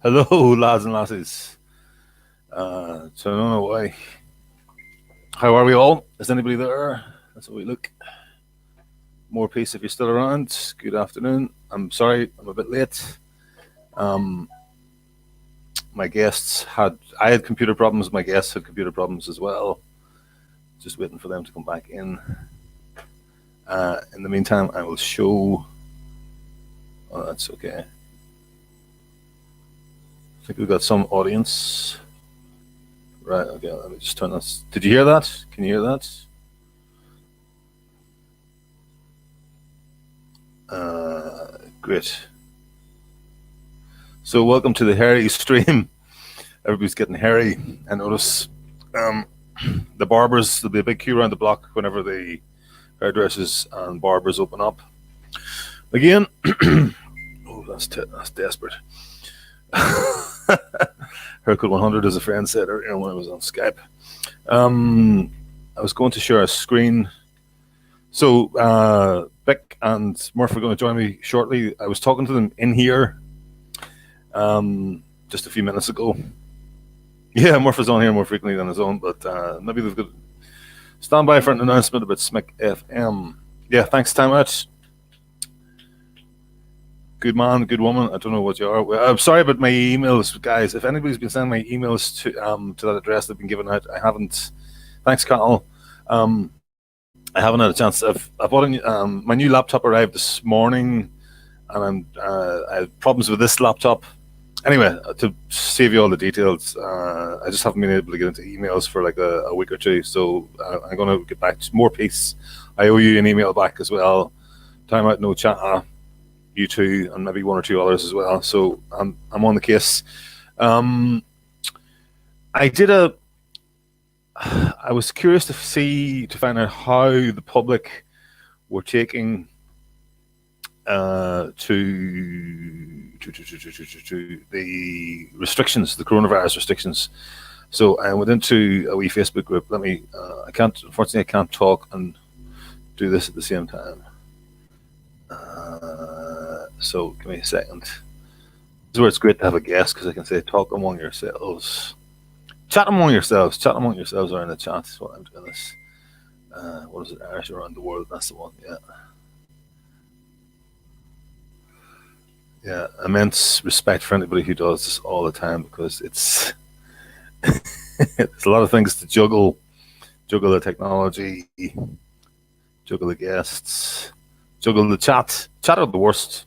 Hello, lads and lasses. So I don't know why. How are we all? Is anybody there? That's how we look. More peace if you're still around. Good afternoon. I'm sorry, I'm a bit late. My guests I had computer problems. My guests had computer problems as well. Just waiting for them to come back in. In the meantime, I will show. Oh, that's okay. I think we've got some audience. Right, okay, let me just turn this. Did you hear that? Can you hear that? Great. So welcome to the hairy stream. Everybody's getting hairy. I notice the barbers, there'll be a big queue around the block whenever the hairdressers and barbers open up. Again, oh, that's desperate. Haircut 100, as a friend said earlier when I was on Skype. I was going to share a screen. So Bik and Murph are going to join me shortly. I was talking to them in here just a few minutes ago. Yeah, Murph is on here more frequently than his own, but maybe they've got stand by for an announcement about Smick FM. Yeah, thanks, time out. Good man, good woman. I don't know what you are. I'm sorry about my emails, guys. If anybody's been sending my emails to that address they've been given out, I haven't. Thanks, Conor. I haven't had a chance. I've bought my new laptop arrived this morning, and I had problems with this laptop. Anyway, to save you all the details, I just haven't been able to get into emails for like a week or two. So I'm going to get back to more peace. I owe you an email back as well. Time out, no chat. You two, and maybe one or two others as well. So I'm on the case. I was curious to find out how the public were taking to the restrictions, the coronavirus restrictions. So I went into a wee Facebook group. Unfortunately, I can't talk and do this at the same time. So give me a second. This is where it's great to have a guest, because I can say talk among yourselves. Chat among yourselves. Chat among yourselves are in the chat. That's what I'm doing this. What is it? Irish around the world. That's the one. Yeah. Yeah. Immense respect for anybody who does this all the time, because it's it's a lot of things to juggle. Juggle the technology. Juggle the guests. Juggle the chat. Chat are the worst.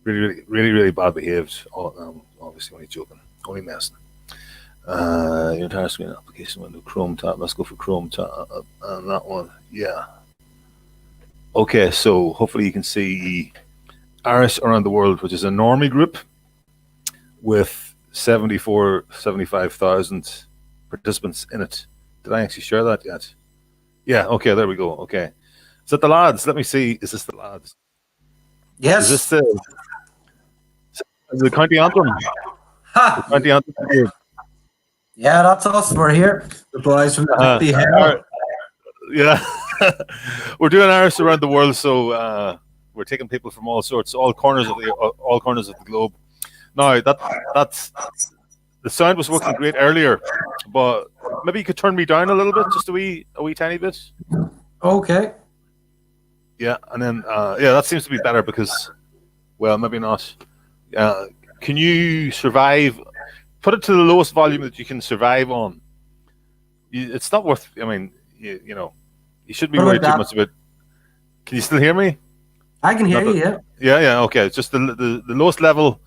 Really bad behaved. Obviously, only joking. Only messing. Your entire screen application window, Chrome tab. Let's go for Chrome tab and that one. Yeah. Okay, so hopefully you can see Irish Around the World, which is a normie group with 75,000 participants in it. Did I actually share that yet? Yeah. Okay, there we go. Okay. Is that the lads? Let me see. Is this the lads? Yes. Is this the county anthem? Ha! The county anthem. Yeah, that's us. We're here. The boys from the Happy Hell. Yeah. We're doing Irish Around the World, so we're taking people from all corners of the globe. Now that's the sound was working great earlier, but maybe you could turn me down a little bit, just a wee tiny bit. Okay. Yeah, and then that seems to be better because, well, maybe not. Can you survive? Put it to the lowest volume that you can survive on. It's not worth. I mean, you shouldn't be worried too much about. Can you still hear me? I can hear you. Yeah. Yeah. Okay. It's just the lowest level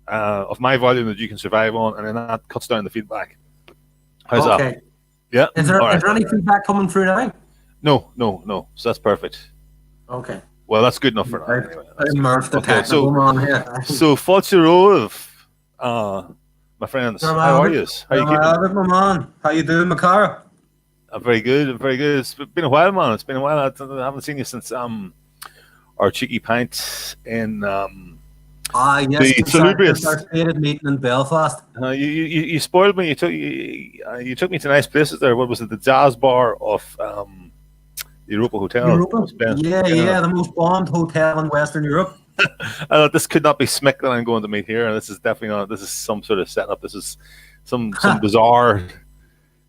of my volume that you can survive on, and then that cuts down the feedback. How's that? Yeah. Is there any feedback coming through now? No. So that's perfect. Okay. Well, that's good enough for now. Anyway, Murph, the technical man here. So, Fáilte my friends, how are you? How you keeping? My man. How you doing, Macara? I'm very good. It's been a while, man. It's been a while. I haven't seen you since our cheeky pint in yes, the salubrious meeting in Belfast. You spoiled me. You took me to nice places there. What was it? The jazz bar of the Europa Hotel. The most bombed hotel in Western Europe. This could not be Smick that I'm going to meet here, and this is definitely not. This is some sort of setup. This is some bizarre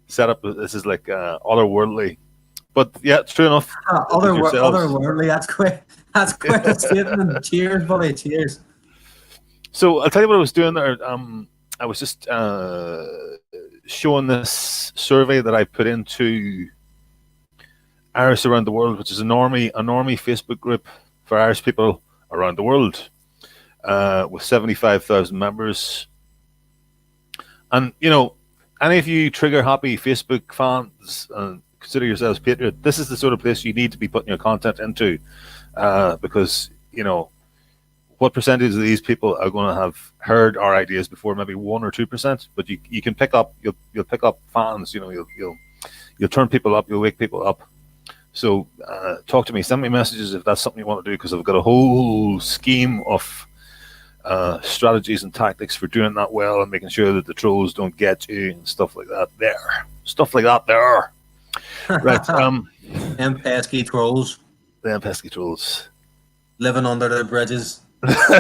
setup. This is like otherworldly. But yeah, true enough. Otherworldly. That's quite a statement. Cheers, buddy. Cheers. So I'll tell you what I was doing there. I was just showing this survey that I put into Irish around the world, which is a normie Facebook group for Irish people around the world, with 75,000 members. And any of you trigger happy Facebook fans and consider yourselves patriot, this is the sort of place you need to be putting your content into, because what percentage of these people are going to have heard our ideas before? Maybe 1 or 2%, but you can pick up. You'll pick up fans. You'll turn people up. You'll wake people up. So talk to me. Send me messages if that's something you want to do, because I've got a whole scheme of strategies and tactics for doing that well and making sure that the trolls don't get you and stuff like that. There. Right. Them pesky trolls. Them pesky trolls. Living under their bridges.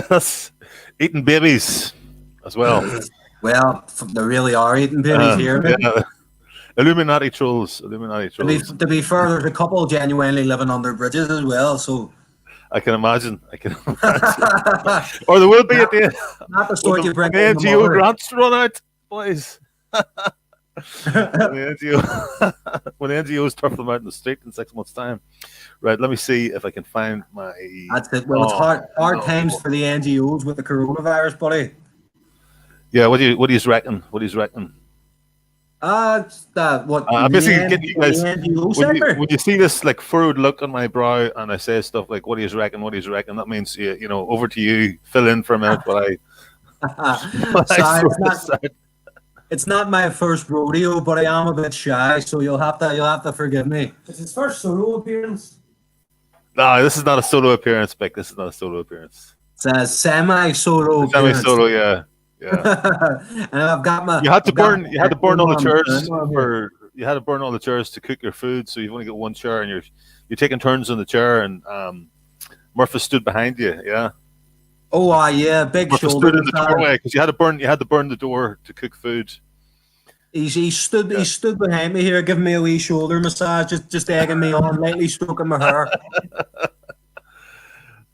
That's eating babies as well. Well, they really are eating babies here. Yeah. Illuminati trolls. To be fair, there's a couple genuinely living under bridges as well. So I can imagine. Or there will be at the end. Not the sort you bring. The NGO grants run out, boys. when the NGOs turf them out in the street in 6 months' time. Right, let me see if I can find my... That's it. Well, it's hard times for the NGOs with the coronavirus, buddy. Yeah, what do you reckon? I'm basically getting you guys... When you see this like furrowed look on my brow and I say stuff like, what do you reckon? That means, over to you, fill in for a minute while It's not my first rodeo, but I am a bit shy, so you'll have to forgive me. It's his first solo appearance. No, this is not a solo appearance, Bik. This is not a solo appearance. It's a semi-solo appearance. Semi-solo, yeah. And I've got my... You had to burn all the chairs you had to burn all the chairs to cook your food, so you've only got one chair, and you're taking turns on the chair, and Murph stood behind you, yeah. Oh, yeah, big Murph shoulder. Stood in the doorway because you had to burn the door to cook food. He stood behind me here, giving me a wee shoulder massage, just egging me on, lightly stroking my hair.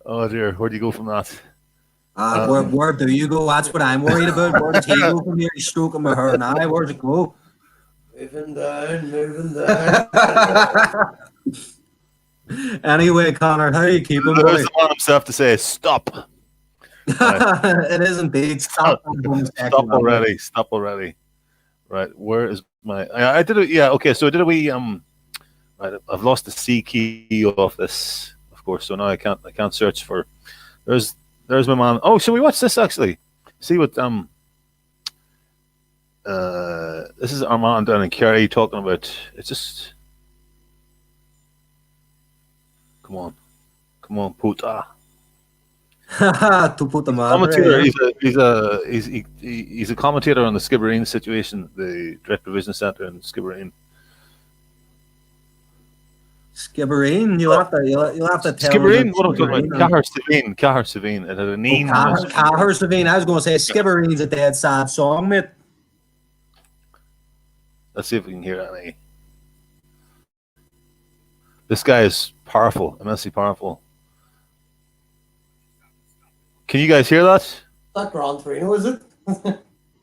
Oh dear, where do you go from that? Where do you go? That's what I'm worried about. Where does he go from here? He's stroking my hair now. Where's it go? Moving down. Anyway, Conor, how are you keeping? There's the man himself to say, stop. It is indeed. Stop already. Right, where is my... I did it, yeah, okay, so I did a wee... right, I've lost the C key off this, of course, so now I can't search for... There's my man. Oh, shall we watch this, actually? See what... this is our man down in Kerry talking about... It's just... Come on, puta. To put them on. Commentator, he's a commentator on the Skibbereen situation, the Direct Provision Centre in Skibbereen. Skibbereen, you'll have to tell Skibbereen. What am I talking about? Cahir Savine. It had a name. Cahir Savine. I was going to say Skibbereen's a dead sad song, mate. Let's see if we can hear any. This guy is powerful, immensely powerful. Can you guys hear that? That Gran Torino, is it?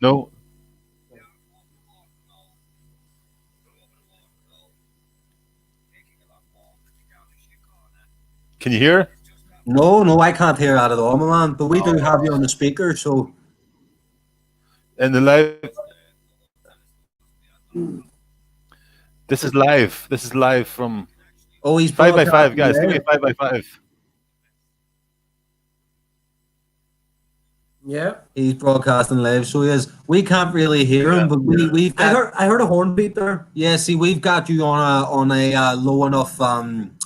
No. Can you hear? No, I can't hear that at all, my man. But we do have you on the speaker, so. In the live. This is live from. Oh, he's 5x5, guys. Give me a 5x5. Yeah, he's broadcasting live, so he is. We can't really hear him, but we've got, I heard a horn beat there. Yeah, see, we've got you on a low enough volume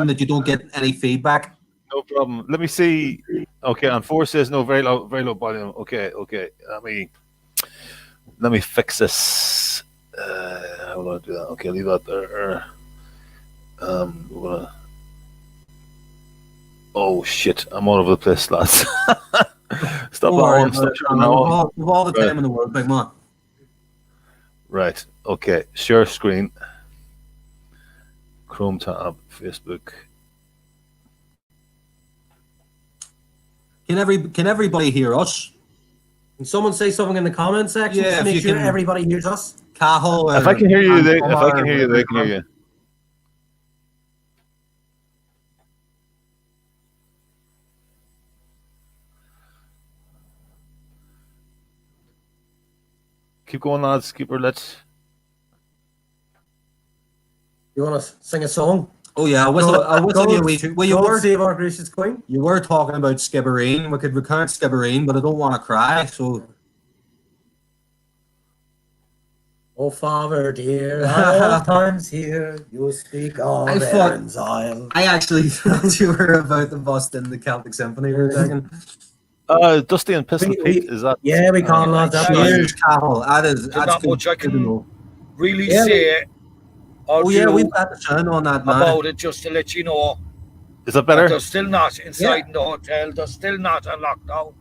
that you don't get any feedback. No problem. Let me see. Okay, on 4 says no, very low volume. Okay. Let me fix this. How will I do that? Okay, leave that there. Oh shit! I'm all over the place, lads. Stop Don't worry on. about it, Conor. We've all the time in the world, big man. Right. Okay. Share screen. Chrome tab. Facebook. Can everybody hear us? Can someone say something in the comment section Yeah, to if make you sure can- everybody hears us? Cahill. If I can hear you, they can hear you. Keep going, lads. Let's. You want to sing a song? Oh yeah, I'll whistle you a wee tune. Well, God save our gracious queen. you were talking about Skibbereen. We could recount Skibbereen, but I don't want to cry. So Oh, Father dear, I oft times hear you speak of I thought- Erin's Isle. I actually thought you were about to bust in the Celtic Symphony for a second. Dusty and Pistol Pete. Is that? Yeah, we can, lads. That's Cheers, Cahill. That's not good. much I Good to can know. really Yeah, say or Oh yeah, do we've got the sound on that, man. about it, just to let you know Is that that better? they're still not inside the hotel. They're still not on lockdown,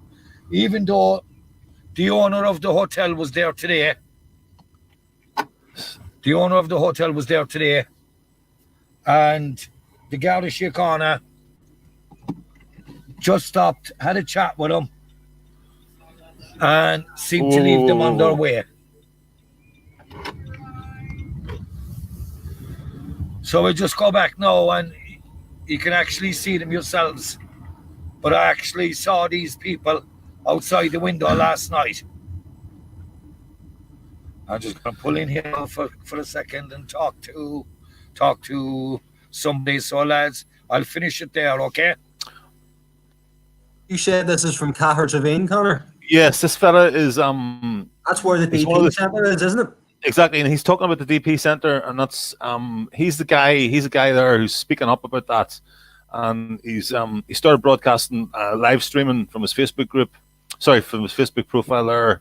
even though the owner of the hotel was there today. The owner of the hotel was there today, and the Garda Síochána just stopped, had a chat with them, and seemed to leave them on their way. So we just go back now, and you can actually see them yourselves. But I actually saw these people outside the window last night. I'm just going to pull in here for a second and talk to somebody. So lads, I'll finish it there, okay? You said this is from Cahertavine, Conor. Yes, this fella is That's where the It's one of DP the- centre is, isn't it? exactly, and he's talking about the DP Centre, and that's he's the guy there who's speaking up about that, and he started broadcasting live streaming from his Facebook group, from his Facebook profile there.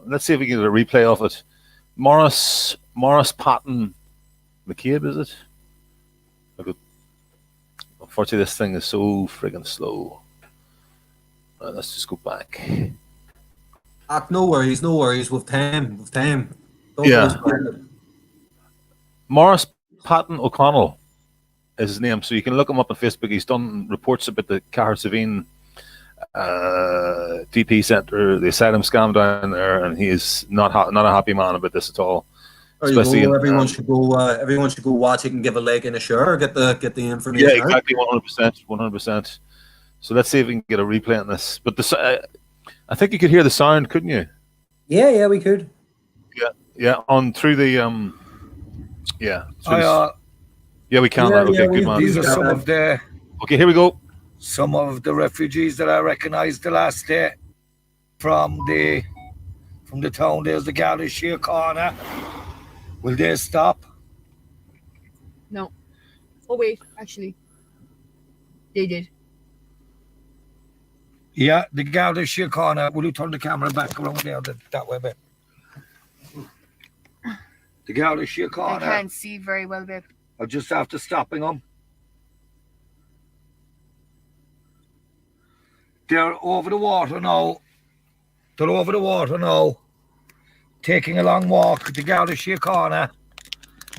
Let's see if we can get a replay of it. Morris Patton McCabe, is it? Unfortunately, this thing is so friggin' slow. Let's just go back. No worries. With time. Don't Yeah. lose mind. Morris Patton O'Connell is his name, so you can look him up on Facebook. He's done reports about the Cahertavine DP Centre, the asylum scam down there, and he is not a happy man about this at all. There you Especially go. in, Everyone should go watch it and give a like and a share. Get the information. Yeah, out. exactly, 100%. So let's see if we can get a replay on this. But I think you could hear the sound, couldn't you? Yeah, we could. Yeah, on through the yeah. Yeah, we can. Yeah, Okay, good man. These are some of the Okay, here we go. refugees that I recognised the last day from the town. There's the Garda Síochána. Will they stop? No. Oh wait, actually, they did. Yeah, the Garda Síochána. Will you turn the camera back around there that way, babe? The Garda I Síochána can't see very well, babe. are just after stopping them. They're over the water now. Taking a long walk. The Garda Síochána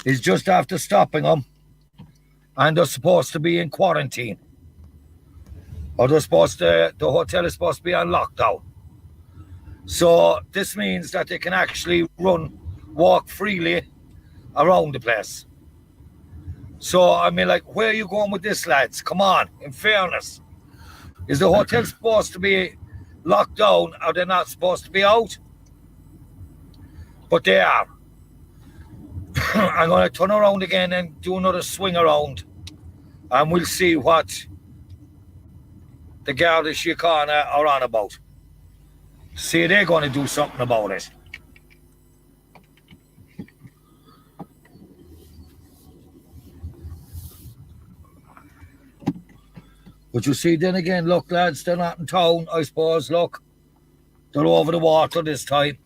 is just after stopping them. And they're supposed to be in quarantine. Or the hotel is supposed to be on lockdown. So this means that they can actually walk freely around the place. So, I mean, like, where are you going with this, lads? Come on, in fairness. Is the hotel supposed to be locked down? Are they not supposed to be out? But they are. I'm going to turn around again and do another swing around. And we'll see what the Garda Síochána are on about. See, they're going to do something about it. But you see, then again, look, lads, they're not in town, I suppose. Look, they're over the water this time.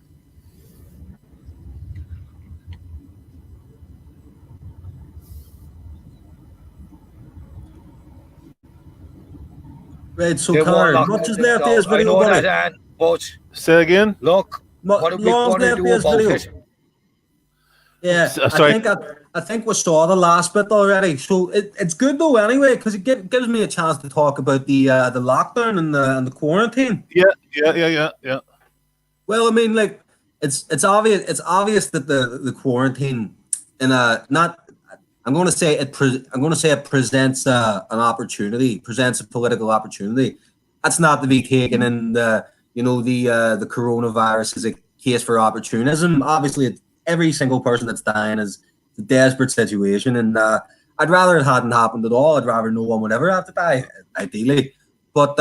Right, so They won't Conor, lock much is anything left of this down. I video, know buddy. that, but Say again. look, what are we Long's going to left do this about video. it? Yeah, Sorry. I think we saw the last bit already. So it's good though anyway, because it gives me a chance to talk about the lockdown and the quarantine. Yeah. Well, I mean, like it's obvious that the quarantine in a not. I'm going to say it presents an opportunity, presents a political opportunity. That's not to be taken in the coronavirus as a case for opportunism. Obviously, every single person that's dying is a desperate situation, and I'd rather it hadn't happened at all. I'd rather no one would ever have to die, ideally. But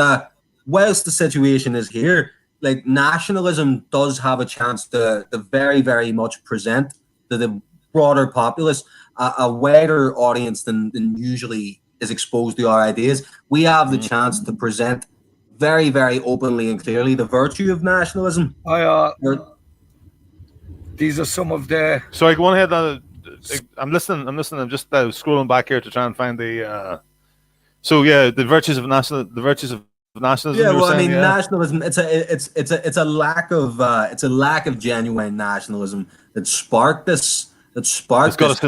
whilst the situation is here, like nationalism does have a chance to very, very much present to the broader populace a wider audience than usually is exposed to our ideas. We have the chance to present very, very openly and clearly the virtue of nationalism. These are some of the. Sorry, go on ahead. I'm listening. I'm just scrolling back here to try and find the. So yeah, the virtues of nationalism. Yeah, well, I mean, yeah. nationalism. It's a lack of genuine nationalism that sparked this. It's got us to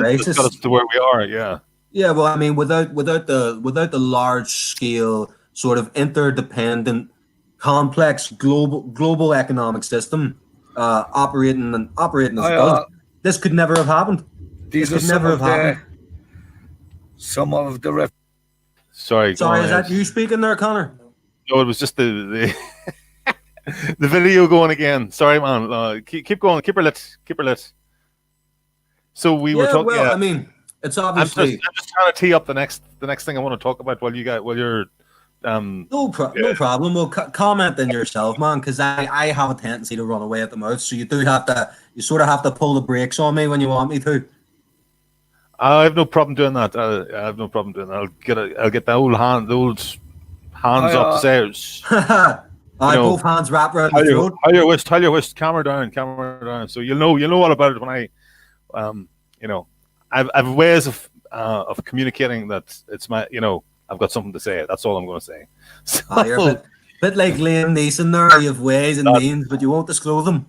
where we are. Yeah. Yeah, well, I mean, without the large scale sort of interdependent, complex global economic system operating as it does, this could never have happened. These are some of the. Sorry, is that you speaking there, Conor? No, it was just the the video going again. Sorry, man. Keep going. Keep her lit. So we were talking. Well, I mean, it's obviously. I'm just trying to tee up the next thing I want to talk about while you're. No problem. Well, comment then yourself, man, because I have a tendency to run away at the mouth. So you sort of have to pull the brakes on me when you want me to. I have no problem doing that. I have no problem doing that. I'll get the old hands up to say. Both hands wrapped around the throat. Tell your wish, camera down. So you'll know all about it when I. I've ways of communicating that it's my, I've got something to say. That's all I'm going to say. So, you're a bit like Liam Neeson there. You have ways and means, but you won't disclose them.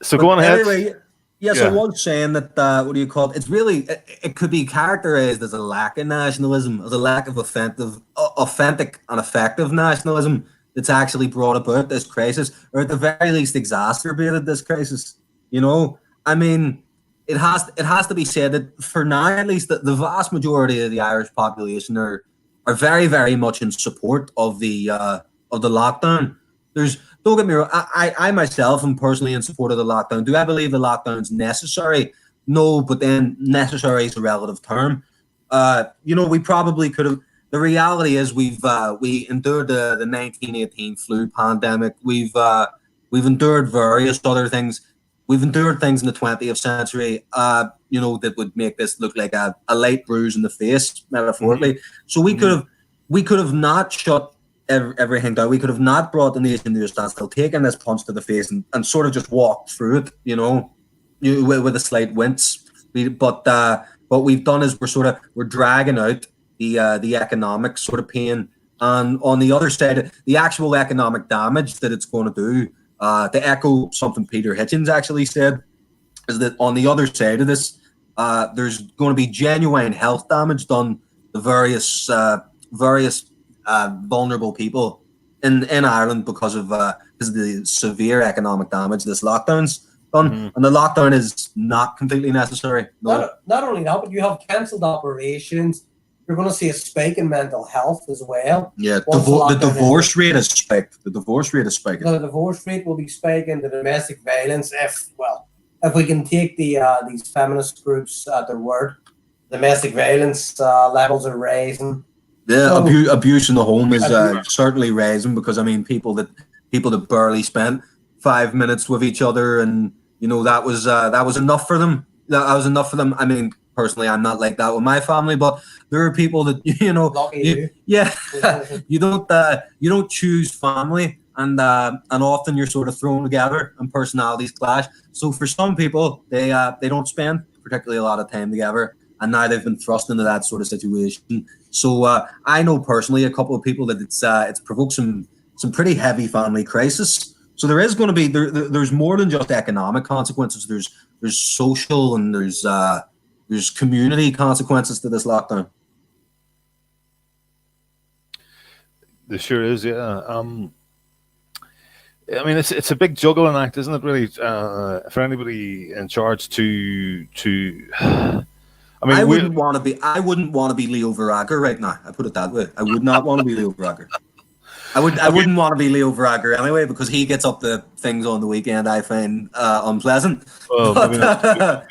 So go on ahead. Anyway, yes, I was saying that, what do you call it? It's really, it could be characterized as a lack of nationalism, as a lack of authentic and effective nationalism that's actually brought about this crisis, or at the very least exacerbated this crisis. I mean, it has to be said that for now, at least, the vast majority of the Irish population are very, very much in support of the lockdown. Don't get me wrong, I myself am personally in support of the lockdown. Do I believe the lockdown's necessary? No, but then necessary is a relative term. We probably could have. The reality is we endured the 1918 flu pandemic. We've endured various other things. We've endured things in the 20th century, that would make this look like a light bruise in the face, metaphorically. Mm-hmm. So we could have not shut everything down. We could have not brought the nation to a standstill, taken this punch to the face and sort of just walked through it, with a slight wince. But what we've done is we're dragging out the economic sort of pain, and on the other side, the actual economic damage that it's going to do. To echo something Peter Hitchens actually said, is that on the other side of this, there's going to be genuine health damage done to various vulnerable people in Ireland because of the severe economic damage this lockdown's done. Mm-hmm. And the lockdown is not completely necessary. No. Not only that, but you have cancelled operations. You're going to see a spike in mental health as well. Yeah, the divorce rate is spiked. The divorce rate is spiking. The divorce rate will be spiking. The domestic violence, if we can take these feminist groups at their word, domestic violence levels are rising. Yeah, so, abuse in the home is certainly rising, because I mean people that barely spent 5 minutes with each other, and that was enough for them. That was enough for them. I mean, personally, I'm not like that with my family, but there are people that you don't choose family, and often you're sort of thrown together and personalities clash. So for some people, they don't spend particularly a lot of time together, and now they've been thrust into that sort of situation. So I know personally a couple of people that it's provoked some pretty heavy family crisis. So there is going to be there's more than just economic consequences. There's social and there's community consequences to this lockdown. There sure is, yeah. I mean, it's a big juggling act, isn't it? Really, for anybody in charge to. I mean, I wouldn't want to be Leo Varadkar right now. I put it that way. I would not want to be Leo Varadkar. I wouldn't want to be Leo Varadkar anyway, because he gets up to things on the weekend I find unpleasant. Well,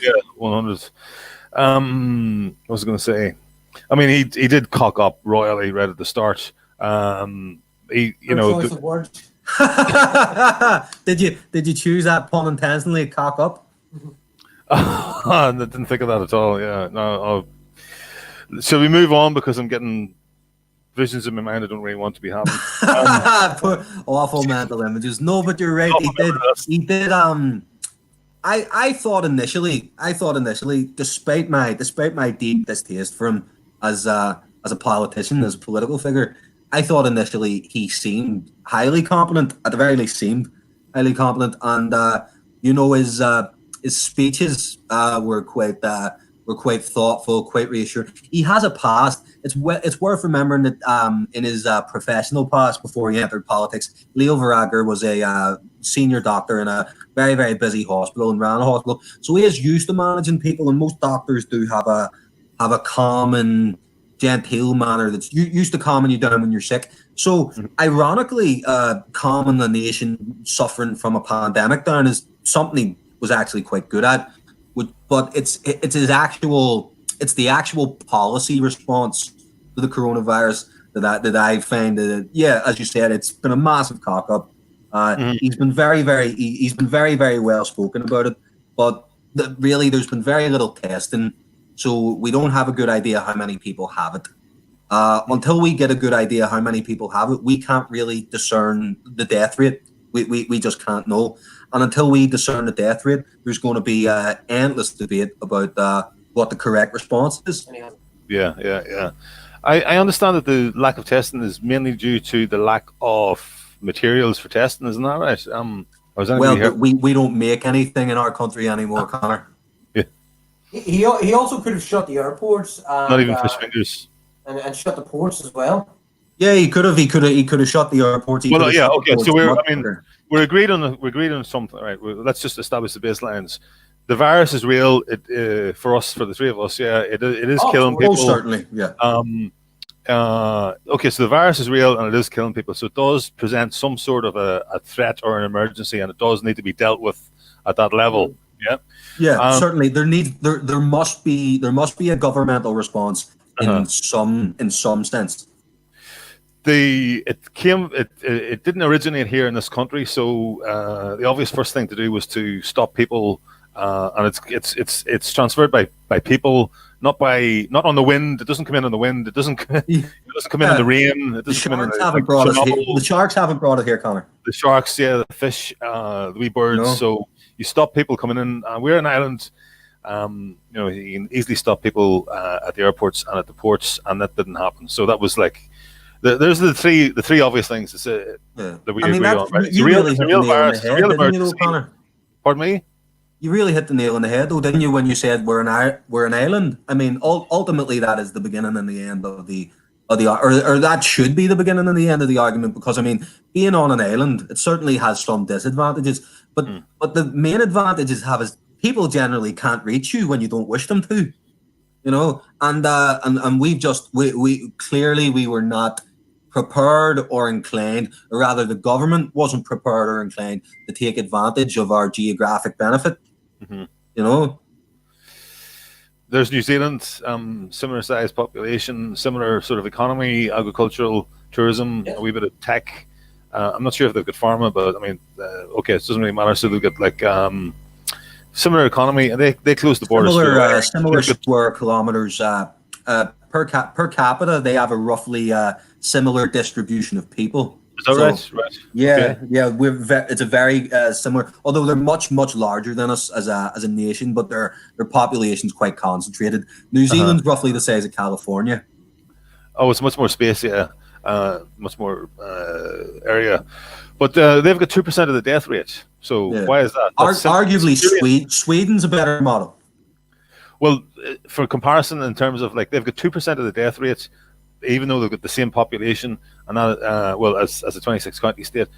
yeah, 100. What was I going to say? I mean, he did cock up royally right at the start. Choice of words. Did you choose that pun intentionally? Cock up. I didn't think of that at all. Yeah, no. Shall we move on, because I'm getting visions in my mind I don't really want to be happening. Awful mental images. No, but you're right. He did. I thought initially, despite my deep distaste for him as a politician, as a political figure, I thought initially he seemed highly competent. At the very least, seemed highly competent, and his speeches were quite thoughtful, quite reassuring. He has a past. It's worth remembering that in his professional past, before he entered politics, Leo Varadkar was a senior doctor in a very, very busy hospital and ran a hospital. So he is used to managing people, and most doctors do have a calm and genteel manner that's used to calming you down when you're sick. So ironically, calming the nation suffering from a pandemic down is something he was actually quite good at. But it's the actual policy response to the coronavirus that I find that, yeah, as you said, it's been a massive cock up. He's been very, very well spoken about it, but really there's been very little testing, so we don't have a good idea how many people have it. Until we get a good idea how many people have it, we can't really discern the death rate. We just can't know. And until we discern the death rate, there's going to be endless debate about what the correct response is. Yeah. I understand that the lack of testing is mainly due to the lack of materials for testing. Isn't that right? We don't make anything in our country anymore, Conor. Yeah. He also could have shut the airports. Not even fish fingers. And shut the ports as well. Yeah, he could have shut the airports. Okay. So we're agreed on something, right? Let's just establish the baselines. The virus is real. For the three of us, yeah, it is killing people. Oh, certainly, yeah. Okay, so the virus is real and it is killing people. So it does present some sort of a threat or an emergency, and it does need to be dealt with at that level. Yeah. Yeah, certainly. There must be a governmental response in some sense. It didn't originate here in this country, so the obvious first thing to do was to stop people, and it's transferred by people, not on the wind. It doesn't come in on the wind. It doesn't come in the rain. It doesn't come in. The sharks haven't brought it here, Conor. The sharks, yeah, the fish, the wee birds. No. So you stop people coming in. We're an island. You can easily stop people at the airports and at the ports, and that didn't happen. So that was like. There's the three obvious things that we agree on. Right? You really hit the nail on the head, didn't you, Conor? Pardon me? You really hit the nail on the head, though, didn't you, when you said we're an island? I mean, ultimately that is the beginning and the end of or that should be the beginning and the end of the argument, because I mean, being on an island, it certainly has some disadvantages, but the main advantages is people generally can't reach you when you don't wish them to. You know, and we clearly were not prepared or inclined, or rather the government wasn't prepared or inclined to take advantage of our geographic benefit. You know, there's New Zealand, similar size population, similar sort of economy, agricultural, tourism, a wee bit of tech. I'm not sure if they've got pharma, but I mean, it doesn't really matter. So they've got like similar economy, and they closed the borders. Similar square kilometers per capita. They have a roughly similar distribution of people. Is that right? Right. Yeah, Okay. yeah. It's a very similar, although they're much larger than us as a nation, but their population's quite concentrated. New Zealand's roughly the size of California. Oh, it's much more space, yeah. Much more area. But they've got 2% of the death rate. So Yeah. why is that? Arguably, Sweden's a better model. Well, for comparison, in terms of like they've got 2% of the death rate, even though they've got the same population, and that, as a 26 county state,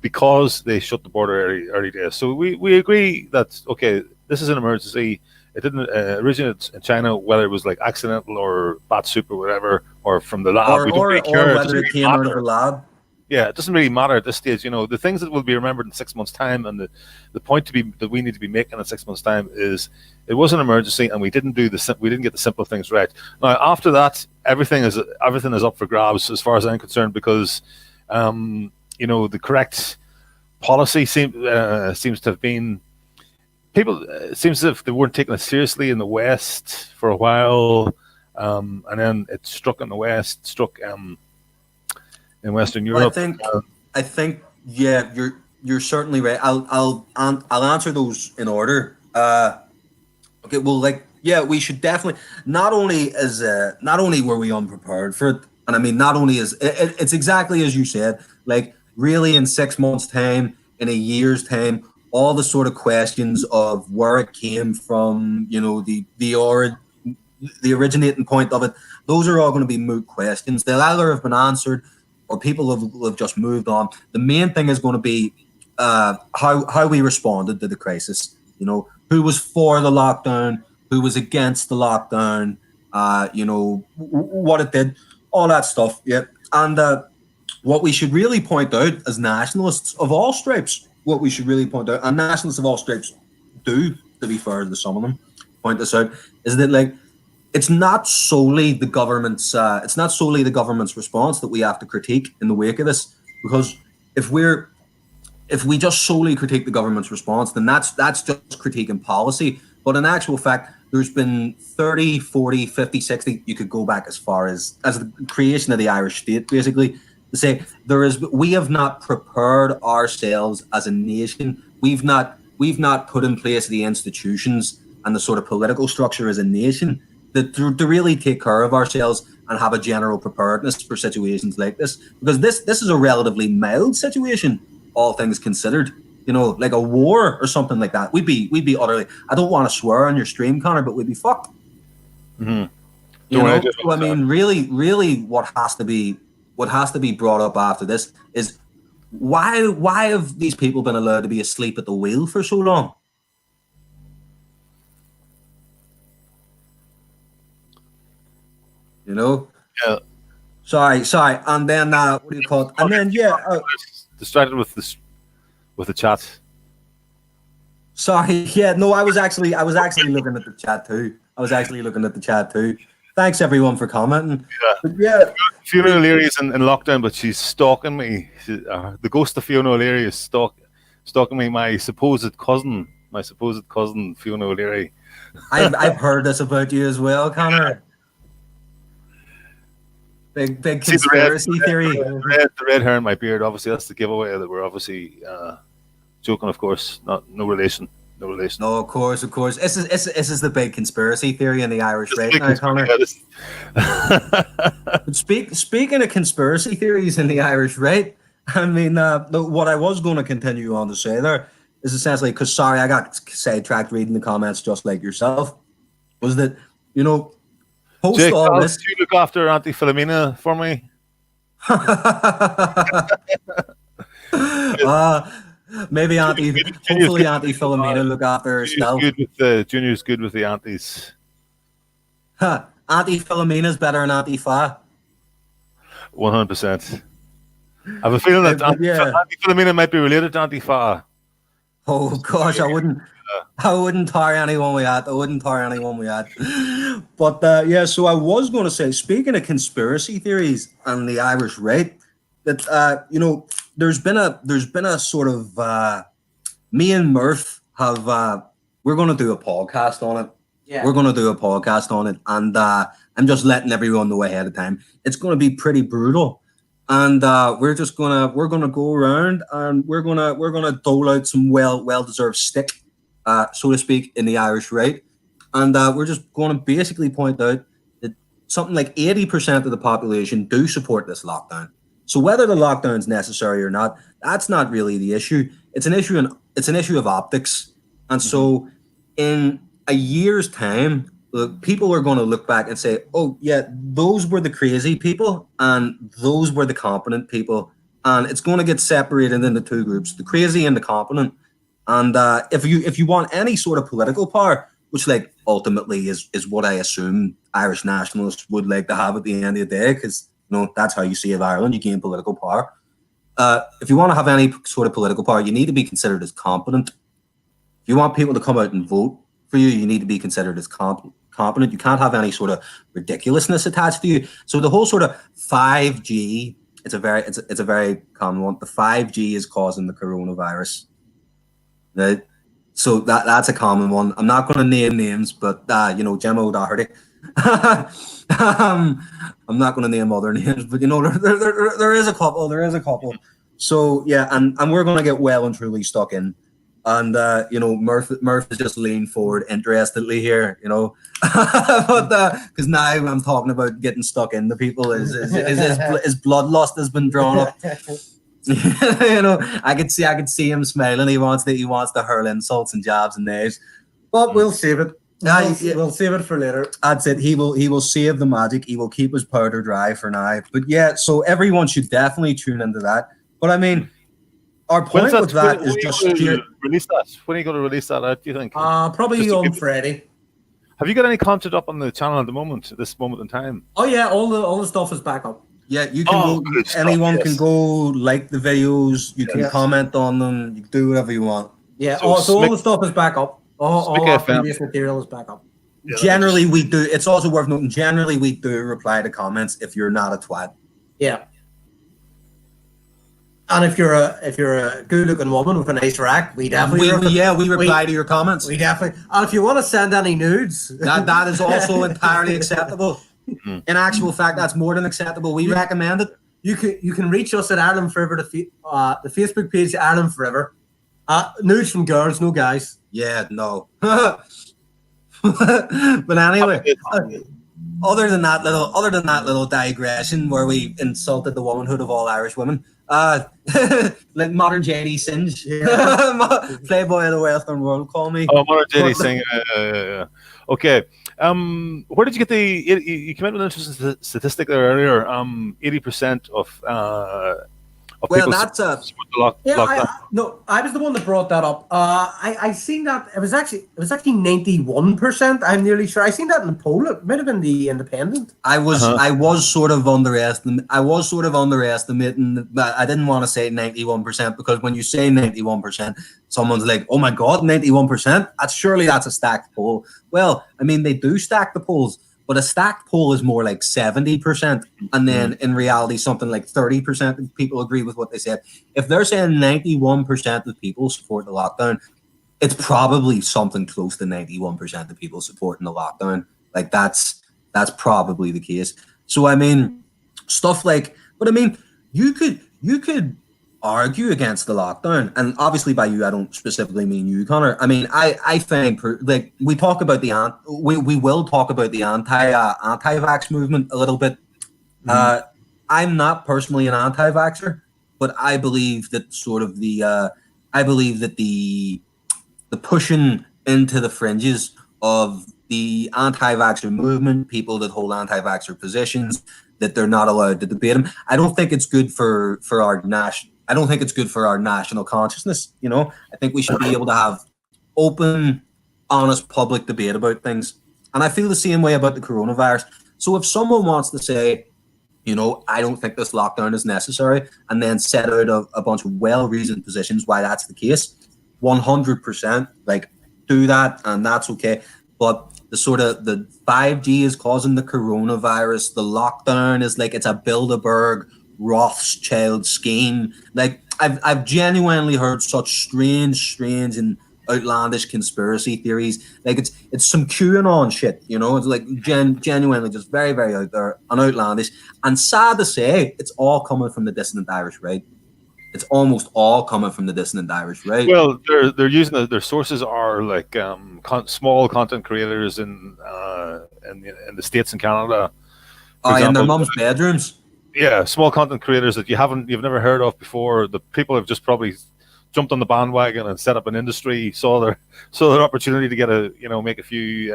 because they shut the border early days. So we agree that okay, this is an emergency. It didn't originate in China, whether it was like accidental or bat soup or whatever, or from the lab. Or whether it came out of a lab. Yeah, it doesn't really matter at this stage. You know, the things that will be remembered in 6 months' time, and the point that we need to be making in 6 months' time is it was an emergency, and we didn't get the simple things right. Now, after that, everything is up for grabs as far as I'm concerned, because you know, the correct policy seems to have been people. It seems as if they weren't taking it seriously in the West for a while, and then it struck in the West, struck in Western Europe. I think, yeah, you're certainly right. I'll answer those in order. Okay, well, like, yeah, we should definitely not only were we unprepared for it, and I mean, not only is it's exactly as you said, like really in 6 months' time, in a year's time, all the sort of questions of where it came from, you know, the originating point of it, those are all going to be moot questions. They'll either have been answered or people have just moved on. The main thing is going to be how we responded to the crisis. You know, who was for the lockdown, who was against the lockdown, you know, what it did, all that stuff. Yeah. And what we should really point out as nationalists of all stripes, and nationalists of all stripes do, to be fair to some of them, point this out, is that like, it's not solely the government's response that we have to critique in the wake of this, because if we just solely critique the government's response, then that's just critiquing policy. But in actual fact, there's been 30, 40, 50, 60, you could go back as far as the creation of the Irish state, basically, to say we have not prepared ourselves as a nation. We've not put in place the institutions and the sort of political structure as a nation to really take care of ourselves and have a general preparedness for situations like this, because this is a relatively mild situation, all things considered. You know, like a war or something like that, we'd be utterly. I don't want to swear on your stream, Conor, but we'd be fucked. Mm-hmm. You know, so, I mean, really, what has to be brought up after this is why have these people been allowed to be asleep at the wheel for so long? You know? Yeah. Sorry. And then what do you call it? And then distracted with the chat. Sorry. Yeah. No, I was actually looking at the chat too. Thanks everyone for commenting. Yeah. But yeah. Fiona O'Leary is in lockdown, but she's stalking me. The ghost of Fiona O'Leary is stalking me. My supposed cousin, Fiona O'Leary. I've heard this about you as well, Conor. Big conspiracy theory. The red hair in my beard, obviously, that's the giveaway that we're obviously joking, of course. No relation. No, of course. This is the big conspiracy theory in the Irish right now, Conor. Speaking of conspiracy theories in the Irish right, I mean, what I was going to continue on to say there is essentially, because sorry, I got sidetracked reading the comments just like yourself, was that, you know, post Jake, all this. Could you look after Auntie Philomena for me? Maybe hopefully Auntie Philomena look after herself. Junior's good with the aunties. Auntie Philomena's better than Auntie Fa. 100%. I have a feeling that Auntie Philomena might be related to Auntie Fa. Oh gosh, I wouldn't tire anyone with that. But yeah, so I was going to say, speaking of conspiracy theories and the Irish right, that you know, there's been a sort of me and Murph have we're going to do a podcast on it. Yeah. We're going to do a podcast on it, and I'm just letting everyone know ahead of time. It's going to be pretty brutal. and we're gonna go around and we're gonna dole out some well deserved stick, so to speak, in the Irish right, and we're just going to basically point out that something like 80% of the population do support this lockdown. So whether the lockdown is necessary or not, that's not really the issue. It's an issue of optics, and so in a year's time, people are going to look back and say, oh, yeah, those were the crazy people and those were the competent people. And it's going to get separated into two groups, the crazy and the competent. And if you want any sort of political power, which like ultimately is what I assume Irish nationalists would like to have at the end of the day, because that's how you save Ireland, you gain political power. If you want to have any sort of political power, you need to be considered as competent. If you want people to come out and vote for you, you need to be considered as competent. You can't have any sort of ridiculousness attached to you. So the whole sort of 5G, it's a very common one. The 5G is causing the coronavirus. Right? So that's a common one. I'm not going to name names, but Gemma O'Doherty. I'm not going to name other names, but there is a couple. So yeah, and we're going to get well and truly stuck in. And Murph is just leaned forward interestedly here, but because now I'm talking about getting stuck into people, his bloodlust has been drawn up. I could see him smiling. He wants to hurl insults and jabs and knives, but we'll save it. We'll save it for later. That's it. He will save the magic. He will keep his powder dry for now. But yeah, so everyone should definitely tune into that. But I mean, our point with that is just release that. When are you going to release that out, do you think? Probably on Friday. Have you got any content up on the channel at this moment in time? Oh yeah, all the stuff is back up. Yeah, you can go. Anyone can go like the videos. You can comment on them. You can do whatever you want. Yeah. So all the stuff is back up. All our previous material is back up. Yeah, generally, we do. It's also worth noting. Generally, we do reply to comments if you're not a twat. Yeah. And if you're a good-looking woman with a nice rack, we definitely we reply to your comments. We definitely. And if you want to send any nudes, that is also entirely acceptable. In actual fact, that's more than acceptable. We recommend it. You can reach us at Ireland Forever, the Facebook page Ireland Forever. Nudes from girls, no guys. Yeah, no. But anyway, other than that little digression where we insulted the womanhood of all Irish women, like modern JD Singe, Playboy of the Western World, call me. Oh, modern JD Singe. Okay. Where did you get you came out with an interesting statistic there earlier? 80% of people support the lockdown. I was the one that brought that up. I seen that it was actually 91%. I'm nearly sure. I seen that in the poll. It might have been the Independent. I was sort of underestimating. But I didn't want to say 91% because when you say 91%, someone's like, "Oh my God, 91%! That's a stacked poll." Well, I mean, they do stack the polls. But a stacked poll is more like 70%. And then in reality, something like 30% of people agree with what they said. If they're saying 91% of people support the lockdown, it's probably something close to 91% of people supporting the lockdown. Like that's probably the case. So, I mean, stuff like, but I mean, you could argue against the lockdown, and obviously by you I don't specifically mean you, Conor. I mean I think like we talk about we will talk about the anti-vax movement a little bit. I'm not personally an anti-vaxxer, but I believe that the pushing into the fringes of the anti-vaxxer movement, people that hold anti-vaxxer positions, that they're not allowed to debate them. I don't think it's good for our national consciousness. I think we should be able to have open, honest public debate about things. And I feel the same way about the coronavirus. So if someone wants to say, I don't think this lockdown is necessary, and then set out a bunch of well-reasoned positions why that's the case, 100%, like, do that, and that's okay. But the 5G is causing the coronavirus, the lockdown is like it's a Bilderberg Rothschild scheme. Like I've genuinely heard such strange and outlandish conspiracy theories. Like it's some QAnon shit, you know. It's like genuinely just very, very out there and outlandish. And sad to say, it's all coming from the dissident Irish right. It's almost all coming from the dissident Irish right. Well, they're using their sources are like small content creators in the States and Canada. In their mum's bedrooms. Yeah, small content creators that you've never heard of before. The people have just probably jumped on the bandwagon and set up an industry, saw their opportunity to get make a few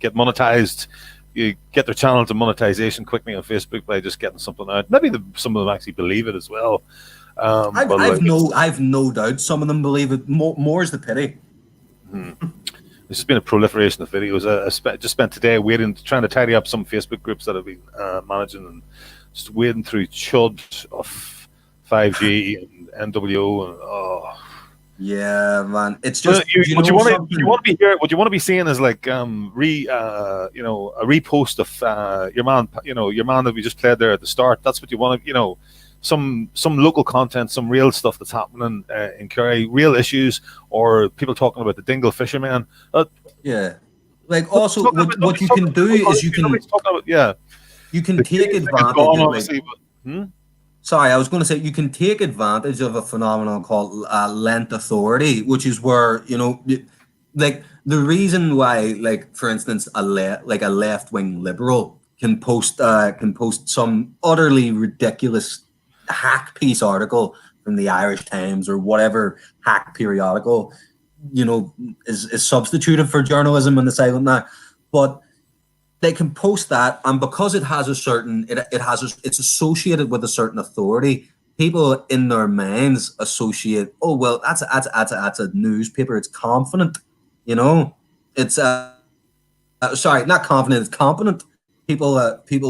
get monetized. You get their channel to monetization quickly on Facebook by just getting something out. Maybe some of them actually believe it as well. I've no doubt some of them believe it. More is the pity. There's just been a proliferation of videos. I just spent today trying to tidy up some Facebook groups that I've been managing, and just wading through chud of 5G and NWO and yeah, man. It's just what you want to be seeing is like a repost of your man that we just played there at the start. That's what you want to some local content, some real stuff that's happening in Kerry, real issues, or people talking about the Dingle fishermen. Yeah, like also what you can do is you can take advantage. Sorry, I was going to say you can take advantage of a phenomenon called lent authority, which is where like the reason why, like for instance, a left-wing liberal can post some utterly ridiculous hack piece article from the Irish Times or whatever hack periodical, is substituted for journalism on the silent now, but they can post that, and because it has a certain, it's associated with a certain authority. People in their minds associate, oh well, that's a newspaper. It's confident, It's sorry, not confident. It's competent. People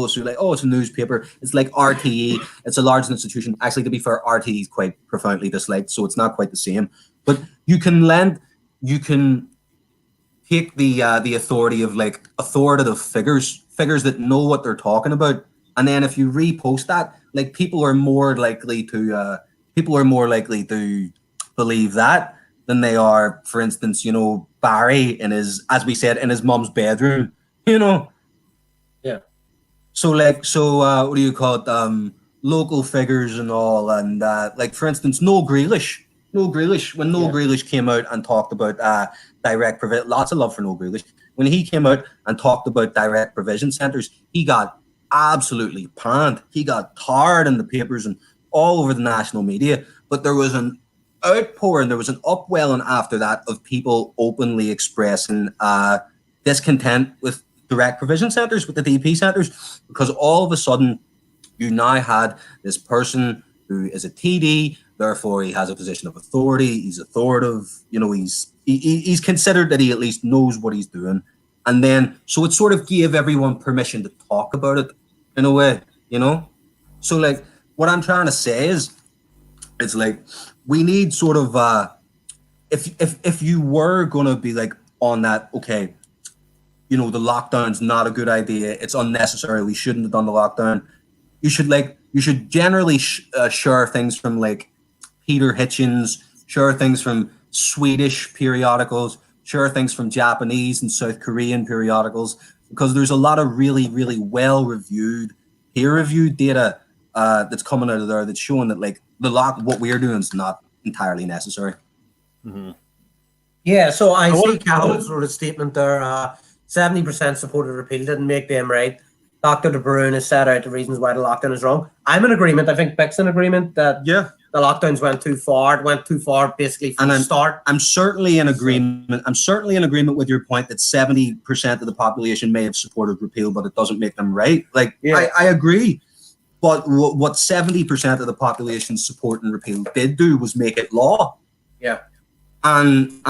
assume like, oh, it's a newspaper. It's like RTE. It's a large institution. Actually, to be fair, RTE is quite profoundly disliked, so it's not quite the same. But you can take the authority of like authoritative figures that know what they're talking about, and then if you repost that, like people are more likely to believe that than they are, for instance, Barry in his mum's bedroom, Yeah. So what do you call it? Local figures and all, and like for instance, Noel Grealish. When Noel Grealish came out and talked about direct provision, lots of love for Noel Grealish. When he came out and talked about direct provision centres, he got absolutely panned. He got tarred in the papers and all over the national media. But there was an outpouring, there was an upwelling after that of people openly expressing discontent with direct provision centres, with the DP centres, because all of a sudden you now had this person who is a TD. Therefore, he has a position of authority. He's authoritative. He's considered that he at least knows what he's doing. And then, so it sort of gave everyone permission to talk about it in a way, So, like, what I'm trying to say is, it's like we need sort of if you were going to be like on that, okay, the lockdown's not a good idea. It's unnecessary. We shouldn't have done the lockdown. You should generally share things from like Peter Hitchens, share things from Swedish periodicals, share things from Japanese and South Korean periodicals, because there's a lot of really, really well-reviewed, peer-reviewed data that's coming out of there that's showing that like what we're doing is not entirely necessary. Mm-hmm. Yeah, so I see Calvin's sort of statement there. 70% supported repeal, didn't make them right. Dr. De Bruyne has set out the reasons why the lockdown is wrong. I'm in agreement. I think Bik's in agreement that the lockdowns went too far. It went too far basically from the start. I'm certainly in agreement. I'm certainly in agreement with your point that 70% of the population may have supported repeal, but it doesn't make them right. Like, I agree. But what 70% of the population supporting repeal did do was make it law. Yeah. And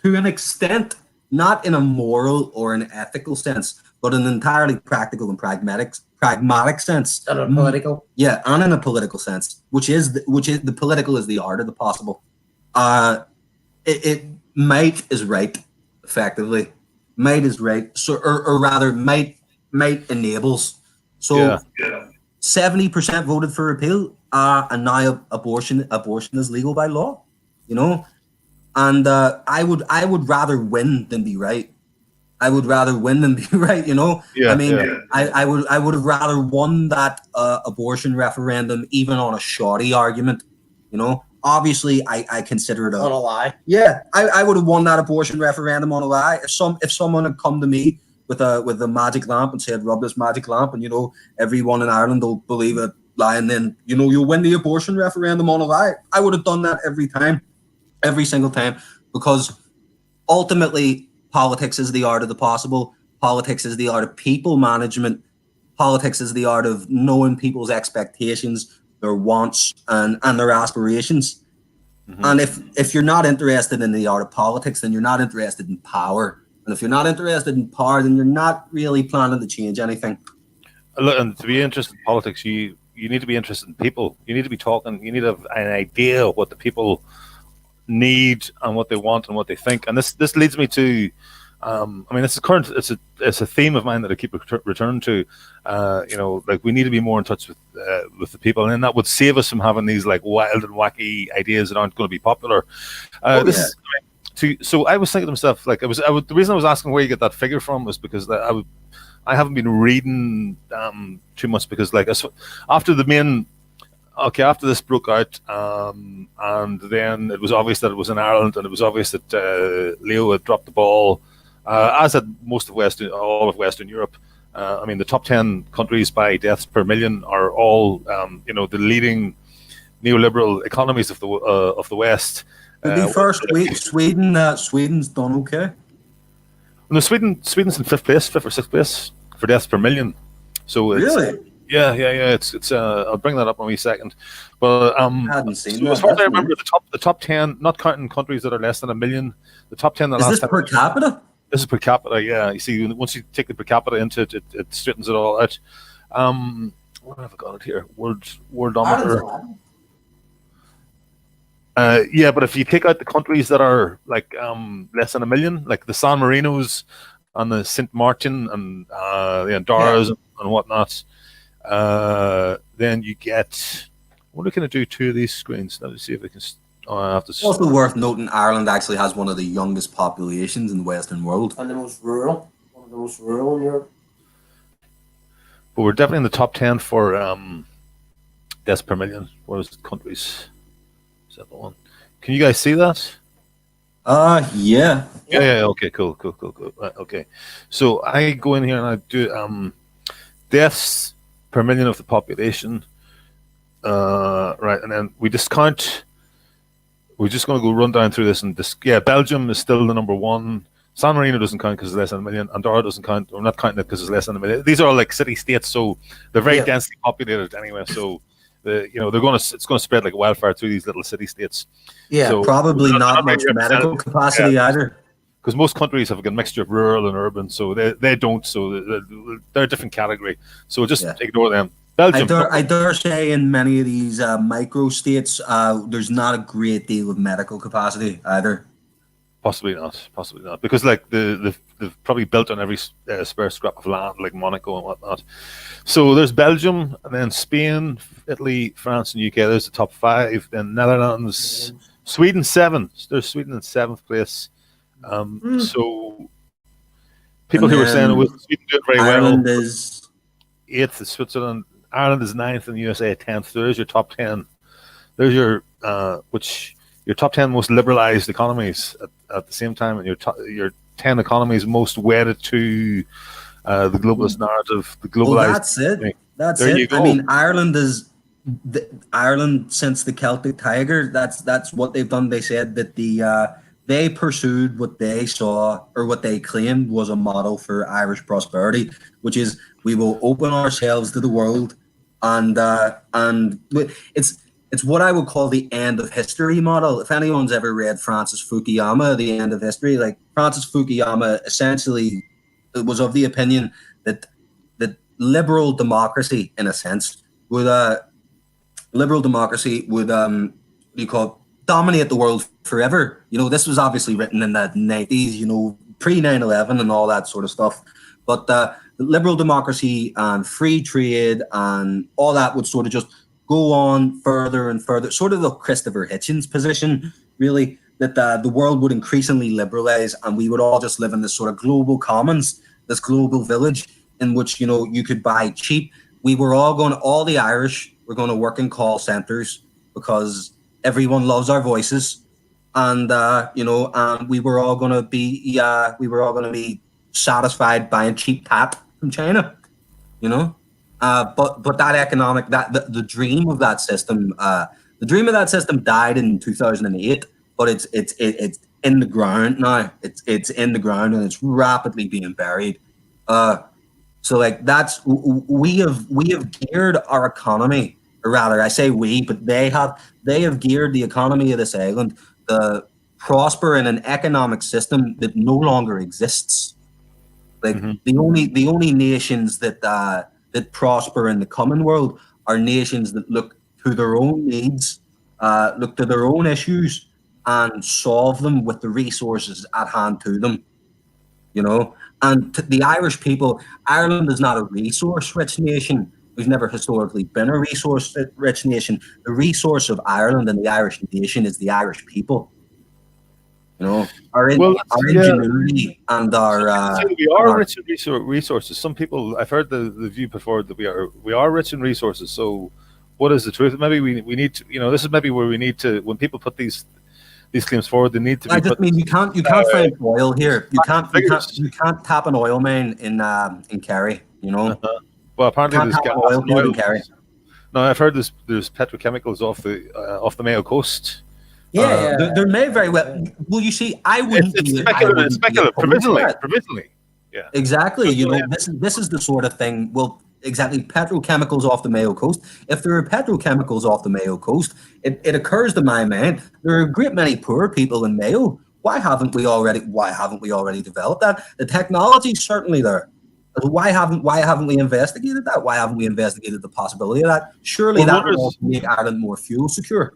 to an extent, not in a moral or an ethical sense, but in an entirely practical and pragmatic sense. And a political. Yeah, and in a political sense, which is the political is the art of the possible. It might is right, effectively. Might is right. So or rather might enables. So 70% voted for repeal, and now abortion is legal by law, and I would rather win than be right. I would rather win than be right. Yeah, I mean, yeah. I would have rather won that abortion referendum, even on a shoddy argument. Obviously, I consider it On a lie. Yeah, I would have won that abortion referendum on a lie. If someone had come to me with a magic lamp and said, rub this magic lamp, and everyone in Ireland will believe it lie, and then you'll win the abortion referendum on a lie, I would have done that every single time, because ultimately politics is the art of the possible. Politics is the art of people management. Politics is the art of knowing people's expectations, their wants, and their aspirations. Mm-hmm. And if you're not interested in the art of politics, then you're not interested in power. And if you're not interested in power, then you're not really planning to change anything. Look, and to be interested in politics, you need to be interested in people. You need to be talking. You need to have an idea of what the people need and what they want and what they think. And this leads me to, this is current. It's a theme of mine that I keep returning to. Like, we need to be more in touch with the people, and then that would save us from having these like wild and wacky ideas that aren't going to be popular. So I was thinking to myself, like, the reason I was asking where you get that figure from was because I haven't been reading too much, because like after this broke out, and then it was obvious that it was in Ireland, and it was obvious that Leo had dropped the ball, as had all of Western Europe. The top 10 countries by deaths per million are all the leading neoliberal economies of the West. To be first, Sweden's done okay. No, Sweden's in fifth or sixth place for deaths per million. So really, yeah. It's I'll bring that up in a wee second. But I hadn't seen that. As far as I remember, the top 10, not counting countries that are less than 1 million, the top 10. Is this per capita? This is per capita. Yeah, you see, once you take the per capita into it, it straightens it all out. What have I got it here? Worldometer. Yeah, but if you take out the countries that are like less than 1 million, like the San Marinos and the Saint Martin and the Andorras and whatnot, then you get. I wonder, can I do 2 of these screens? Let me see if I can. I have to. It's also worth noting, Ireland actually has one of the youngest populations in the Western world, and the most rural. One of the most rural in Europe. But we're definitely in the top 10 for deaths per million. What is the countries? Is that the one? Can you guys see that? Yeah. Yeah. Okay, cool. Right, okay. So I go in here and I do deaths per million of the population. Right, and then we discount. We're just going to go run down through this, and Belgium is still the number 1. San Marino doesn't count because it's less than 1 million. Andorra doesn't count. We're not counting it because it's less than 1 million. These are all like city states, so they're very densely populated anyway. So it's going to spread like wildfire through these little city states. Yeah, so probably not much medical capacity either. Because most countries have a mixture of rural and urban, so they don't. So they're a different category. So just ignore them. Belgium. I dare say in many of these micro states, there's not a great deal of medical capacity either. Possibly not, because like they've probably built on every spare scrap of land, like Monaco and whatnot. So there's Belgium, and then Spain, Italy, France, and UK. There's the top 5. Then Netherlands, Sweden 7. There's Sweden in 7th place. So people who were saying Sweden doing very Ireland well. is 8th is Switzerland. Ireland is 9th, and USA 10th. There's your top 10. There's your your top 10 most liberalized economies at the same time, and your 10 economies most wedded to the globalist narrative, the globalized. Well, that's it. That's there it. You go. I mean, Ireland since the Celtic Tiger. That's what they've done. They said that they pursued what they saw or what they claimed was a model for Irish prosperity, which is we will open ourselves to the world, and it's what I would call the end of history model. If anyone's ever read Francis Fukuyama, The End of History, like Francis Fukuyama essentially was of the opinion that liberal democracy, in a sense, would dominate the world forever. This was obviously written in the 90s, pre 9/11 and all that sort of stuff. But liberal democracy and free trade and all that would sort of just go on further and further, sort of the Christopher Hitchens position, really. that the world would increasingly liberalize, and we would all just live in this sort of global commons, this global village in which, you know, you could buy cheap. All the Irish were going to work in call centers because everyone loves our voices, and you know, and we were all going to be satisfied buying cheap tap from China, you know. But that economic, the dream of that system, died in 2008. But it's in the ground now. It's in the ground, and it's rapidly being buried. So like we have geared our economy, or rather, I say we, but they have geared the economy of this island to prosper in an economic system that no longer exists. Like the only nations that prosper in the common world are nations that look to their own needs, look to their own issues, and solve them with the resources at hand to them, you know. And the Irish people, Ireland is not a resource-rich nation. We've never historically been a resource-rich nation. The resource of Ireland and the Irish nation is the Irish people. You know, our ingenuity and our. We are rich in resources. Some people, I've heard the view before that we are rich in resources. So, what is the truth? Maybe we need to. You know, this is maybe where we need to. When people put these claims forward, they need to. I just mean you can't find oil here. You can't tap an oil main in Kerry. You know. Well, apparently there's gas oil in Kerry. No, I've heard there's petrochemicals off the Mayo coast. Yeah, there may very well. Well, you see, I wouldn't. It's speculative, provisionally. Yeah, exactly. You know, this is the sort of thing. Well, exactly. Petrochemicals off the Mayo coast. If there are petrochemicals off the Mayo coast, it occurs to my mind there are a great many poor people in Mayo. Why haven't we already developed that? The technology's certainly there. Why haven't we investigated that? Why haven't we investigated the possibility of that? Surely that would also make Ireland more fuel secure.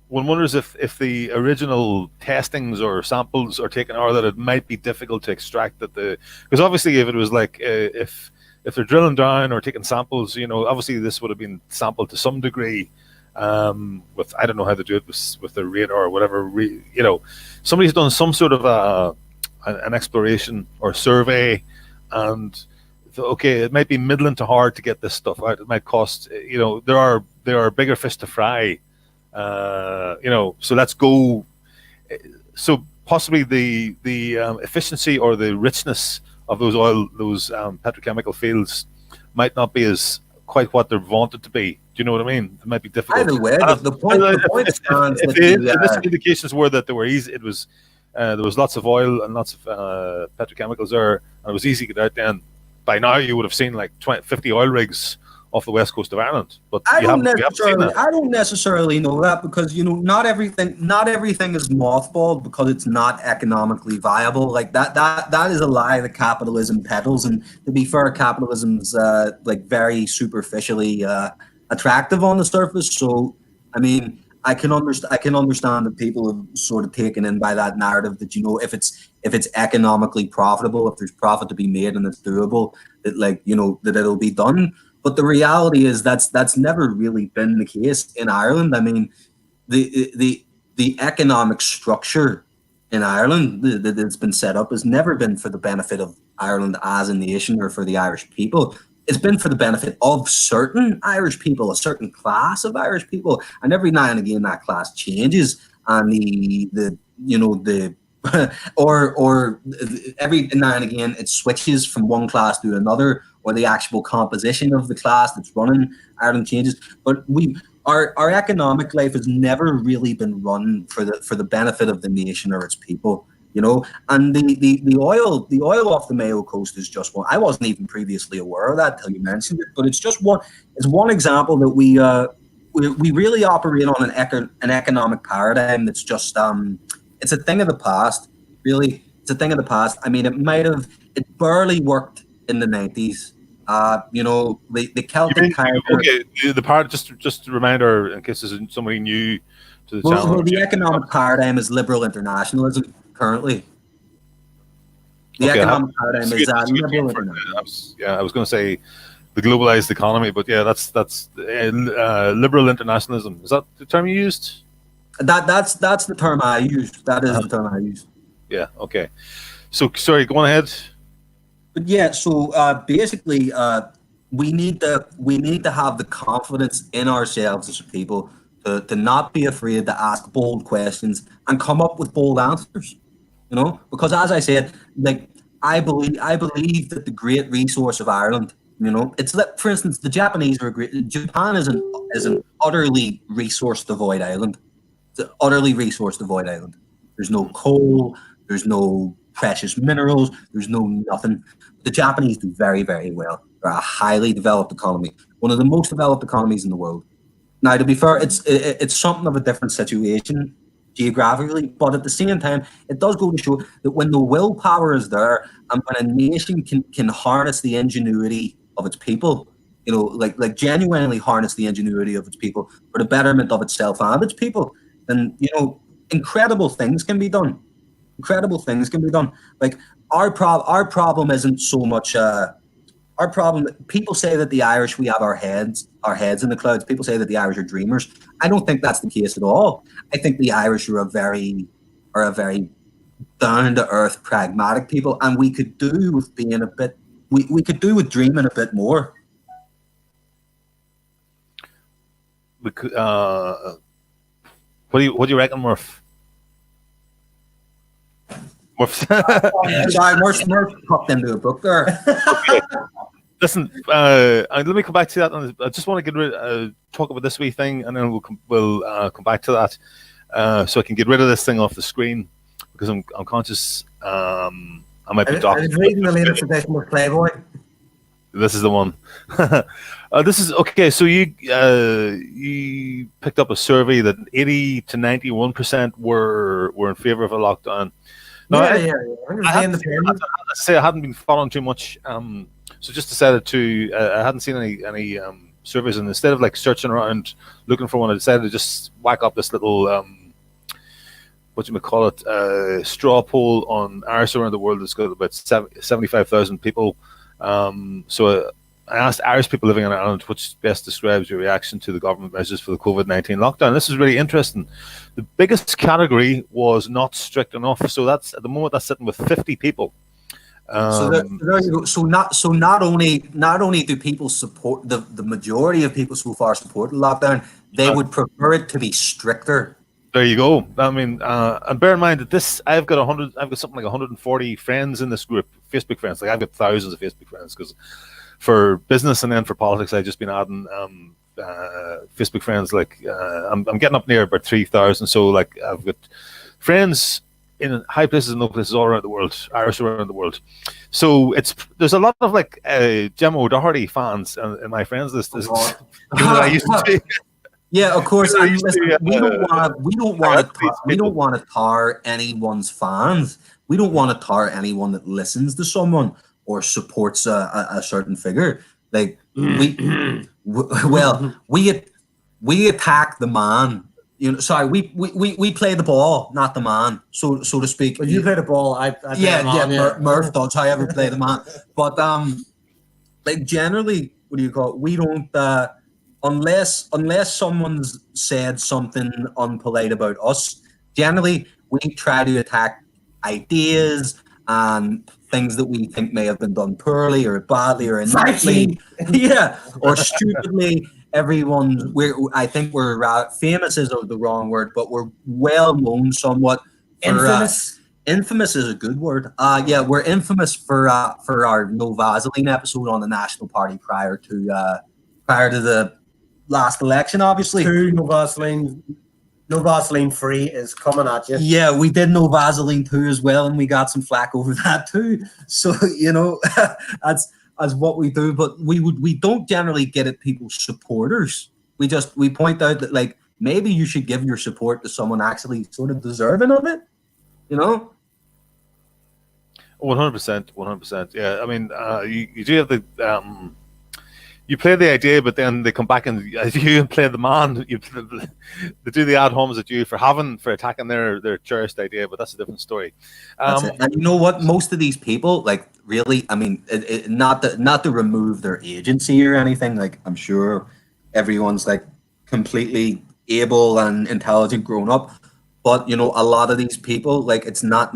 One wonders if the original testings or samples are taken, or that it might be difficult to extract because obviously if it was like if they're drilling down or taking samples, you know, obviously this would have been sampled to some degree with, I don't know how to do it with the radar or whatever, you know, somebody's done some sort of an exploration or survey, and okay, it might be middling to hard to get this stuff out. It might cost, you know, there are bigger fish to fry. You know, so let's go. So possibly the efficiency or the richness of those petrochemical fields might not be as quite what they're vaunted to be. Do you know what I mean? It might be difficult. Either way, the point stands. If the initial indications were that they were easy, it was there was lots of oil and lots of petrochemicals there, and it was easy to get out. Then by now you would have seen like 50 oil rigs off the west coast of Ireland, but I don't necessarily know that, because you know not everything is mothballed because it's not economically viable. Like that is a lie that capitalism peddles. And to be fair, capitalism's like very superficially attractive on the surface. So I mean, I can understand that people have sort of taken in by that narrative that, you know, if it's economically profitable, if there's profit to be made and it's doable, that, like, you know, that it'll be done. But the reality is that's never really been the case in Ireland. I mean, the economic structure in Ireland that's been set up has never been for the benefit of Ireland as a nation or for the Irish people. It's been for the benefit of certain Irish people, a certain class of Irish people, and every now and again that class changes, and or every now and again it switches from one class to another, or the actual composition of the class that's running Ireland changes. But our economic life has never really been run for the benefit of the nation or its people, you know. And the oil off the Mayo coast is just one. I wasn't even previously aware of that till you mentioned it, but it's just one example that we really operate on an economic paradigm that's just it's a thing of the past. Really, it's a thing of the past. I mean, it barely worked in the 90s. You know, the Celtic tiger. Okay, the part, just a reminder in case there's somebody new to the channel. Well, the economic paradigm is liberal internationalism currently. The economic paradigm is liberal internationalism. I was going to say the globalized economy, but yeah, that's liberal internationalism. Is that the term you used? That's the term I use. That is the term I use. Yeah. Okay. So sorry, go on ahead. But yeah, so basically, we need to have the confidence in ourselves as a people to not be afraid to ask bold questions and come up with bold answers. You know, because as I said, like I believe that the great resource of Ireland, you know, it's that, for instance, the Japanese are great. Japan is an utterly resource devoid island. It's an utterly resource devoid island. There's no coal. There's no precious minerals. There's no nothing. The Japanese do very, very well. They're a highly developed economy, one of the most developed economies in the world. Now, to be fair, it's something of a different situation geographically, but at the same time, it does go to show that when the willpower is there and when a nation can harness the ingenuity of its people, you know, like genuinely harness the ingenuity of its people for the betterment of itself and its people, then, you know, incredible things can be done. Incredible things can be done. Like our problem isn't so much our problem. People say that the Irish, we have our heads in the clouds. People say that the Irish are dreamers. I don't think that's the case at all. I think the Irish are a very down to earth, pragmatic people, and we could do with being a bit. We could do with dreaming a bit more. We could, what do you reckon, Murph? Sorry, Murph popped into a book there. Okay. Listen, let me come back to that. I just want to talk about this wee thing, and then we'll come back to that, so I can get rid of this thing off the screen, because I'm conscious I might be talking. I was reading the latest edition of Playboy. This is the one. This is okay. So you picked up a survey that 80 to 91% were in favour of a lockdown. No, I hadn't been following too much. So just decided to. I hadn't seen any surveys, and instead of like searching around looking for one, I decided to just whack up this little what you might call it, straw poll on Irish around the world. That's got about 75,000 people. So I asked Irish people living in Ireland, which best describes your reaction to the government measures for the COVID-19 lockdown. This is really interesting. The biggest category was not strict enough. So that's at the moment that's sitting with 50 people. So there you go. So not only do people support the majority of people so far support the lockdown, they would prefer it to be stricter. There you go. I mean, and bear in mind that I've got something like 140 friends in this group, Facebook friends. Like I've got thousands of Facebook friends, because for business and then for politics, I've just been adding Facebook friends. Like I'm getting up near about 3,000. So like I've got friends in high places and low places all around the world, Irish around the world. So there's a lot of like Gemma O'Doherty fans in my friends list. I used to do. Yeah, of course. We don't want to tar anyone's fans. We don't want to tar anyone that listens to someone or supports a certain figure. Like we attack the man. You know, sorry, we play the ball, not the man, so to speak. When you play the ball, I Murph does. I ever play the man, but like generally, what do you call it? We don't. Unless someone's said something unpolite about us, generally we try to attack ideas and things that we think may have been done poorly or badly or ineptly, or stupidly. I think we're famous is the wrong word, but we're well known somewhat. Infamous is a good word. We're infamous for our No Vaseline episode on the National Party prior to the last election, obviously. No Vaseline free is coming at you. Yeah, we did No Vaseline 2 as well, and we got some flack over that too. So, you know, that's what we do. But we don't generally get at people's supporters. We point out that, like, maybe you should give your support to someone actually sort of deserving of it, you know? 100%. Yeah, I mean, you do have the... You play the idea, but then they come back and you play the man. They do the ad homs at you for attacking their cherished idea, but that's a different story. And you know what? Most of these people, like, really, I mean, not to remove their agency or anything. Like, I'm sure everyone's like completely able and intelligent grown up. But you know, a lot of these people, like, it's not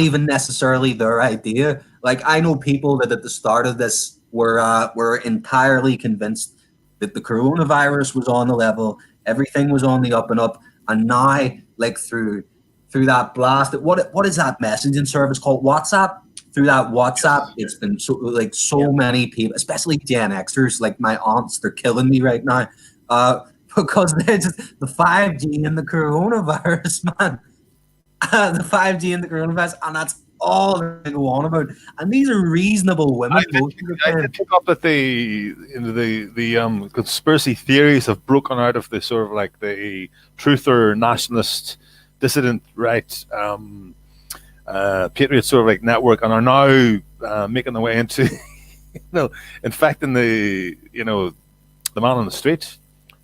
even necessarily their idea. Like, I know people that at the start of this were entirely convinced that the coronavirus was on the level, everything was on the up and up, and now, like, through that blast, what is that messaging service called? WhatsApp. Through that WhatsApp, it's been so many people, especially Gen Xers, like my aunts, they're killing me right now. Because they're just the 5G and the coronavirus, man. The 5G and the coronavirus, and that's all they go on about. And these are reasonable women. I did pick up that the conspiracy theories have broken out of the sort of like the truther nationalist dissident right patriot sort of like network, and are now making their way into infecting the the man on the street.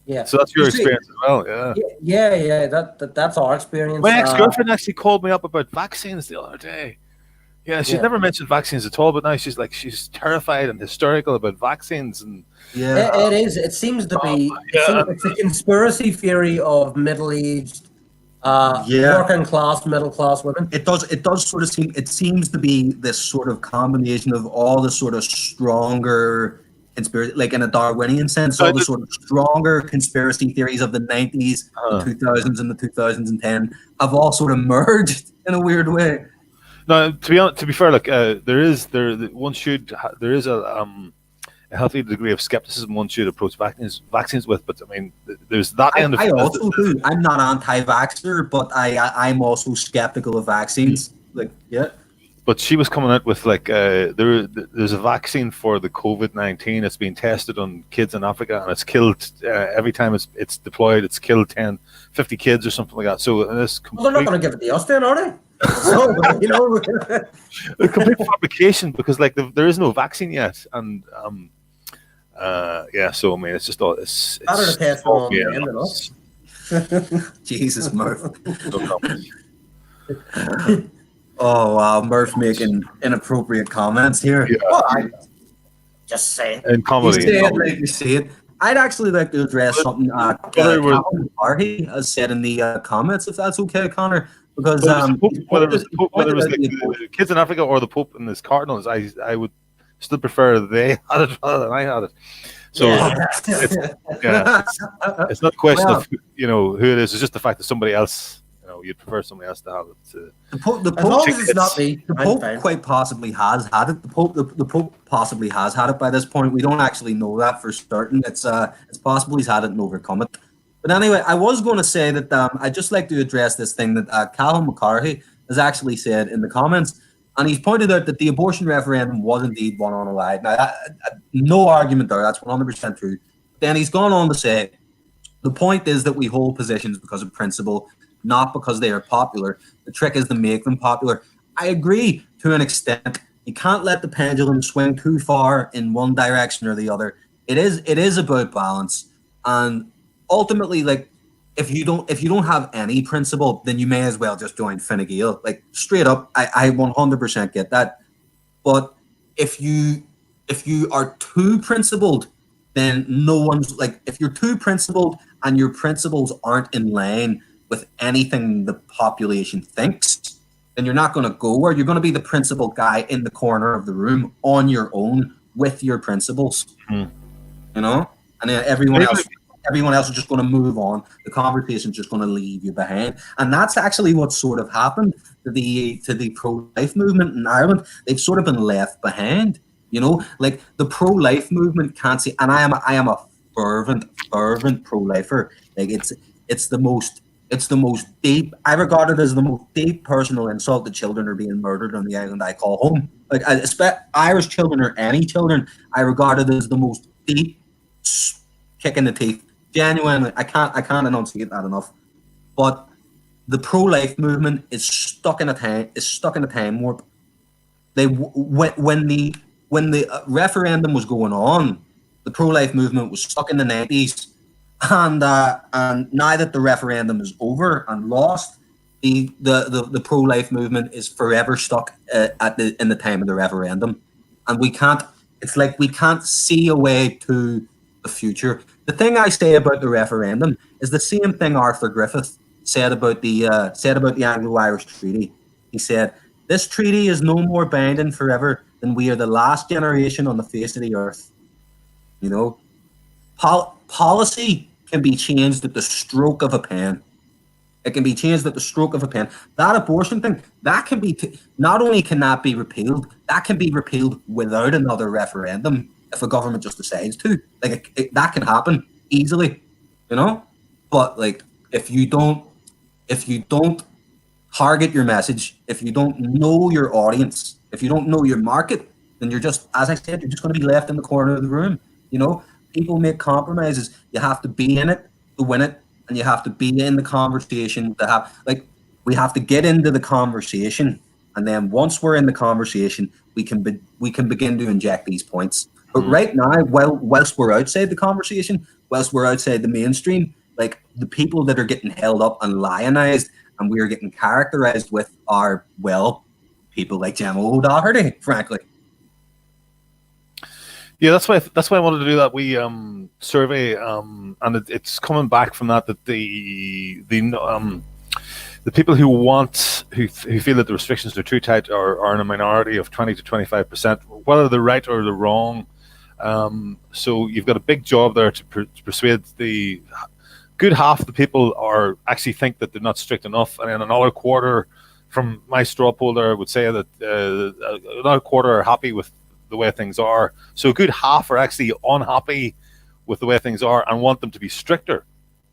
Yeah. So that's your experience as well, yeah. Yeah. That's our experience. My ex-girlfriend actually called me up about vaccines the other day. Yeah, she's never mentioned vaccines at all, but now she's terrified and hysterical about vaccines. And it is. It seems to be. It's a conspiracy theory of middle-aged, working class, middle class women. It does sort of seem. It seems to be this sort of combination of all the sort of stronger conspiracy, like in a Darwinian sense, all the sort of stronger conspiracy theories of the 90s, the 2000s, and the 2010 have all sort of merged in a weird way. No, to be fair, like there is a healthy degree of skepticism one should approach vaccines with, but I mean, there's that end of. I also do. I'm not anti-vaxxer, but I'm also skeptical of vaccines. Like, yeah. But she was coming out with like there's a vaccine for the COVID-19 that's being tested on kids in Africa, and it's killed every time it's deployed. It's killed 10, 50 kids or something like that. So this they're not going to give it to us then, are they? So, a complete fabrication, because like there is no vaccine yet, and so I mean it's just all it's better to test on the end than us. Jesus, Murph. Oh wow, Murph making inappropriate comments here. Yeah. Well, just say it. In comedy. You see it. I'd actually like to address something Murphy has said in the comments, if that's okay, Conor. Because whether it was like the kids in Africa or the Pope and his cardinals, I would still prefer they had it rather than I had it. So it's not a question of who it is. It's just the fact that somebody else. You'd prefer somebody else to have it. The Pope quite possibly has had it. The Pope possibly has had it by this point. We don't actually know that for certain. It's possible he's had it and overcome it. But anyway, I was going to say that I'd just like to address this thing that Callum McCarthy has actually said in the comments, and he's pointed out that the abortion referendum was indeed won on a lie. Now, no argument there. That's 100% true. Then he's gone on to say, the point is that we hold positions because of principle, not because they are popular. The trick is to make them popular. I agree to an extent. You can't let the pendulum swing too far in one direction or the other. It is about balance, and ultimately, like, if you don't have any principle, then you may as well just join Fine Gael. Like, straight up, I 100% get that. But if you are too principled, then no one's like. If you're too principled and your principles aren't in line with anything the population thinks, then you're not going to go where. You're going to be the principled guy in the corner of the room on your own with your principles, and then everyone else is just going to move on. The conversation's just going to leave you behind, and that's actually what sort of happened to the pro-life movement in Ireland. They've sort of been left behind. Like the pro-life movement can't see, and I am a fervent pro-lifer. Like it's the most deep. I regard it as the most deep personal insult that children are being murdered on the island I call home. Like, I expect Irish children or any children, I regard it as the most deep kick in the teeth. Genuinely, I can't enunciate that enough. But the pro-life movement is stuck in a time warp. When the referendum was going on, the pro-life movement was stuck in the 90s. And now that the referendum is over and lost, the pro-life movement is forever stuck in the time of the referendum, and we can't. It's like we can't see a way to the future. The thing I say about the referendum is the same thing Arthur Griffith said about the Anglo-Irish Treaty. He said, "This treaty is no more binding forever than we are the last generation on the face of the earth." You know, policy can be changed at the stroke of a pen. It can be changed at the stroke of a pen. That abortion thing, that can be, not only can that be repealed, that can be repealed without another referendum if a government just decides to. Like, that can happen easily, you know? But, like, if you don't target your message, if you don't know your audience, if you don't know your market, then you're just, as I said, you're just going to be left in the corner of the room, you know? People make compromises. You have to be in it to win it. And you have to be in the conversation to have, like, we have to get into the conversation, and then once we're in the conversation, we can begin to inject these points. But right now, whilst we're outside the conversation, whilst we're outside the mainstream, like, the people that are getting held up and lionized, and we are getting characterized with are, well, people like Gemma O'Doherty, frankly. Yeah, that's why I wanted to do that wee survey, and it's coming back from that the people who feel that the restrictions are too tight are in a minority of 20 to 25%, whether they're right or they're wrong. So you've got a big job there to persuade the good half of the people are actually think that they're not strict enough, and then another quarter from my straw poll there would say that another quarter are happy with the way things are. So a good half are actually unhappy with the way things are and want them to be stricter.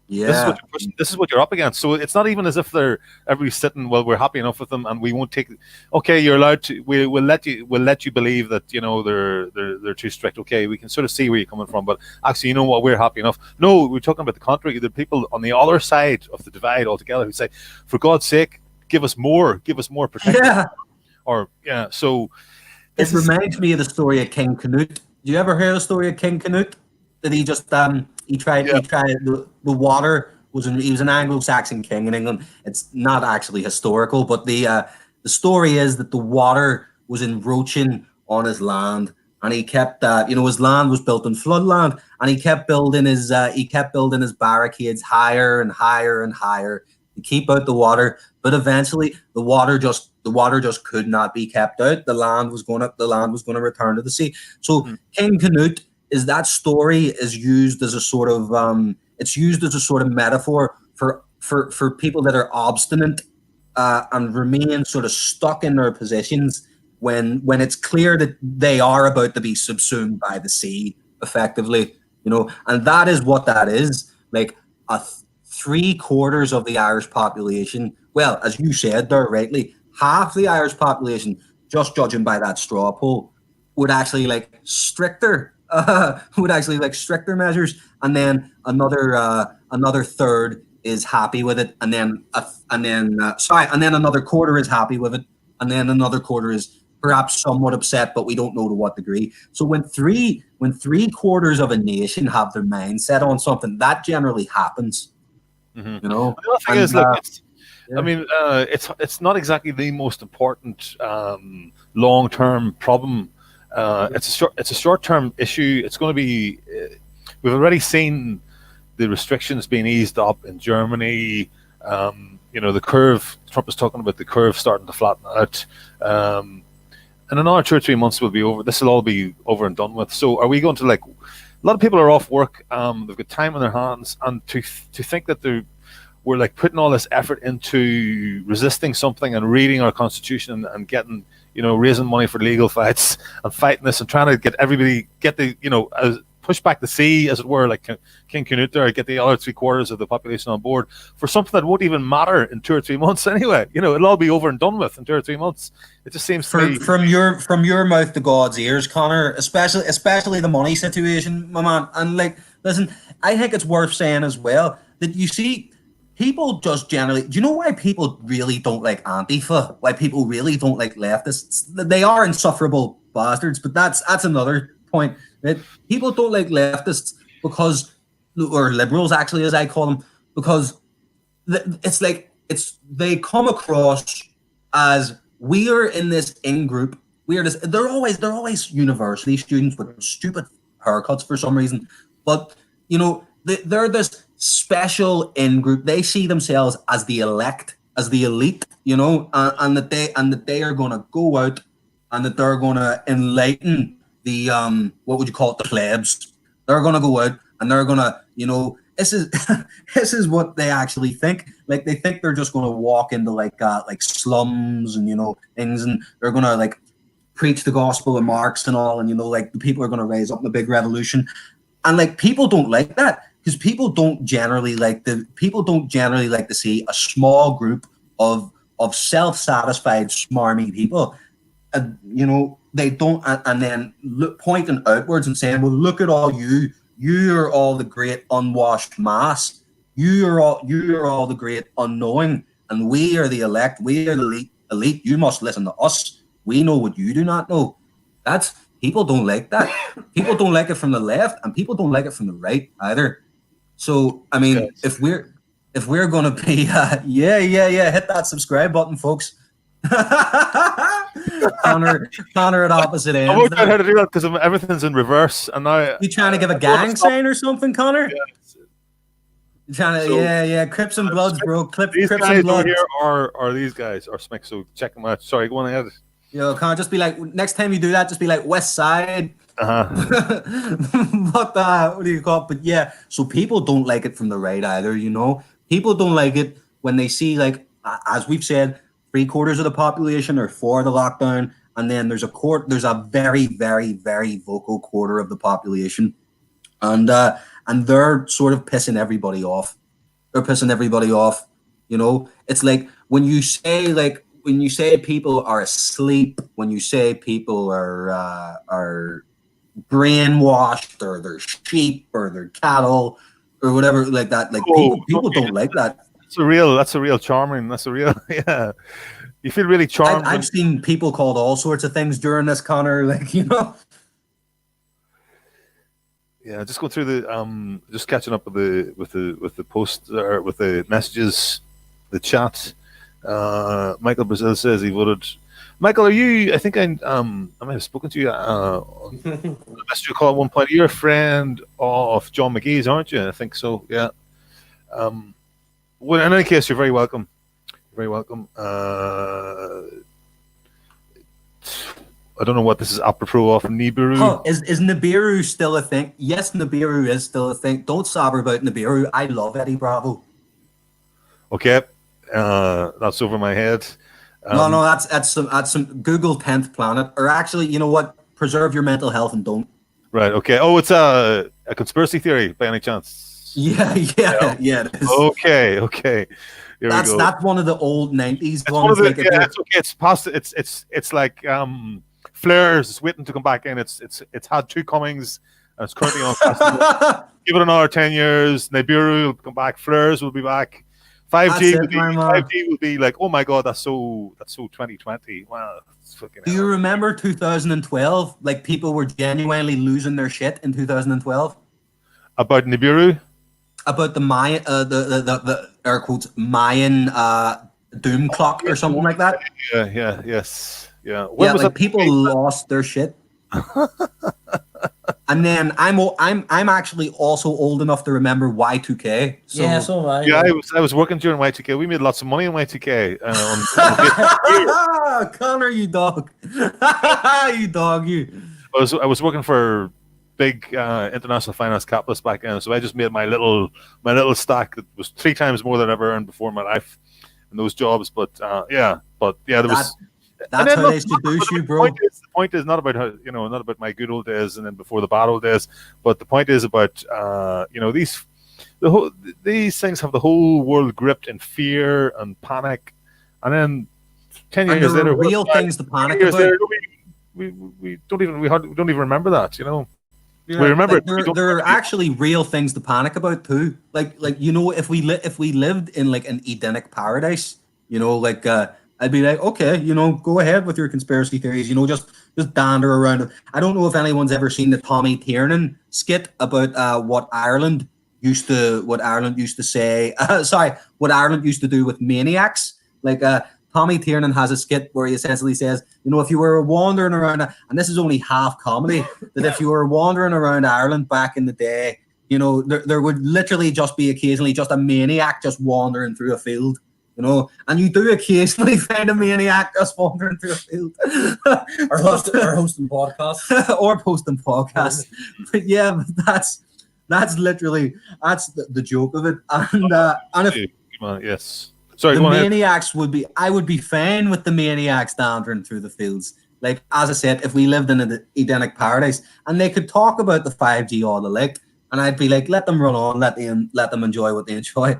Yeah, this is what you're up against. So it's not even as if everybody's sitting, well, we're happy enough with them and we won't take. Okay, you're allowed to. We'll let you believe that, you know, they're too strict. Okay, we can sort of see where you're coming from, but actually, you know what, we're happy enough. No, we're talking about the contrary. The people on the other side of the divide altogether who say, for God's sake, give us more protection. Yeah. Or yeah, so. It reminds me of the story of King Canute. Do you ever hear the story of King Canute? That he just he tried the water he was an Anglo-Saxon king in England. It's not actually historical, but the story is that the water was encroaching on his land, and he kept his land was built on floodland, and he kept building his barricades higher and higher and higher to keep out the water. But eventually the water just could not be kept out. The land was going to return to the sea. So King Canute that story is used as a sort of metaphor for people that are obstinate and remain sort of stuck in their positions when it's clear that they are about to be subsumed by the sea, effectively, you know. And that is what that is. Like, 3/4 of the Irish population, well, as you said there rightly, half the Irish population, just judging by that straw poll, would actually like stricter measures, and then another third is happy with it, and then another quarter is happy with it, and then another quarter is perhaps somewhat upset, but we don't know to what degree. So when 3/4 of a nation have their mindset on something, that generally happens. You know, the other thing is, look, I mean, it's not exactly the most important long-term problem. It's a short-term issue. It's going to be. We've already seen the restrictions being eased up in Germany. You know, the curve. Trump is talking about the curve starting to flatten out. In another 2 or 3 months, will be over. This will all be over and done with. So, are we going to like? A lot of people are off work. They've got time on their hands, and to think that we're like putting all this effort into resisting something and reading our constitution and getting, you know, raising money for legal fights and fighting this and trying to get everybody push back the sea, as it were, like King Canute there, get the other 3/4 of the population on board for something that won't even matter in 2 or 3 months anyway. You know, it'll all be over and done with in 2 or 3 months. It just seems to me from your mouth to God's ears, Conor, especially the money situation, my man. And like, listen, I think it's worth saying as well that you see, people just generally, do you know why people really don't like Antifa? Why people really don't like leftists? They are insufferable bastards, but that's another point. Right? People don't like leftists or liberals, actually, as I call them, because they come across as, we are in this in-group. They're always university students with stupid haircuts for some reason. But you know, they're this special in group. They see themselves as the elect, as the elite. You know, and that they are going to go out and that they're going to enlighten the what would you call it, the plebs. They're going to go out and they're going to, you know, this is this is what they actually think. Like they think they're just going to walk into like slums and, you know, things, and they're going to like preach the gospel of Marx and all, and, you know, like the people are going to raise up in a big revolution, and like people don't like that, because people don't generally like to see a small group of self-satisfied smarmy people, and you know, they don't, and then pointing outwards and saying, well, look at all you are all the great unwashed mass, you are all the great unknowing, and we are the elect, we are the elite, you must listen to us, we know what you do not know. That's, people don't like that. People don't like it from the left, and people don't like it from the right either. So I mean, if we're gonna be hit that subscribe button, folks. Conor at opposite ends. I won't know how to do that because everything's in reverse, and now you trying to give a gang sign or something, Conor? Yeah. You're trying to, Crips and Bloods, bro. These Crips guys and Bloods. over here are these guys or Smick. So check them out. Sorry, go on ahead. Yo, Conor, just be like, next time you do that, just be like West Side. But what do you call it? But yeah, so people don't like it from the right either. You know, people don't like it when they see, like, as we've said, 3/4 of the population are for the lockdown, and then there's a very, very, very vocal quarter of the population, and they're sort of pissing everybody off. They're pissing everybody off. You know, it's like when you say people are asleep, when you say people are brainwashed, or they're sheep, or they're cattle, or whatever like that. Like people don't like that. That's a real charming. That's a real You feel really charmed. I've seen people called all sorts of things during this, Conor. Like, you know. Yeah, just go through the just catching up with the post or with the messages, the chat. Michael Brazil says he voted. Michael, are you? I think I might have spoken to you. I missed your call at one point. You're a friend of John McGee's, aren't you? I think so. Yeah. Well, in any case, you're very welcome. You're very welcome. I don't know what this is apropos of. Nibiru. Oh, is Nibiru still a thing? Yes, Nibiru is still a thing. Don't sober about Nibiru. I love Eddie Bravo. Okay, that's over my head. No, that's some Google 10th planet. Or actually, you know what? Preserve your mental health and don't. Right. Okay. Oh, it's a conspiracy theory by any chance? Yeah. It is. Okay. Here we go. That's one of the old 90s it's ones. It's okay. It's past. It's like Flares is waiting to come back in. It's had two comings. And it's currently on festival. Give it another 10 years. Nibiru will come back. Flares will be back. 5G will be like, oh my god, that's so 2020. Wow. Do you remember 2012? Like, people were genuinely losing their shit in 2012 about Nibiru, about the Mayan, the air quotes Mayan doom clock or something like that. Yeah. When was people lost their shit. And then I'm actually also old enough to remember Y2K. So. Yeah, so am I. Yeah, I was working during Y2K. We made lots of money in Y2K. Conor, you dog. You dog, you. I was working for big international finance capitalists back then, so I just made my little stack that was 3 times more than I ever earned before in my life in those jobs. But there was. That's how they seduce you, bro. The point is not about how, not about my good old days and then before the bad old days, but the point is about these things have the whole world gripped in fear and panic, and then 10 years later, real things to panic about. Later, we don't even remember that, Yeah, we remember there are actually real things to panic about too. Like if we lived in like an Edenic paradise, I'd be like, okay, go ahead with your conspiracy theories, just dander around it. I don't know if anyone's ever seen the Tommy Tiernan skit about what Ireland used to say. What Ireland used to do with maniacs. Like Tommy Tiernan has a skit where he essentially says, if you were wandering around, and this is only half comedy, that if you were wandering around Ireland back in the day, You know, there would literally just be occasionally just a maniac just wandering through a field. You know, and you do occasionally find a maniac just wandering through a field, or hosting podcasts, or posting podcasts. But yeah, that's literally the joke of it. And if yes, sorry, the maniacs I would be fine with the maniacs wandering through the fields. Like, as I said, if we lived in an Edenic paradise and they could talk about the 5G all the like, and I'd be like, let them run on, let them enjoy what they enjoy.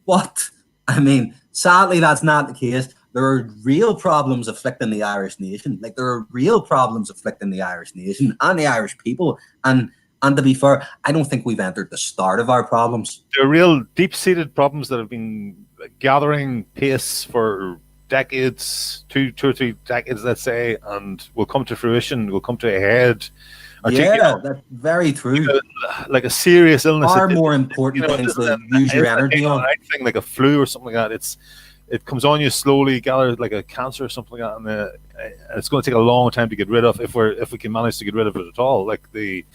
But I mean, sadly, that's not the case. There are real problems afflicting the Irish nation. Like, there are real problems afflicting the Irish nation and the Irish people. And to be fair, I don't think we've entered the start of our problems. There are real deep-seated problems that have been gathering pace for decades, two or three decades, let's say, and will come to fruition, will come to a head. That's very true. Like a serious illness. Far more important things to use your energy on. Anything like a flu or something like that, it comes on you slowly, gathers like a cancer or something like that, and it's going to take a long time to get rid of if we can manage to get rid of it at all. Like the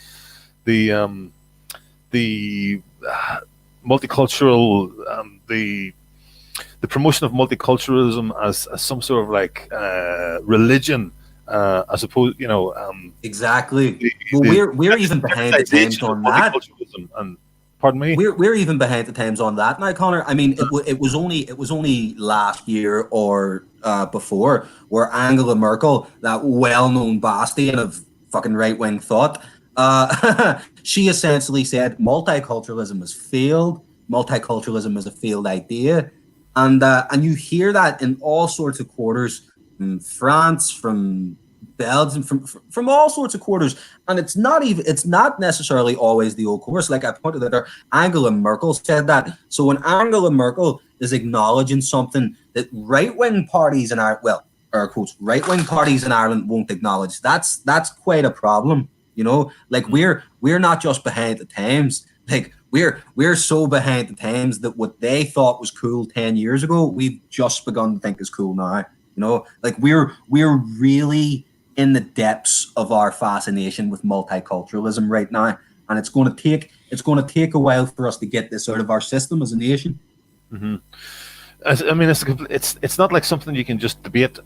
multicultural, the promotion of multiculturalism as some sort of like religion, I suppose, you know. Exactly. We're even behind the times on that. And pardon me. We're even behind the times on that now, Conor. I mean, it was only last year or before where Angela Merkel, that well-known bastion of fucking right-wing thought, she essentially said multiculturalism has failed. Multiculturalism is a failed idea. And you hear that in all sorts of quarters, from France, from Belgium, from all sorts of quarters, and it's not necessarily always the old course. Like I pointed out there, Angela Merkel said that. So when Angela Merkel is acknowledging something that right-wing parties in Ireland, well, air quotes, right-wing parties in Ireland won't acknowledge, that's quite a problem. You know, like we're not just behind the times. Like we're so behind the times that what they thought was cool 10 years ago, we've just begun to think is cool now. You know, like we're really in the depths of our fascination with multiculturalism right now, and it's going to take a while for us to get this out of our system as a nation. Mm-hmm. I mean, it's not like something you can just debate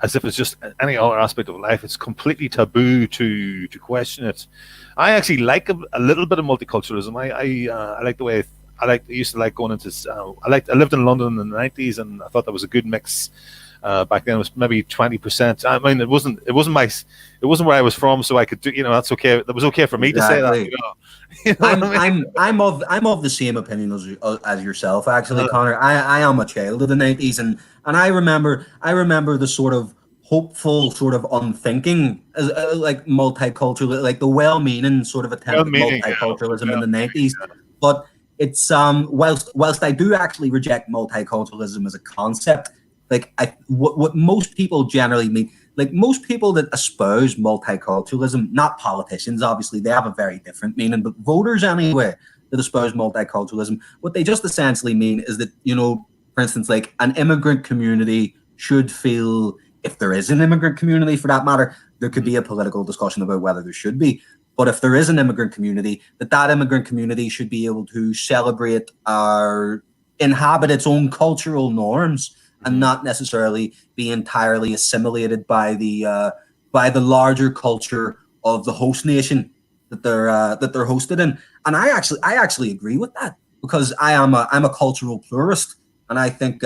as if it's just any other aspect of life. It's completely taboo to question it. I actually like a little bit of multiculturalism. I like the way I used to like going into. I lived in London in the 90s, and I thought that was a good mix. Back then it was maybe 20%. I mean, it wasn't where I was from, so I could do. You know, that's okay. That was okay for me to say that. You know? I'm of the same opinion as yourself, actually, Conor. I am a child of the 90s, and I remember the sort of hopeful, sort of unthinking, like multicultural, like the well-meaning sort of attempt at multiculturalism in the 90s. But it's whilst I do actually reject multiculturalism as a concept, like what most people generally mean, like most people that espouse multiculturalism, not politicians, obviously they have a very different meaning, but voters anyway that espouse multiculturalism, what they just essentially mean is that, you know, for instance, like an immigrant community should feel, if there is an immigrant community for that matter, there could be a political discussion about whether there should be. But if there is an immigrant community, that immigrant community should be able to celebrate or inhabit its own cultural norms and not necessarily be entirely assimilated by the larger culture of the host nation that they're hosted in. And I actually agree with that, because I'm a cultural pluralist, and I think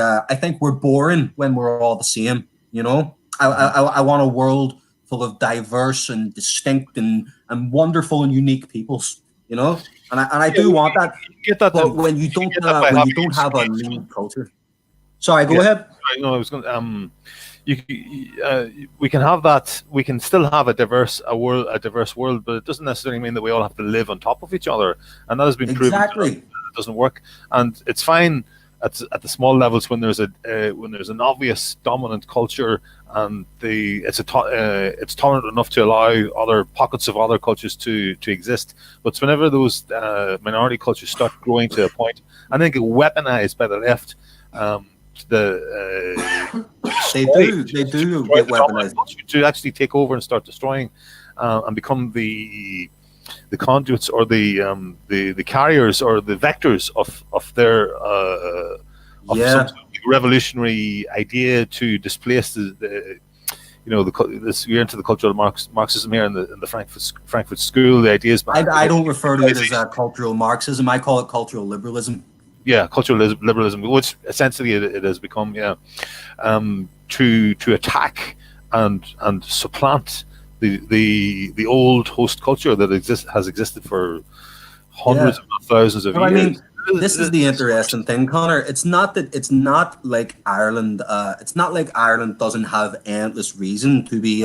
we're boring when we're all the same. You know, I want a world full of diverse and distinct and wonderful and unique peoples. You know, and I do want that. Get that, but when you don't have a lean culture. Sorry, go ahead. No, I was going to. We can have that. We can still have a diverse world, but it doesn't necessarily mean that we all have to live on top of each other, and that has been proven. Exactly. It doesn't work, and it's fine at the small levels when there's an obvious dominant culture, and it's tolerant enough to allow other pockets of other cultures to exist. But whenever those minority cultures start growing to a point, and then get weaponized by the left. They do get weaponized to actually take over and start destroying, and become the conduits or the carriers or the vectors of their some sort of revolutionary idea to displace we're into the cultural Marxism here in the Frankfurt School. The ideas. I don't refer to it as cultural Marxism. I call it cultural liberalism. Yeah, cultural liberalism, which essentially it has become. Yeah, to attack and supplant the old host culture that has existed for hundreds of thousands of years. I mean, this is the interesting thing, Conor. It's not like Ireland. It's not like Ireland doesn't have endless reason to be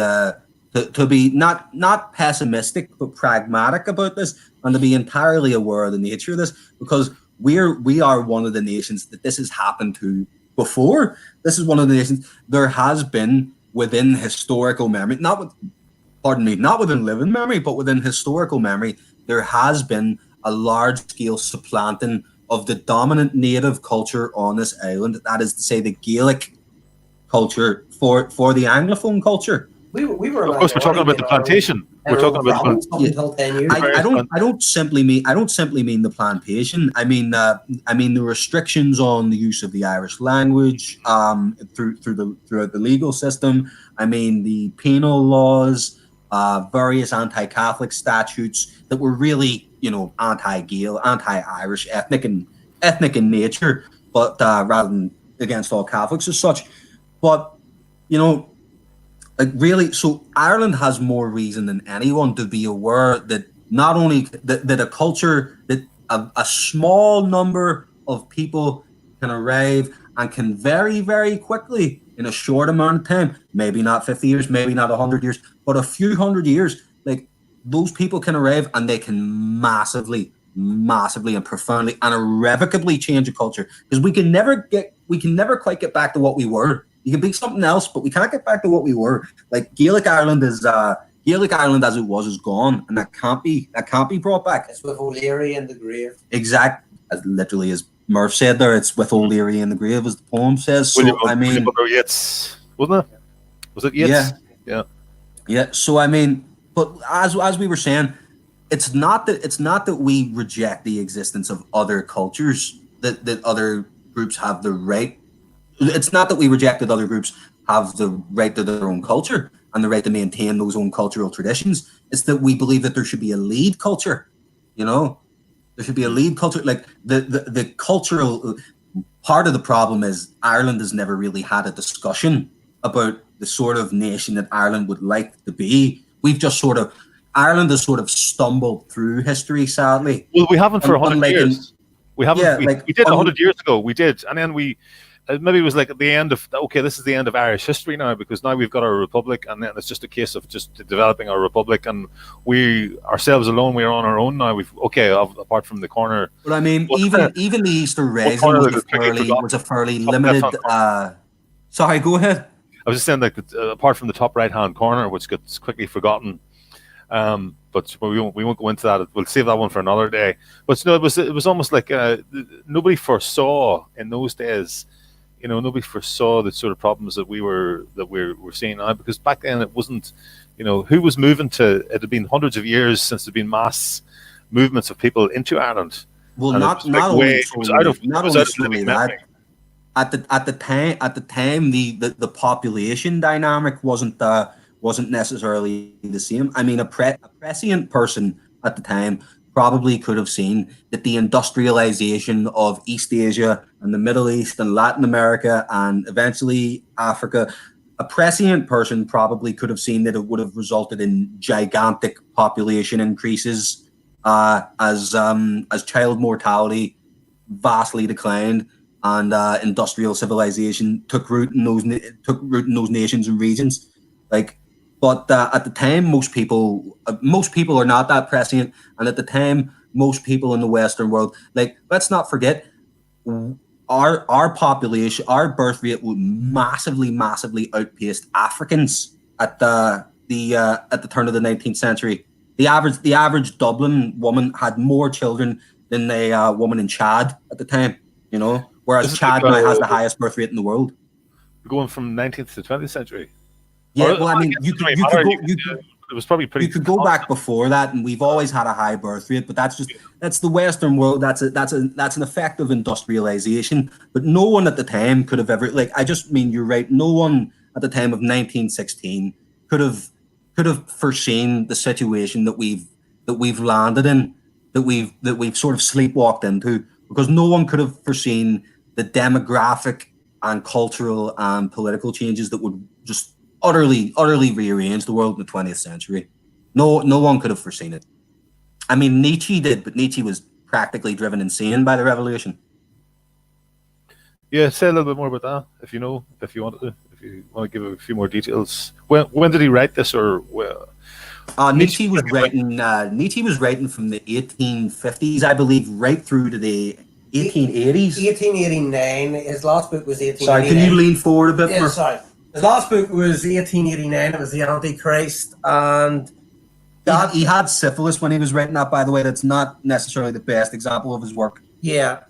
not pessimistic but pragmatic about this, and to be entirely aware of the nature of this, because we are one of the nations that this has happened to before. This is one of the nations there has been within historical memory, not within living memory, but within historical memory, there has been a large-scale supplanting of the dominant native culture on this island. That is to say, the Gaelic culture for the Anglophone culture. We were. Of course, we're talking about the plantation. We're talking about until 10 years. I don't simply mean the plantation. I mean the restrictions on the use of the Irish language throughout the legal system. I mean the penal laws, various anti-Catholic statutes that were really, anti-Gael, anti-Irish, ethnic in nature, but rather than against all Catholics as such. But really, so Ireland has more reason than anyone to be aware that not only that a culture, that a small number of people can arrive and can very, very quickly, in a short amount of time, maybe not 50 years, maybe not 100 years, but a few hundred years, like those people can arrive and they can massively and profoundly and irrevocably change a culture, because we can never quite get back to what we were. You can be something else, but we can't get back to what we were. Like Gaelic Ireland as it was is gone, and that can't be brought back. It's with O'Leary in the grave. Exact, literally as Murph said there. It's with O'Leary in the grave, as the poem says. So William Yeats, wasn't it? Was it Yeats? Yeah. So I mean, but as we were saying, it's not that we reject the existence of other cultures, that other groups have the right. It's not that we reject that other groups have the right to their own culture and the right to maintain those own cultural traditions. It's that we believe that there should be a lead culture. There should be a lead culture. Like the cultural part of the problem is Ireland has never really had a discussion about the sort of nation that Ireland would like to be. Ireland has sort of stumbled through history, sadly. Well, we haven't for 100 years. We haven't. Yeah, we did 100 years ago. We did, and then maybe it was like at the end of, this is the end of Irish history now, because now we've got our republic, and then it's just a case of just developing our republic, and we ourselves alone, we're on our own now. Apart from the corner. But I mean, even the Easter Rising was a fairly limited. Sorry, go ahead. I was just saying, like, apart from the top right-hand corner, which gets quickly forgotten, but we won't go into that. We'll save that one for another day. But it was almost like nobody foresaw in those days. Nobody foresaw the sort of problems that we're seeing now, because back then it wasn't, who was moving to. It had been hundreds of years since there'd been mass movements of people into Ireland. Well, not only that. At the time, the population dynamic wasn't necessarily the same. I mean, a prescient person at the time probably could have seen that the industrialization of East Asia and the Middle East and Latin America and eventually Africa, a prescient person probably could have seen that it would have resulted in gigantic population increases as child mortality vastly declined and industrial civilization took root in those nations and regions. But at the time, most people are not that prescient, and at the time, most people in the Western world, let's not forget, our population, our birth rate would massively outpaced Africans at the turn of the 19th century. The average Dublin woman had more children than a woman in Chad at the time. Whereas Chad now has the highest birth rate in the world. We're going from 19th to 20th century. Yeah, well, I mean, you it was probably pretty. You could go back before that, and we've always had a high birth rate, but that's the Western world. That's an effect of industrialization. But no one at the time could have ever, like, I just mean, you're right. No one at the time of 1916 could have foreseen the situation that we've landed in, that we've sort of sleepwalked into, because no one could have foreseen the demographic and cultural and political changes that would just utterly rearrange the world in the 20th century. No one could have foreseen it. I mean, Nietzsche did, but Nietzsche was practically driven insane by the revolution. Yeah, say a little bit more about that, if you want to give a few more details. When did he write this, or where? Nietzsche was writing from the 1850s, I believe, right through to the 1880s. 1889. His last book was 1889. Sorry, can you lean forward a bit more? Sorry. His last book was 1889. It was The Antichrist, and he had syphilis when he was writing that, by the way. That's not necessarily the best example of his work. Yeah.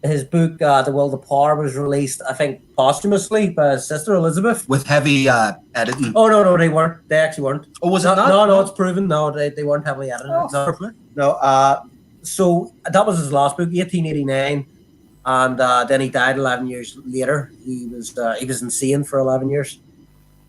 His book, The Will to Power, was released, I think, posthumously by his sister Elizabeth. With heavy editing. Oh, no, they weren't. They actually weren't. Oh, was it not? No, it's proven. No, they weren't heavily edited. No. So that was his last book, 1889. And then he died 11 years later. He was insane for 11 years.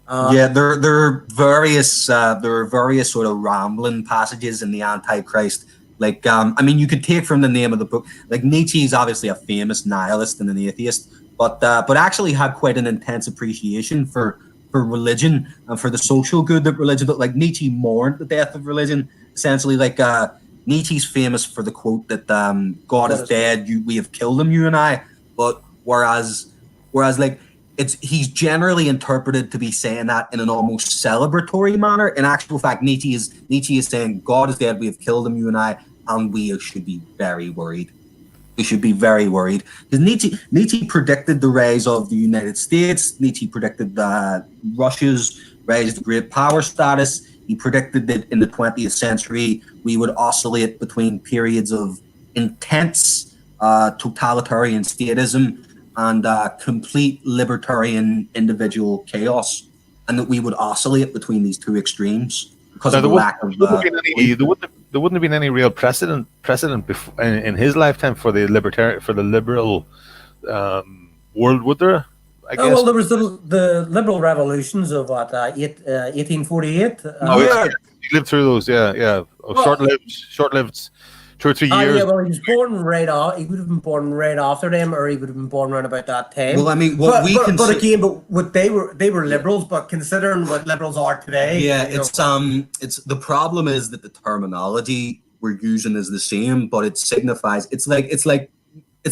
There are various sort of rambling passages in the Antichrist. Like, I mean, you could take from the name of the book. Like, Nietzsche is obviously a famous nihilist and an atheist, but actually had quite an intense appreciation for religion and for the social good that religion. But like, Nietzsche mourned the death of religion. Essentially, like, Nietzsche's famous for the quote that God is dead, we have killed him, you and I. But whereas like, he's generally interpreted to be saying that in an almost celebratory manner. In actual fact, Nietzsche is saying God is dead, we have killed him, you and I, and we should be very worried. We should be very worried. Because Nietzsche predicted the rise of the United States. Nietzsche predicted Russia's rise to great power status. He predicted that in the 20th century, we would oscillate between periods of intense totalitarian statism and complete libertarian individual chaos, and that we would oscillate between these two extremes because of the lack of. There wouldn't have been any real precedent before, in his lifetime for the liberal world, would there? I guess. Well, there was the liberal revolutions of 1848. He lived through those, yeah. Short-lived. 2 or 3 years. Yeah, well, he was born right off. He would have been born right after them, or he would have been born around about that time. Well, I mean, what they were liberals, but considering what liberals are today, it's the problem is that the terminology we're using is the same, but it signifies it's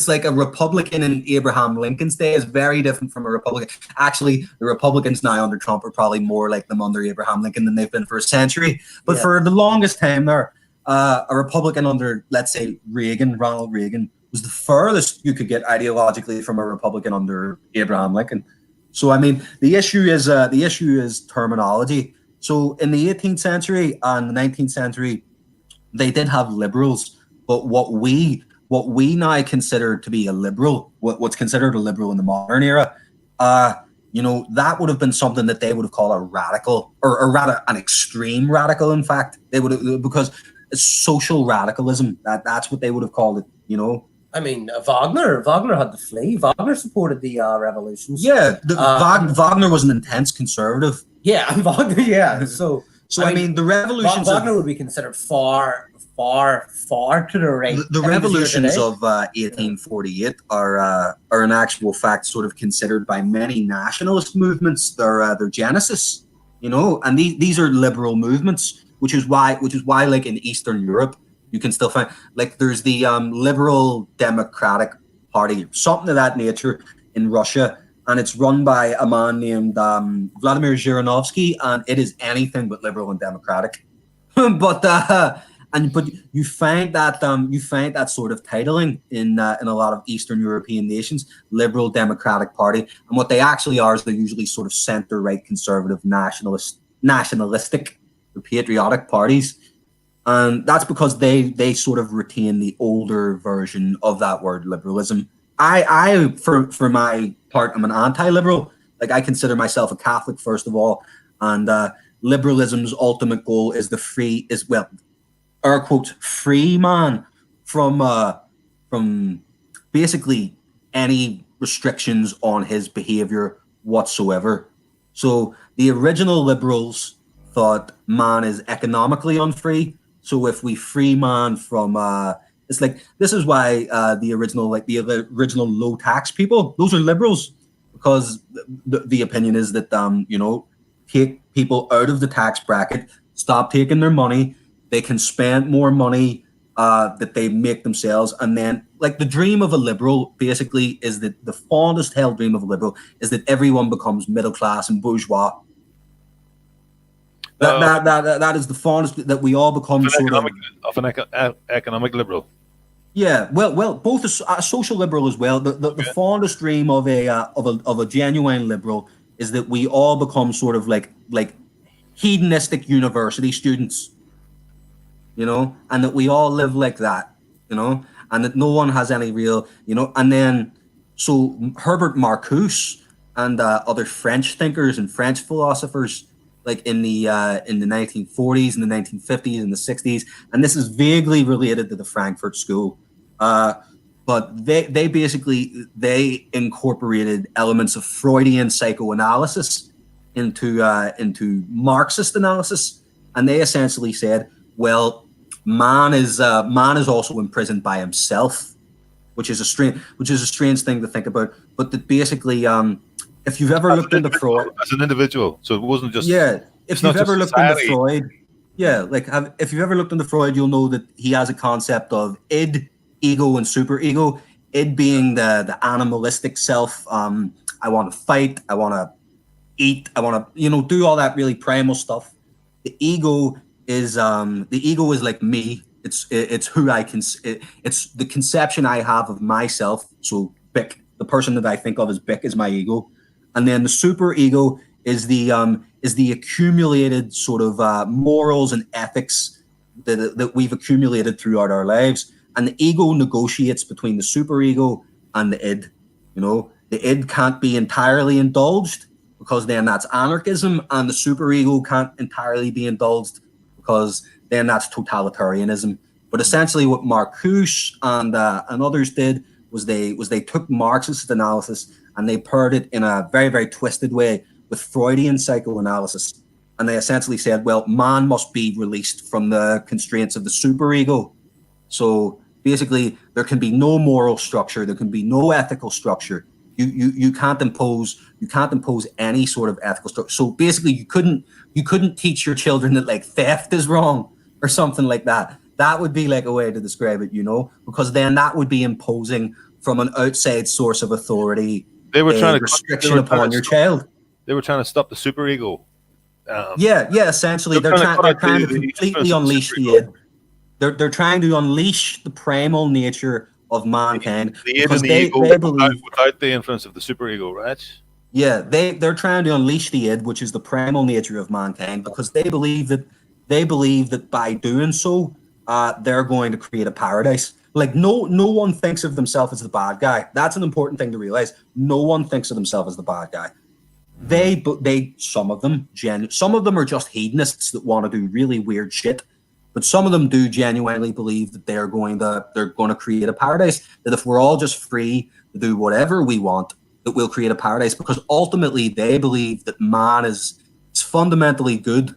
like a Republican in Abraham Lincoln's day is very different from a Republican. Actually, the Republicans now under Trump are probably more like them under Abraham Lincoln than they've been for a century. But for the longest time there, a Republican under, let's say, Ronald Reagan, was the furthest you could get ideologically from a Republican under Abraham Lincoln. So, I mean, the issue is terminology. So, in the 18th century and the 19th century, they did have liberals, but what we now consider to be a liberal, what's considered a liberal in the modern era, that would have been something that they would have called a radical, or rather an extreme radical. In fact, they would have, because it's social radicalism. That's what they would have called it. I mean, Wagner had to flee. Wagner supported the revolutions. Yeah, Wagner was an intense conservative. Yeah, Wagner. Yeah, so I mean, the revolutions. Wagner would be considered far to the right. The revolutions of 1848 are in actual fact sort of considered by many nationalist movements their genesis, and these are liberal movements, which is why like in Eastern Europe you can still find, like, there's the Liberal Democratic Party, something of that nature, in Russia, and it's run by a man named Vladimir Zhirinovsky, and it is anything but liberal and democratic. But you find that sort of titling in a lot of Eastern European nations, Liberal Democratic Party, and what they actually are is they're usually sort of centre-right conservative nationalistic or patriotic parties, and that's because they sort of retain the older version of that word liberalism. I for my part, I'm an anti-liberal. Like, I consider myself a Catholic first of all, and liberalism's ultimate goal is air quotes, free man from basically any restrictions on his behavior whatsoever. So the original liberals thought man is economically unfree. So if we free man from it's like, this is why the original low tax people, those are liberals, because the opinion is that take people out of the tax bracket, stop taking their money, they can spend more money that they make themselves. And then, like, the dream of a liberal basically is that the fondest held dream of a liberal is that everyone becomes middle class and bourgeois. That is the fondest, that we all become of an economic liberal. Yeah, well, both a social liberal as well. The fondest dream of a genuine liberal is that we all become sort of like hedonistic university students, and that we all live like that, and that no one has any real, and then so Herbert Marcuse and other French thinkers and French philosophers, like in the 1940s and the 1950s and the 60s, and this is vaguely related to the Frankfurt School, but they basically incorporated elements of Freudian psychoanalysis into Marxist analysis, and they essentially said, well, man is also imprisoned by himself, which is a strange thing to think about, but that basically if you've ever looked into Freud as an individual, so it wasn't just if you've ever looked into Freud, if you've ever looked into Freud, you'll know that he has a concept of id, ego, and superego. Id being the animalistic self. I want to fight. I want to eat. I want to do all that really primal stuff. The ego is like me. It's who I can. It's the conception I have of myself. So Bik, the person that I think of as Bik, is my ego. And then the super ego is the accumulated sort of morals and ethics that we've accumulated throughout our lives. And the ego negotiates between the super ego and the id. The id can't be entirely indulged, because then that's anarchism, and the super ego can't entirely be indulged, because then that's totalitarianism. But essentially, what Marcuse and others did was they took Marxist analysis and they paired it in a very, very twisted way with Freudian psychoanalysis. And they essentially said, well, man must be released from the constraints of the superego. So basically, there can be no moral structure, there can be no ethical structure. You can't impose any sort of ethical structure. So basically, you couldn't teach your children that, like, theft is wrong or something like that. That would be like a way to describe it, because then that would be imposing from an outside source of authority. They were trying to restriction upon your child. They were trying to stop the superego. Essentially, they're trying to completely unleash the id. They're trying to unleash the primal nature of mankind, because they believe, without the influence of the superego, right? Yeah, they're trying to unleash the id, which is the primal nature of mankind, because they believe that by doing so, they're going to create a paradise. Like, no one thinks of themselves as the bad guy. That's an important thing to realize. No one thinks of themselves as the bad guy. Some of them are just hedonists that want to do really weird shit. But some of them do genuinely believe that they're going to create a paradise. That if we're all just free to do whatever we want, that we'll create a paradise. Because ultimately, they believe that man is fundamentally good.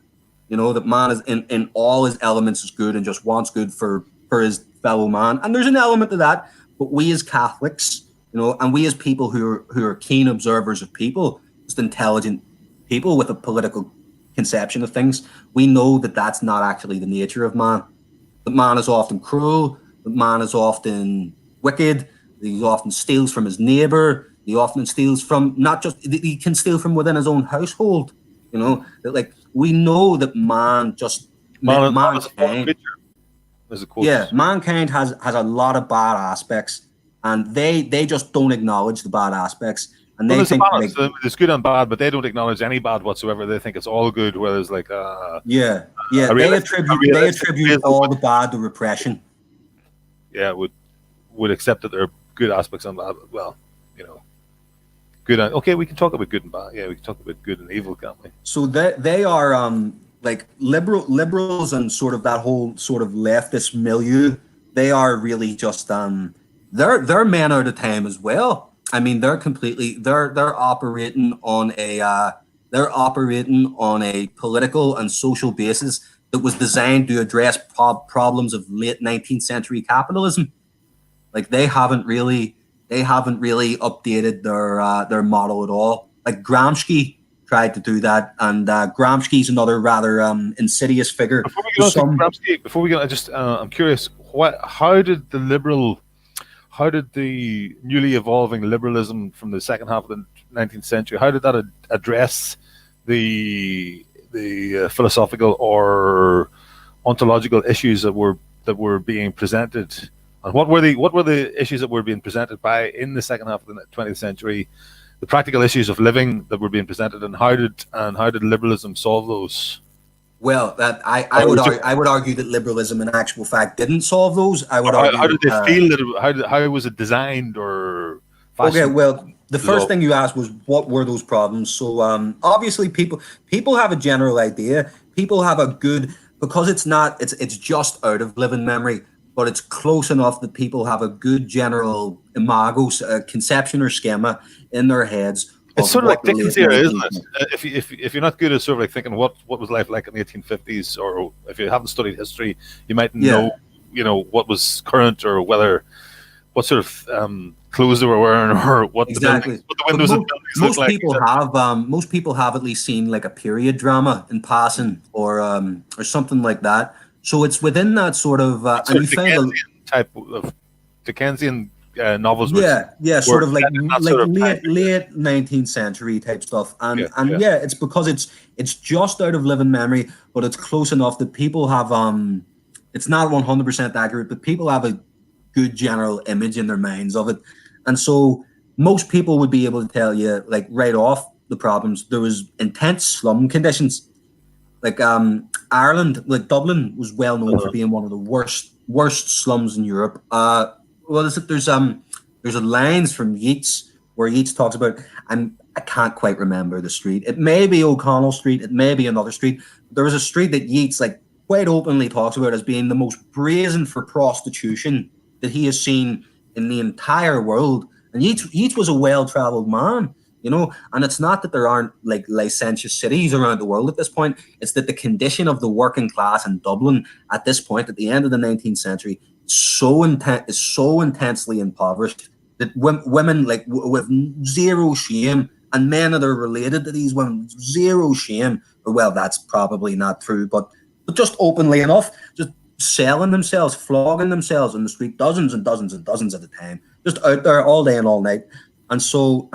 That man is in all his elements is good and just wants good for his fellow man. And there's an element to that. But we as Catholics, and we as people who are keen observers of people, just intelligent people with a political conception of things, we know that that's not actually the nature of man. That man is often cruel, that man is often wicked, that he often steals from his neighbor, he often steals from, he can steal from within his own household, that, like, we know that mankind has a lot of bad aspects, and they just don't acknowledge the bad aspects. And they think it's good and bad, but they don't acknowledge any bad whatsoever. They think it's all good. Whereas, like, they attribute all the bad to repression. Yeah, would accept that there are good aspects and bad. Well, good. Okay, we can talk about good and bad. Yeah, we can talk about good and evil, can't we? So they are like liberals and sort of that whole sort of leftist milieu. They are really just they're men out of time as well. I mean, they're operating on a political and social basis that was designed to address problems of late 19th century capitalism. Like they haven't really updated their model at all. Like Gramsci tried to do that, and Gramsci's another rather insidious figure. Before we get on to Gramsci, I'm curious, how did the newly evolving liberalism from the second half of the 19th century, how did that address the philosophical or ontological issues that were being presented? And what were the issues that were being presented in the second half of the 20th century, the practical issues of living that were being presented, and how did liberalism solve those? Well, that I would argue that liberalism in actual fact didn't solve those. I would argue. How did they feel that? How was it designed or fashioned? Okay, well, the first thing you asked was what were those problems. So obviously people have a general idea. People have a good, because it's just out of living memory, but it's close enough that people have a good general imago, conception or schema in their heads. It's sort of like Dickens era, isn't it? If you're not good at sort of like thinking what was life like in the 1850s, or if you haven't studied history, you might know what was current, or what sort of clothes they were wearing, or what the windows of buildings look like. Most people have at least seen like a period drama in passing, or something like that. So it's within that sort of type of Dickensian novels. Sort of like late 19th century type stuff, and it's because it's just out of living memory, but it's close enough that people have it's not 100% accurate, but people have a good general image in their minds of it, and so most people would be able to tell you like right off the problems. There was intense slum conditions. Like Ireland, like Dublin, was well known for being one of the worst slums in Europe. There's a lines from Yeats where Yeats talks about, and I can't quite remember the street. It may be O'Connell Street, it may be another street. There was a street that Yeats like quite openly talks about as being the most brazen for prostitution that he has seen in the entire world. And Yeats was a well-traveled man, and it's not that there aren't like licentious cities around the world at this point. It's that the condition of the working class in Dublin at this point, at the end of the 19th century, is so intensely impoverished that women like with zero shame, and men that are related to these women, zero shame, or well, that's probably not true, but just openly enough, just selling themselves, flogging themselves in the street, dozens and dozens and dozens at a time, just out there all day and all night. And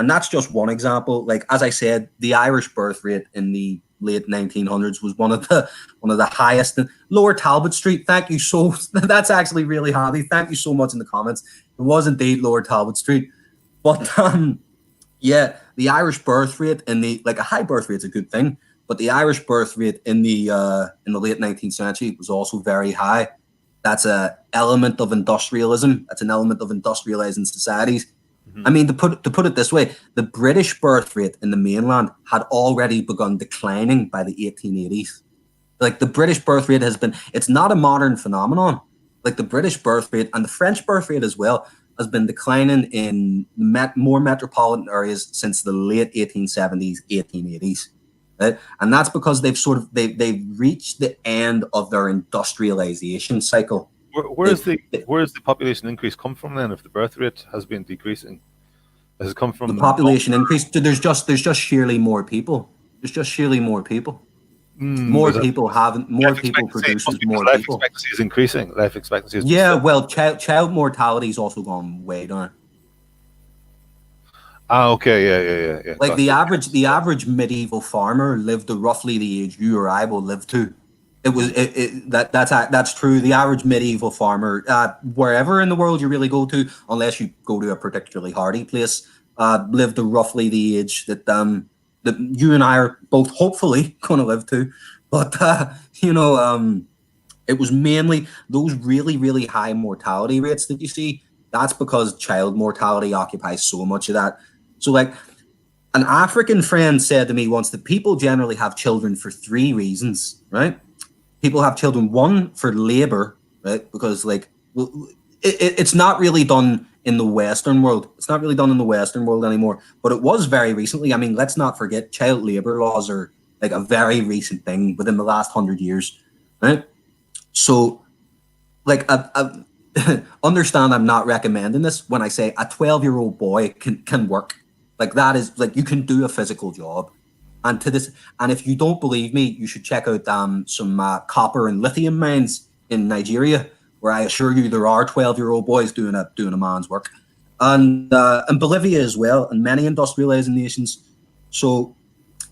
that's just one example. Like, as I said, the Irish birth rate in the late 1900s was one of the highest. Lower Talbot Street, thank you so. That's actually really handy. Thank you so much in the comments. It was indeed Lower Talbot Street, but the Irish birth rate a high birth rate is a good thing, but the Irish birth rate in the late 19th century was also very high. That's an element of industrialism. That's an element of industrializing societies. I mean, to put it this way, the British birth rate in the mainland had already begun declining by the 1880s. Like the British birth rate it's not a modern phenomenon. Like the British birth rate and the French birth rate as well has been declining in more metropolitan areas since the late 1870s, 1880s. Right? And that's because they've reached the end of their industrialization cycle. Where's the population increase come from then? If the birth rate has been decreasing, has it come from the population increase? There's just sheerly more people. There's just sheerly more people. More people produces more life people. Life expectancy is increasing. Life expectancy is well, child mortality has also gone way down. Okay, yeah. Like the average medieval farmer lived to roughly the age you or I will live to. That's true. The average medieval farmer, wherever in the world you really go to, unless you go to a particularly hardy place, lived to roughly the age that you and I are both hopefully going to live to. But it was mainly those really, really high mortality rates that you see. That's because child mortality occupies so much of that. So like An African friend said to me once that people generally have children for 3 reasons, right? People have children, one, for labor, right? Because like it's not really done in the Western world. It's not really done in the Western world anymore, but it was very recently. I mean, let's not forget child labor laws are like a very recent thing within the last 100 years, right? So like understand I'm not recommending this when I say a 12-year-old boy can work. Like that is like you can do a physical job. And if you don't believe me, you should check out some copper and lithium mines in Nigeria, where I assure you there are 12-year-old boys doing a man's work, and Bolivia as well, and many industrializing nations. So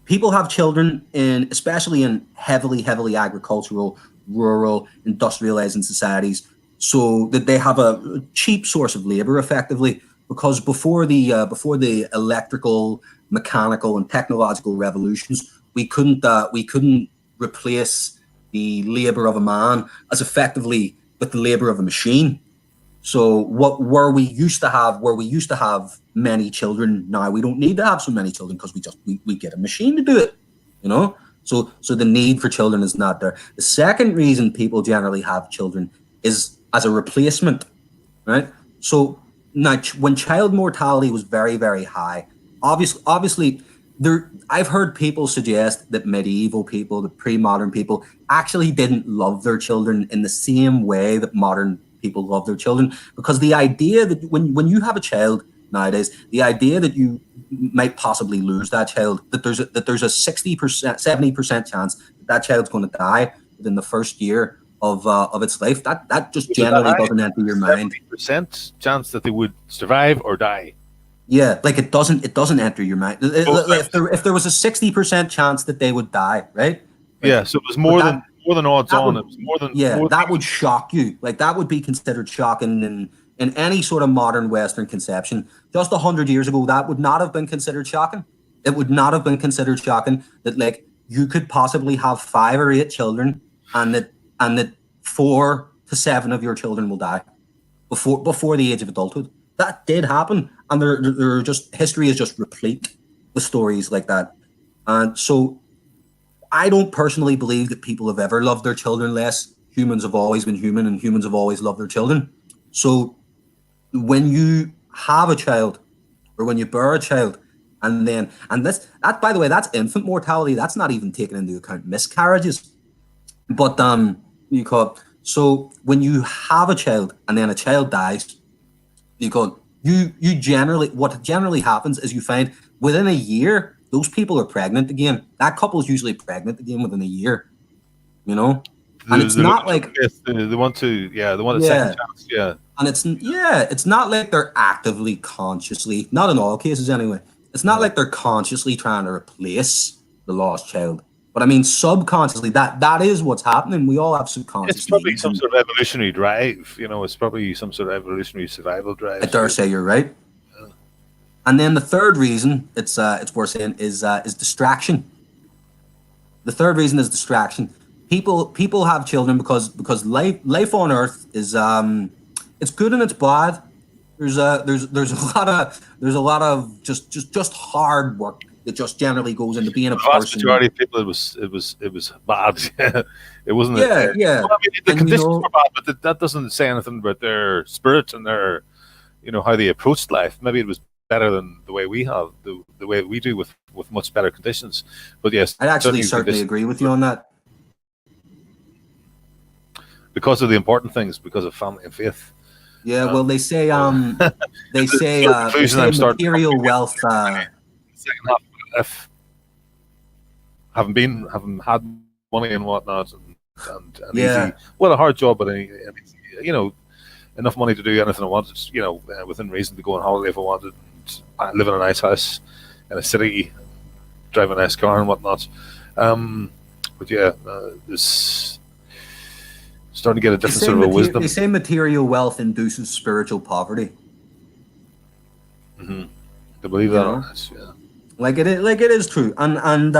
people have children especially in heavily agricultural, rural, industrializing societies, so that they have a cheap source of labor, effectively, because before the electrical, mechanical, and technological revolutions, we couldn't replace the labor of a man as effectively with the labor of a machine. So where we used to have many children, now we don't need to have so many children because we get a machine to do it, you know. So the need for children is not there. The second reason people generally have children is as a replacement, right? So now when child mortality was very, very high, obviously I've heard people suggest that medieval people, the pre-modern people, actually didn't love their children in the same way that modern people love their children, because the idea that when you have a child nowadays, the idea that you might possibly lose that child, that there's a 60%, 70% chance that child's going to die within the first year of its life, that just generally doesn't enter your mind. 70% chance that they would survive or die. Yeah, like it doesn't enter your mind. If there was a 60% chance that they would die, right? Like, yeah, so it was more than odds on. It was more than that would shock you. Like that would be considered shocking in any sort of modern Western conception. Just 100 years ago, that would not have been considered shocking. It would not have been considered shocking that like you could possibly have 5 or 8 children and that 4 to 7 of your children will die before the age of adulthood. That did happen, and there just history is just replete with stories like that. And so I don't personally believe that people have ever loved their children less. Humans have always been human, and humans have always loved their children. So when you have a child, or when you bear a child, and that by the way, that's infant mortality. That's not even taking into account miscarriages. But you call it, so when you have a child and then a child dies, what generally happens is you find within a year those people are pregnant again. That couple is usually pregnant again within a year, you know. And it's not like they want a second chance, yeah. And it's not like they're actively, consciously, not in all cases anyway. It's not like they're consciously trying to replace the lost child. But I mean, subconsciously, that is what's happening. We all have subconscious. It's probably some sort of evolutionary drive, you know. It's probably some sort of evolutionary survival drive. I dare say you're right. Yeah. And then the third reason it's worth saying is distraction. The third reason is distraction. People have children because life on Earth is it's good and it's bad. There's a lot of just hard work that just generally goes into being a person. The vast majority of people, it was bad. It wasn't. Yeah. Well, I mean, the conditions were bad, but that doesn't say anything about their spirit and their, you know, how they approached life. Maybe it was better than the way we have, the way we do with much better conditions. But yes, I'd actually certainly agree with you on that. Because of the important things, because of family and faith. Yeah, well, they say material wealth. Second half, if haven't had money and whatnot, and easy, well, a hard job, but you know, enough money to do anything I wanted, you know, within reason, to go on holiday if I wanted, and live in a nice house in a city, drive a nice car and whatnot. But yeah, this starting to get a different sort of a wisdom. They say material wealth induces spiritual poverty. Mm-hmm. To believe that on this, yeah. Like it is true, and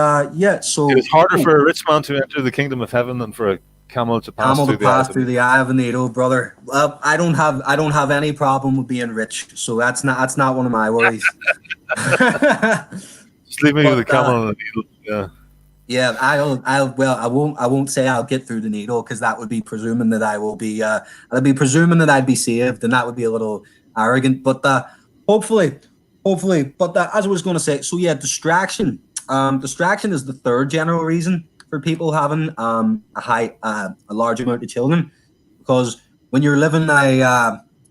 so it's harder for a rich man to enter the kingdom of heaven than for a camel to pass through the eye Just leave me with the But, camel and the needle. Yeah. Yeah, I won't say I'll get through the needle, because that would be presuming that I'd be presuming that I'd be saved, and that would be a little arrogant. But hopefully. But as I was going to say, so yeah, distraction. Distraction is the third general reason for people having a large amount of children, because when you're living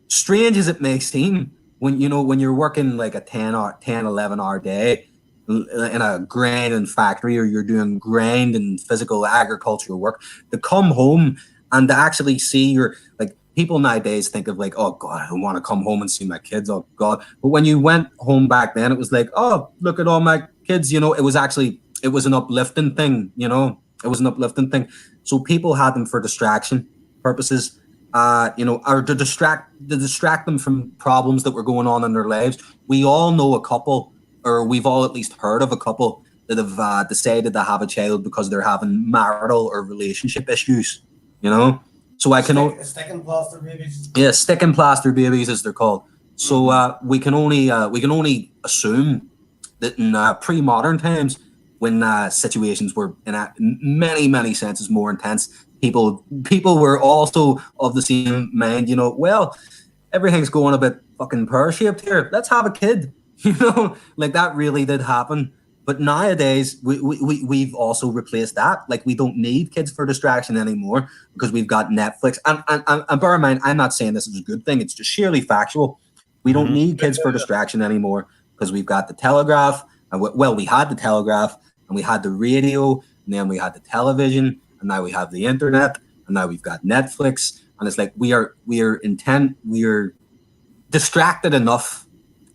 strange as it may seem, when you're working like a 11-hour day in a grinding factory, or you're doing grind and physical agricultural work, to come home and to actually see your, like, people nowadays think of like, oh God, I don't want to come home and see my kids, oh God. But when you went home back then, it was like, oh, look at all my kids, it was an uplifting thing, it was an uplifting thing. So people had them for distraction purposes, or to distract them from problems that were going on in their lives. We all know a couple, or we've all at least heard of a couple that have decided to have a child because they're having marital or relationship issues, So I can Sticking plaster babies. Yeah, sticking plaster babies, as they're called. So we can only assume that in pre-modern times, when situations were in many senses more intense, people were also of the same mind. Well, everything's going a bit fucking pear-shaped here. Let's have a kid. Like that really did happen. But nowadays, we've also replaced that. Like, we don't need kids for distraction anymore, because we've got Netflix. And bear in mind, I'm not saying this is a good thing. It's just sheerly factual. We don't need kids for distraction anymore, because we've got the telegraph. And we had the telegraph, and we had the radio, and then we had the television, and now we have the internet, and now we've got Netflix. And it's like we are distracted enough,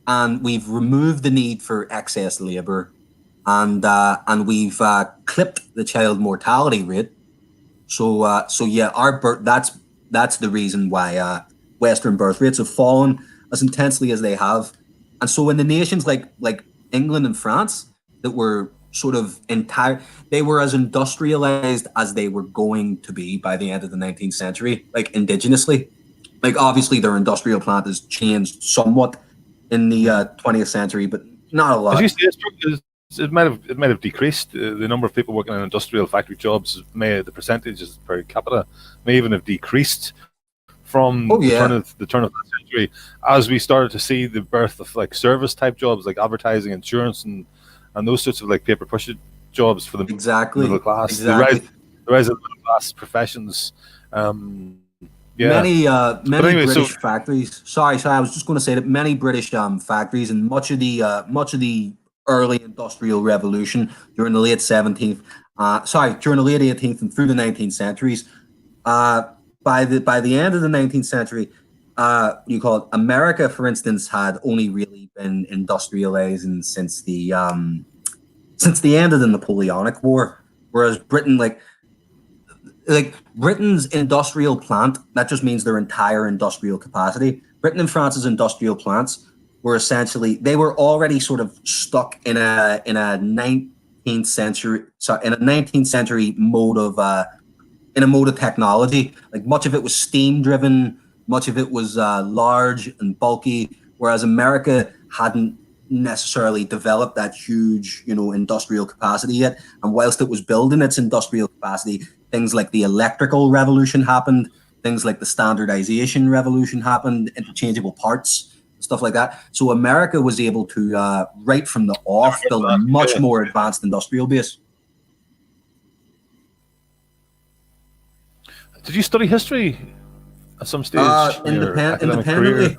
and we've removed the need for excess labor. And we've clipped the child mortality rate. So yeah, that's the reason why Western birth rates have fallen as intensely as they have. And so in the nations like England and France, that were sort of they were as industrialized as they were going to be by the end of the 19th century, like indigenously. Like, obviously their industrial plant has changed somewhat in the 20th century, but not a lot. As you say, it might have decreased. The number of people working in industrial factory jobs, the percentages per capita may even have decreased from the turn of the century, as we started to see the birth of like service type jobs, like advertising, insurance, and those sorts of like paper push jobs for the middle class. Exactly. The rise of middle class professions. Many British factories. Sorry, I was just going to say that many British factories, and much of the early industrial revolution during the late 18th and through the 19th centuries. By the end of the 19th century, America, for instance, had only really been industrializing since the end of the Napoleonic War, whereas Britain, like Britain's industrial plant, that just means their entire industrial capacity. Britain and France's industrial plants were already sort of stuck in a 19th century mode of technology. Like, much of it was steam driven, much of it was large and bulky, whereas America hadn't necessarily developed that huge, industrial capacity yet. And whilst it was building its industrial capacity, things like the electrical revolution happened, things like the standardization revolution happened, interchangeable parts, stuff like that. So America was able to, right from the off, build a much more advanced industrial base. Did you study history at some stage? Independently.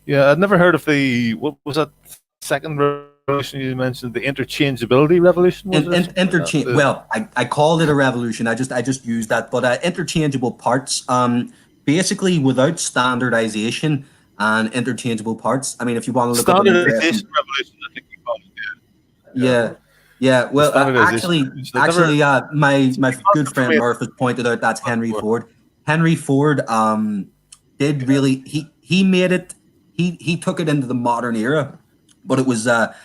Yeah, I'd never heard of what was that second revolution you mentioned? The interchangeability revolution. Well, I called it a revolution. I just used that, but interchangeable parts. Basically, without standardization and interchangeable parts. I mean, if you want to look at standardization revolution, I think you call it. Yeah. Well, actually, my good friend Murph has pointed out that's Henry Ford. Henry Ford did really he made it. He took it into the modern era, but it was the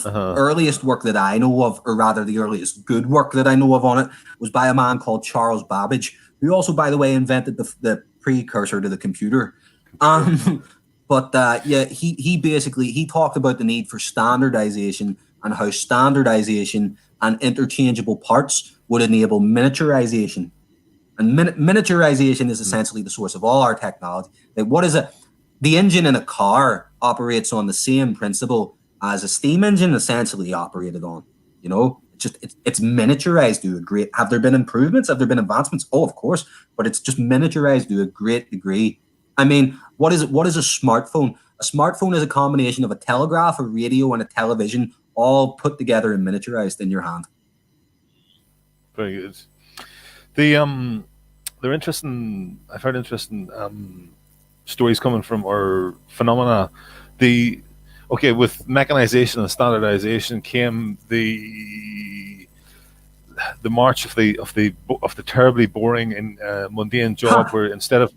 earliest work that I know of, or rather the earliest good work that I know of on it, was by a man called Charles Babbage, who also, by the way, invented the precursor to the computer. But yeah, he talked about the need for standardization and how standardization and interchangeable parts would enable miniaturization. And miniaturization is essentially the source of all our technology. Like, what is it? The engine in a car operates on the same principle as a steam engine essentially operated on. You know, it's miniaturized to a great. Have there been improvements? Have there been advancements? Oh, of course, but it's just miniaturized to a great degree. I mean, what is it? What is a smartphone? A smartphone is a combination of a telegraph, a radio, and a television, all put together and miniaturized in your hand. Very good. They're interesting. I've heard interesting stories coming from, or phenomena. With mechanization and standardization came the march of the terribly boring and mundane job, where instead of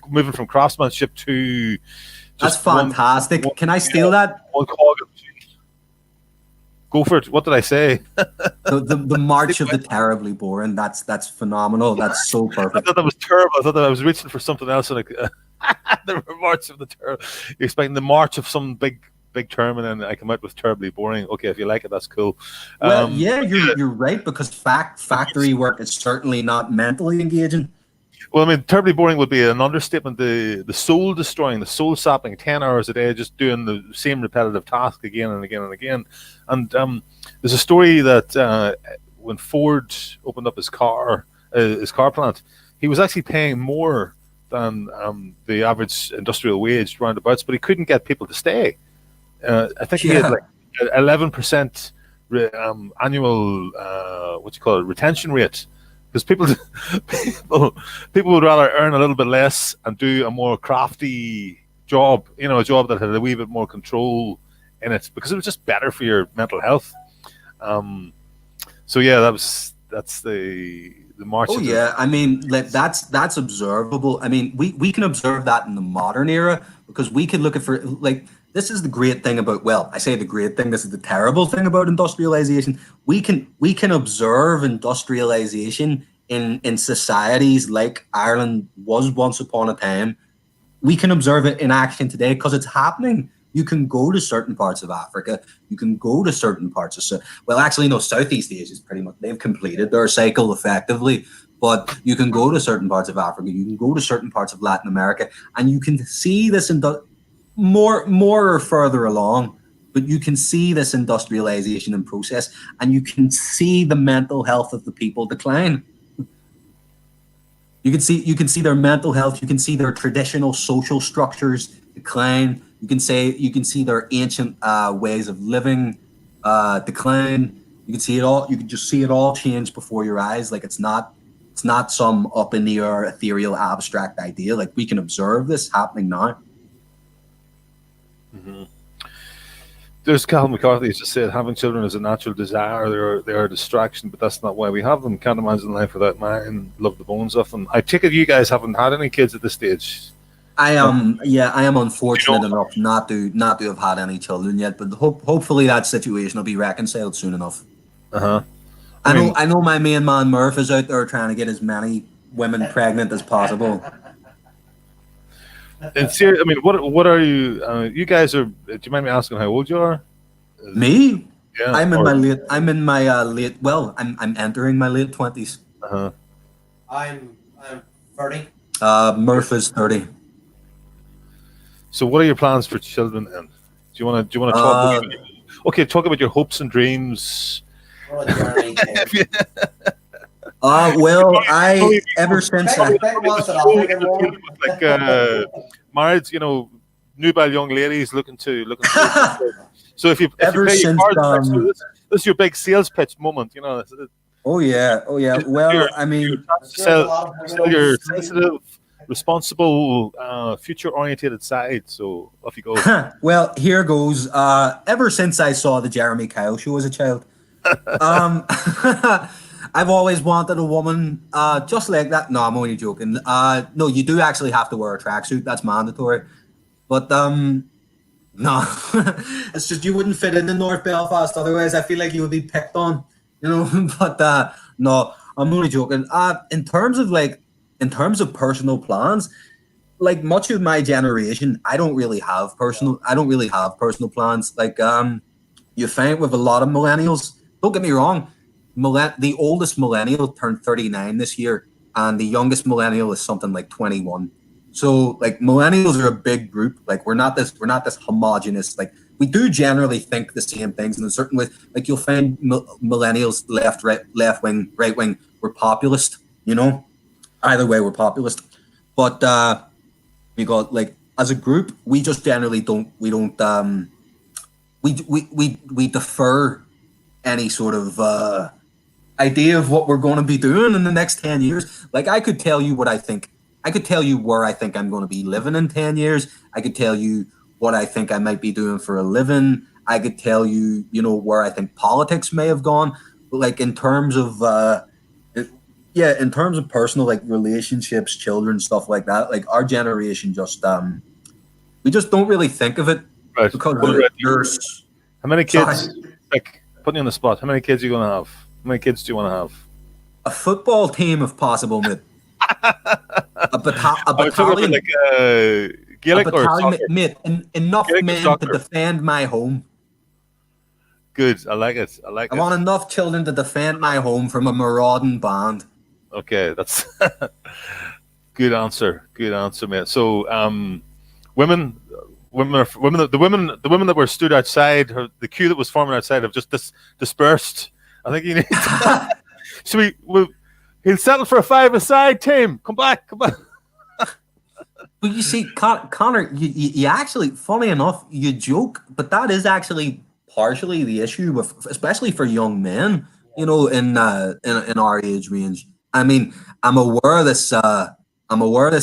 moving from craftsmanship to that's fantastic. Can I steal that? One cog. Go for it. What did I say? the march of the terribly boring. That's phenomenal. That's so perfect. I thought that was terrible. I thought that I was reaching for something else. And the march of the terrible. You're expecting the march of some big term, and then I come out with terribly boring. Okay, if you like it, that's cool. Well, yeah, you're right, because factory work is certainly not mentally engaging. Well, I mean, terribly boring would be an understatement. The soul destroying, the soul sapping, 10 hours a day, just doing the same repetitive task again and again and again. And there's a story that when Ford opened up his car plant, he was actually paying more than the average industrial wage roundabouts, but he couldn't get people to stay. I think he had like 11% annual retention rate. Because people would rather earn a little bit less and do a more crafty job, a job that had a wee bit more control in it, because it was just better for your mental health. So yeah, that's the march. Oh yeah, I mean, that's observable. I mean, we can observe that in the modern era, because we can look at this is the great thing about, well, I say the great thing, this is the terrible thing about industrialization. We can observe industrialization in societies like Ireland was once upon a time. We can observe it in action today because it's happening. You can go to certain parts of Africa. You can go to certain parts of Southeast Asia is pretty much, they've completed their cycle effectively. But you can go to certain parts of Africa. You can go to certain parts of Latin America, and you can see this more or further along, but you can see this industrialization in process, and you can see the mental health of the people decline. You can see their mental health. You can see their traditional social structures decline. You can see their ancient ways of living decline. You can see it all. You can just see it all change before your eyes. Like it's not some up in the air, ethereal, abstract idea. Like we can observe this happening now. Mm-hmm. There's Calvin McCarthy who just said having children is a natural desire. They are a distraction, but that's not why we have them. Can't imagine life without mine. Love the bones of them. I take it you guys haven't had any kids at this stage. I am unfortunate enough not to have had any children yet, but hopefully that situation will be reconciled soon enough. I know my main man Murph is out there trying to get as many women pregnant as possible. And serious, I mean, what are you? You guys are. Do you mind me asking how old you are? Me? Yeah. I'm entering my late 20s. I'm 30. Murph is 30. So, what are your plans for children? Then, do you want to talk? Talk about your hopes and dreams. Ever since married, nubile young ladies looking to so if you this is your big sales pitch moment, Oh yeah. Well, I mean, sell your sensitive, responsible, future-oriented side. So off you go. Well, here goes. Ever since I saw the Jeremy Kyle show as a child, I've always wanted a woman just like that. No, I'm only joking. No, you do actually have to wear a tracksuit. That's mandatory. But no, it's just you wouldn't fit into North Belfast. Otherwise, I feel like you would be picked on. But no, I'm only joking. In terms of personal plans, like much of my generation, I don't really have personal plans. Like you find with a lot of millennials. Don't get me wrong, the oldest millennial turned 39 this year, and the youngest millennial is something like 21. So like millennials are a big group. Like we're not this homogenous. Like we do generally think the same things in a certain way. Like you'll find millennials left wing, right wing. We're populist. You know, either way we're populist. But we got like as a group, we just generally we defer any sort of idea of what we're going to be doing in the next 10 years. Like I could tell you what I think. I could tell you where I think I'm going to be living in 10 years. I could tell you what I think I might be doing for a living. I could tell you, you know, where I think politics may have gone. But like in terms of in terms of personal like relationships, children, stuff like that, like our generation just we just don't really think of it. Right. Because there's how many kids? Like putting you on the spot. How many kids are you going to have? How many kids do you want to have? A football team, if possible, mate. a battalion, like Gaelic or soccer? Mate, enough Gaelic men to defend my home. Good, I like it. I want enough children to defend my home from a marauding band. Okay, that's good answer. Good answer, mate. So, women that were stood outside, the queue that was forming outside, have just dispersed. I think you need. So he'll settle for a 5-a-side team. Come back. But you see, Conor, you actually, funny enough, you joke, but that is actually partially the issue with, especially for young men, you know, in our age range. I mean, I'm aware this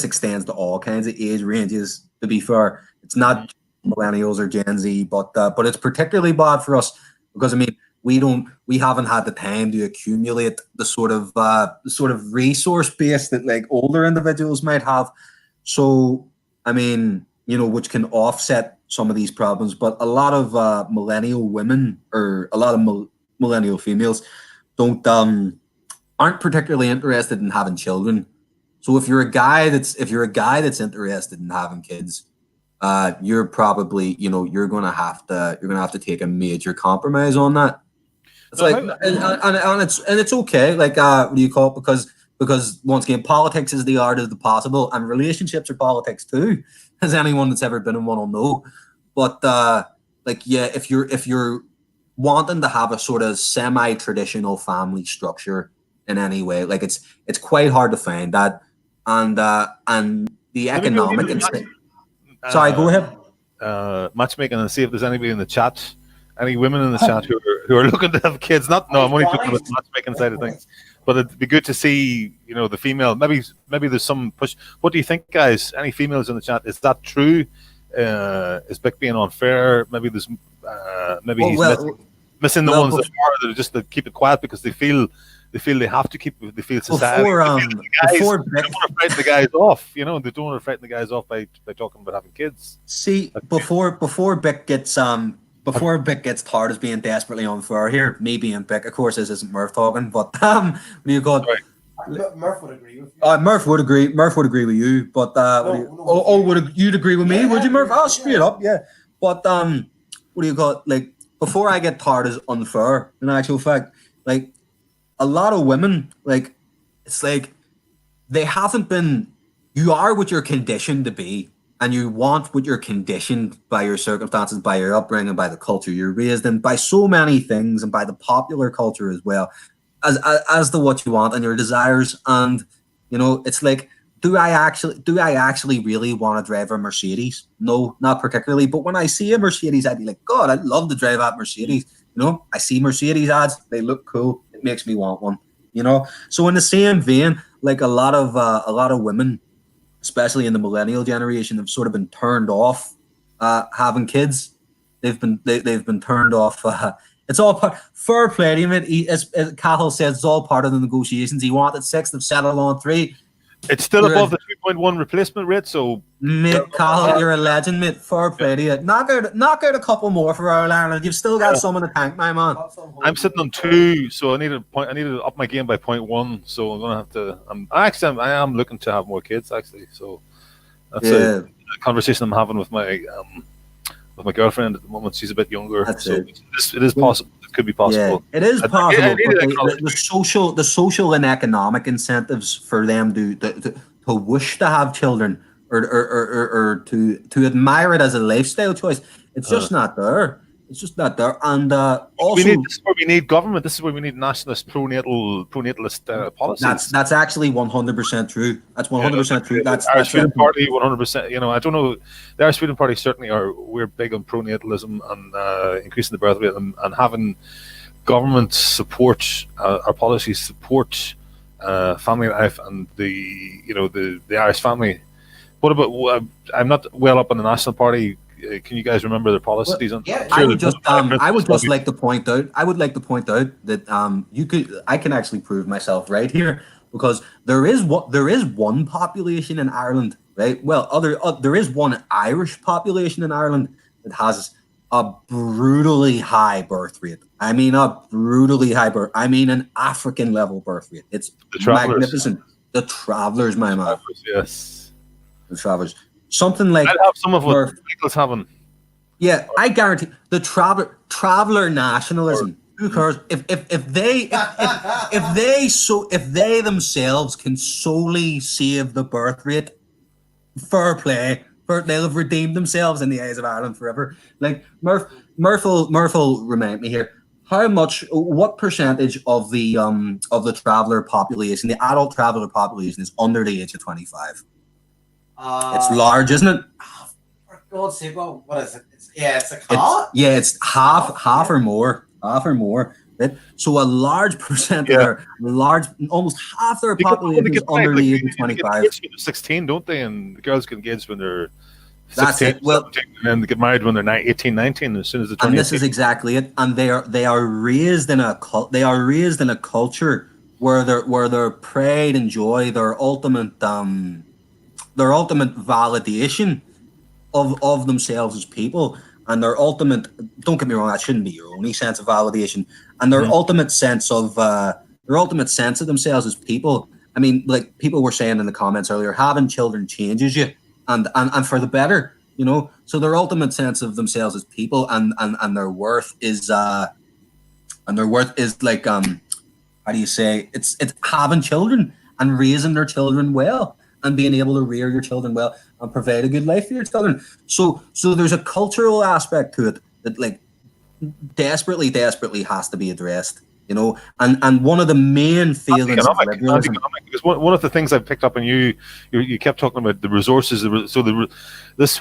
extends to all kinds of age ranges. To be fair, it's not millennials or Gen Z, but it's particularly bad for us because I mean, we haven't had the time to accumulate the sort of resource base that like older individuals might have. So, I mean, you know, which can offset some of these problems. But a lot of millennial women or a lot of millennial females aren't particularly interested in having children. So if you're a guy that's interested in having kids, you're probably, you know, you're gonna have to take a major compromise on that. It's like, and it's okay. Like, what do you call it? Because once again, politics is the art of the possible, and relationships are politics too, as anyone that's ever been in one will know. But like, yeah, if you're wanting to have a sort of semi-traditional family structure in any way, like it's quite hard to find that, and the economic instinct. Sorry, go ahead. Matchmaking, and see if there's anybody in the chat. Any women in the chat who are looking to have kids? I'm only talking about the matchmaking side of things. But it'd be good to see, you know, the female. Maybe there's some push. What do you think, guys? Any females in the chat? Is that true? Is Bik being unfair? Maybe there's he's missing the ones that are just to keep it quiet because they feel they have to keep. They feel society. They don't want to frighten the guys off. You know, they don't want to frighten the guys off by talking about having kids. See, before Bik gets Bik gets tarred as being desperately unfair here, me being Bik, of course this isn't Murph talking, but what do you call it? Murph would agree with you. Murph would agree with you, but you'd agree with me, would you, Murph? Oh, straight up, yeah. But what do you call it? Like, before I get tarred as unfair, in actual fact, like a lot of women, like it's like they haven't been. You are what you're conditioned to be. And you want what you're conditioned by your circumstances, by your upbringing, by the culture you're raised in, by so many things, and by the popular culture as well, as to what you want and your desires. And you know, it's like, do I actually really want to drive a Mercedes? No, not particularly. But when I see a Mercedes, I'd be like, God, I'd love to drive that Mercedes. You know, I see Mercedes ads; they look cool. It makes me want one. You know, so in the same vein, like a lot of women, especially in the millennial generation, have sort of been turned off having kids. They've been turned off. It's all part. Fair play to him. As Cathal says, it's all part of the negotiations. He wanted 6, they've settled on 3. It's still above the 3.1 replacement rate. So, mate, Cathal, you're a legend, mate. Fair play to you. Knock out a couple more for Ireland. You've still got some in the tank, my man. I'm sitting on 2, so I need to up my game by 0.1. So I'm gonna have to. I am looking to have more kids actually. So, That's a conversation I'm having with my girlfriend at the moment. She's a bit younger, it is possible. It could be possible. Yeah, it is possible. But the social and economic incentives for them to wish to have children or to admire it as a lifestyle choice, it's just not there. It's just not there. And also, this is where we need government. This is where we need nationalist, pronatalist policies. That's actually 100% true. That's 100% true. That's Irish Freedom Party, 100%. You know, I don't know. The Irish Freedom Party certainly we're big on pronatalism and increasing the birth rate and having government support our policies support family life and the Irish family. What about? I'm not well up on the National Party. Can you guys remember their policies? I would just like to point out. I would like to point out that I can actually prove myself right here, because there is one population in Ireland, right? Well, there is one Irish population in Ireland that has a brutally high birth rate. I mean, an African level birth rate. It's magnificent. The Travellers, my man. Yes. The Travellers. Something like I'd have some of what Michael's having. Yeah, I guarantee the traveller nationalism. Who cares if they themselves can solely save the birth rate? Fair play. They'll have redeemed themselves in the eyes of Ireland forever. Like Murph will remind me here. What percentage of the traveller population, the adult traveller population, is under the age of 25? It's large, isn't it? For God's sake, well, what is it? It's a half. It's half or more. So a large percent almost half their population is under the age of 25. 16, don't they? And the girls get engaged when they're 16, that's it. Well, and they get married when they're 18, 19. As soon as they turn 18. And this is exactly it. And they are raised in a culture where their pride and joy, their ultimate validation of themselves as people, and their ultimate, don't get me wrong, that shouldn't be your only sense of validation, and their ultimate sense of themselves as people. I mean, like people were saying in the comments earlier, having children changes you, and for the better, you know. So their ultimate sense of themselves as people and their worth is like how do you say, it's having children and raising their children well, and being able to rear your children well and provide a good life for your children. So there's a cultural aspect to it that like desperately has to be addressed, you know. And one of the main feelings of liberalism, because one of the things I've picked up on you kept talking about the resources. This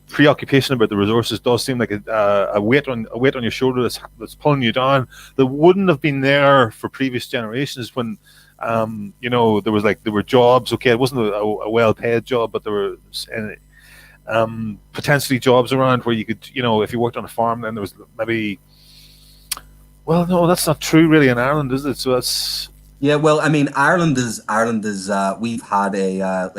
preoccupation about the resources does seem like a weight on your shoulder that's pulling you down. That wouldn't have been there for previous generations when. You know, there were jobs. Okay, it wasn't a well-paid job, but there were potentially jobs around where you could, you know, if you worked on a farm, then there was maybe. Well, no, that's not true, really, in Ireland, is it? So that's. Yeah, well, I mean, Ireland is. We've had the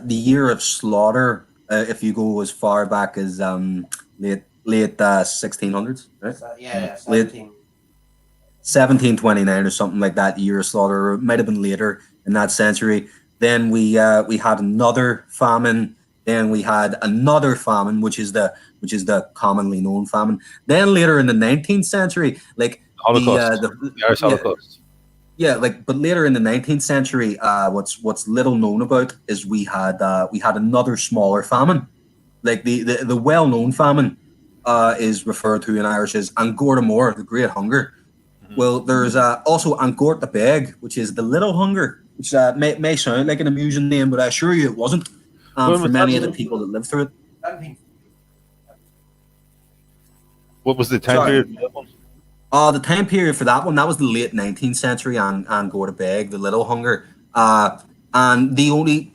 year of slaughter. If you go as far back as late 1600s, right? Yeah, late 1729 or something like that, year of slaughter, or it might have been later in that century. Then we had another famine. Then we had another famine, which is the commonly known famine. Then later in the 19th century, like the Irish Holocaust. Yeah, but later in the 19th century, what's little known about is we had another smaller famine. Like the well known famine is referred to in Irish as An Gorta the Great Hunger. Well, there's also An Gorta Beg, which is the Little Hunger, which may sound like an amusing name, but I assure you it wasn't for many of the people that lived through it. What was the time period for that one? The time period for that one, that was the late 19th century, An Gorta Beg, the Little Hunger. And the only